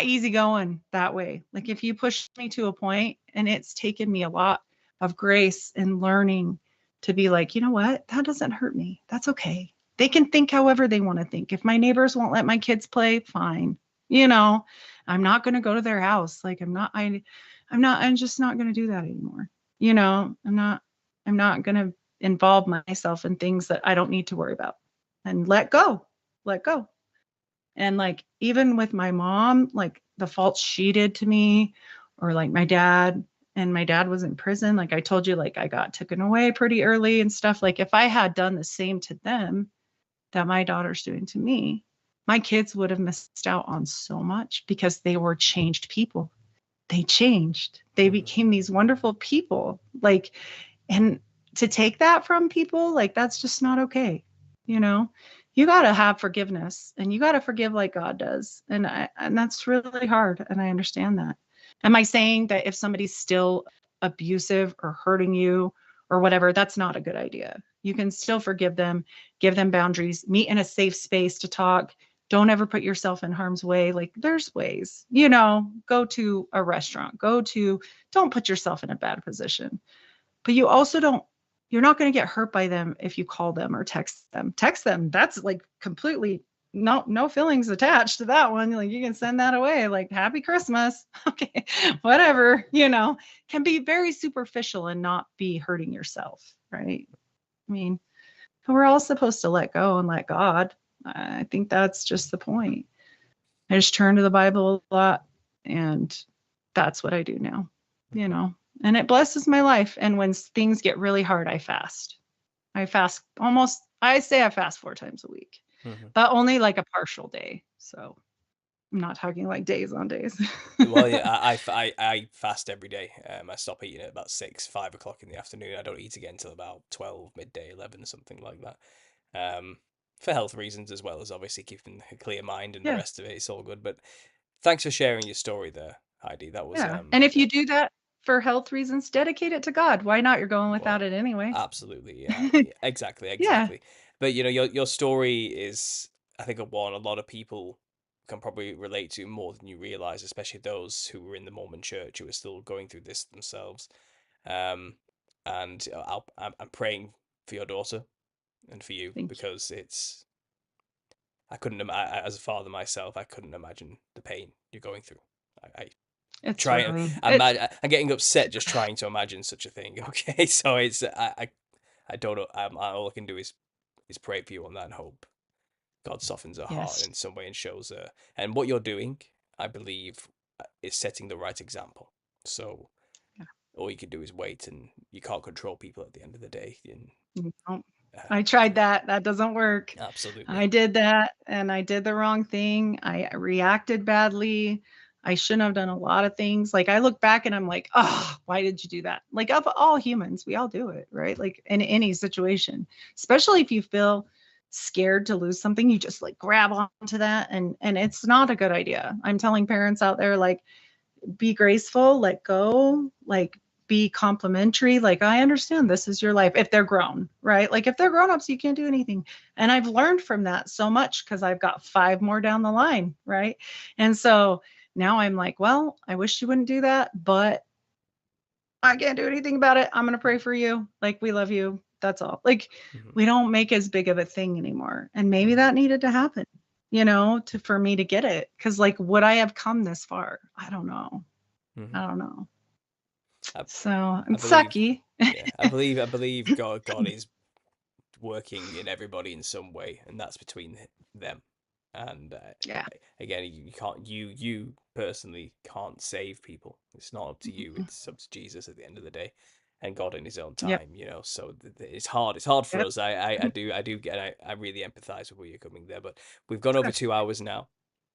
easygoing that way. Like, if you push me to a point, and it's taken me a lot of grace and learning to be like, you know what? That doesn't hurt me. That's okay. They can think however they want to think. If my neighbors won't let my kids play, fine. You know, I'm not going to go to their house. Like I'm just not going to do that anymore. You know, I'm not going to involve myself in things that I don't need to worry about, and let go. And like, even with my mom, like the faults she did to me, or like my dad, and my dad was in prison. Like I told you, like I got taken away pretty early and stuff. Like if I had done the same to them that my daughter's doing to me, my kids would have missed out on so much, because they were changed people. They changed. They became these wonderful people. Like, and to take that from people, like that's just not okay. You know, you got to have forgiveness, and you got to forgive like God does. And that's really hard. And I understand that. Am I saying that if somebody's still abusive or hurting you or whatever, that's not a good idea? You can still forgive them, give them boundaries, meet in a safe space to talk. Don't ever put yourself in harm's way. Like there's ways, you know, go to a restaurant, don't put yourself in a bad position. But you also you're not going to get hurt by them if you call them or text them. That's like completely no feelings attached to that one. Like you can send that away, like happy Christmas. Okay, whatever, you know, can be very superficial and not be hurting yourself, right? I mean, we're all supposed to let go and let God. I think that's just the point. I just turn to the Bible a lot, and that's what I do now, you know, and it blesses my life. And when things get really hard, I fast. I fast I fast 4 times a week, but only like a partial day. So I'm not talking like days on days. Well, yeah, I fast every day. I stop eating at about 6, 5 o'clock in the afternoon. I don't eat again until about 12, midday, 11, something like that. For health reasons, as well as obviously keeping a clear mind and the Yeah. rest of it. It's all good. But thanks for sharing your story there, Heidi. That was Yeah. And if you do that for health reasons, dedicate it to God. Why not? You're going without it anyway. Absolutely, yeah, exactly. Yeah. But you know, your story is, I think, one a lot of people can probably relate to more than you realize, especially those who were in the Mormon Church who are still going through this themselves. And I'm praying for your daughter and for you, Thank you. because I couldn't as a father myself, I couldn't imagine the pain you're going through. It's try really, I'm getting upset just trying to imagine such a thing. Okay, so it's I don't know. All I can do is pray for you on that and hope God softens her heart yes. in some way and shows her. And what you're doing, I believe, is setting the right example. So Yeah. all you can do is wait, and you can't control people at the end of the day. And No. I tried that. That doesn't work. absolutely, I did that, and I did the wrong thing. I reacted badly. I shouldn't have done a lot of things. Like I look back and I'm like, oh, why did you do that? Like of all humans, we all do it, right? Like in any situation, especially if you feel scared to lose something, you just like grab onto that, and it's not a good idea. I'm telling parents out there, like, be graceful, let go, like be complimentary. Like, I understand this is your life if they're grown, right? Like if they're grown-ups, you can't do anything. And I've learned from that so much, because I've got 5 more down the line, right? And so now I'm like, well, I wish you wouldn't do that, but I can't do anything about it. I'm going to pray for you. Like, we love you. That's all. Like, we don't make as big of a thing anymore. And maybe that needed to happen, you know, for me to get it. Cause like, would I have come this far? I don't know. I don't know. So I'm sucky. Yeah, I believe God is working in everybody in some way, and that's between them. And Yeah. again, you can't, you personally can't save people. It's not up to you. It's up to Jesus at the end of the day, and God in His own time. Yep. You know, so it's hard. It's hard for Yep. us. I do get. I really empathize with where you're coming there. But we've gone over 2 hours now,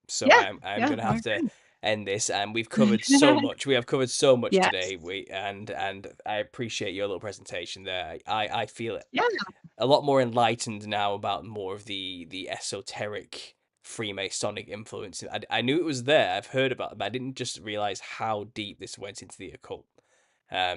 so Yeah. I'm Yeah. gonna have to end this. And we've covered so much. We have covered so much Yes. today. And I appreciate your little presentation there. I feel it Yeah. a lot more enlightened now about more of the esoteric Freemasonic influence. I knew it was there. I've heard about it, but I didn't just realize how deep this went into the occult.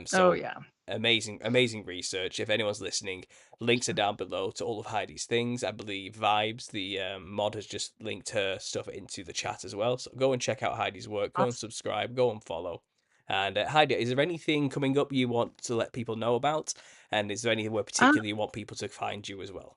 So Oh yeah. amazing research. If anyone's listening, links are down below to all of Heidi's things. I believe Vibes, the mod, has just linked her stuff into the chat as well. So go and check out Heidi's work. Go and subscribe. Go and follow. And Heidi, is there anything coming up you want to let people know about? And is there anywhere particularly you want people to find you as well?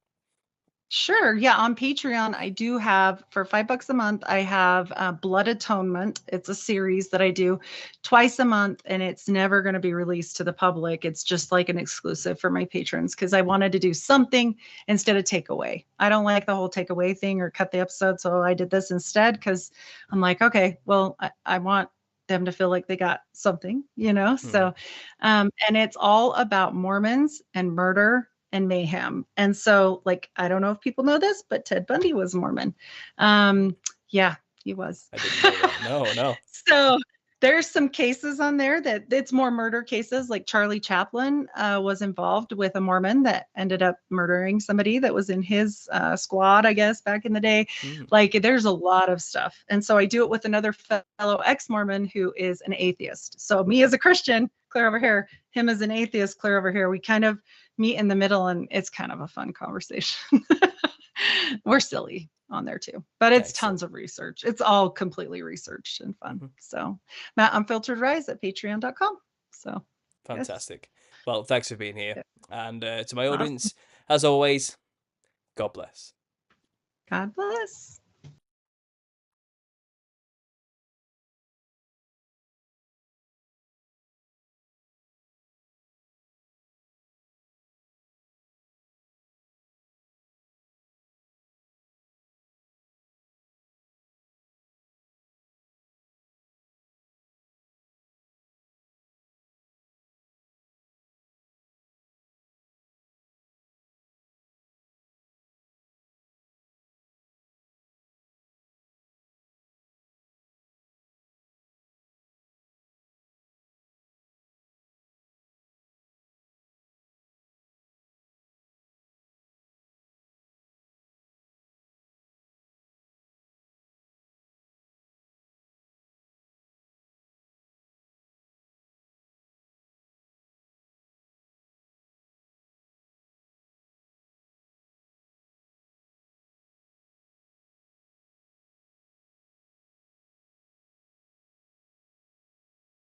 Sure. Yeah. On Patreon, I do have for $5 a month, I have Blood Atonement. It's a series that I do twice a month, and it's never going to be released to the public. It's just like an exclusive for my patrons because I wanted to do something instead of takeaway. I don't like the whole takeaway thing or cut the episode. So I did this instead because I'm like, okay, well, I want them to feel like they got something, you know? So, and it's all about Mormons and murder and mayhem. And so, like, I don't know if people know this, but Ted Bundy was Mormon. Yeah, he was. I didn't know that. No. So there's some cases on there that it's more murder cases. Like Charlie Chaplin was involved with a Mormon that ended up murdering somebody that was in his squad, I guess, back in the day. Like, there's a lot of stuff. And so I do it with another fellow ex-Mormon who is an atheist. So me as a Christian, clear over here, him as an atheist, clear over here. We kind of meet in the middle, and it's kind of a fun conversation. We're silly on there too, but it's tons of research. It's all completely researched and fun. So Unfiltered Rise at patreon.com. So fantastic. Yes. Well, thanks for being here. And to my audience, as always, God bless. God bless.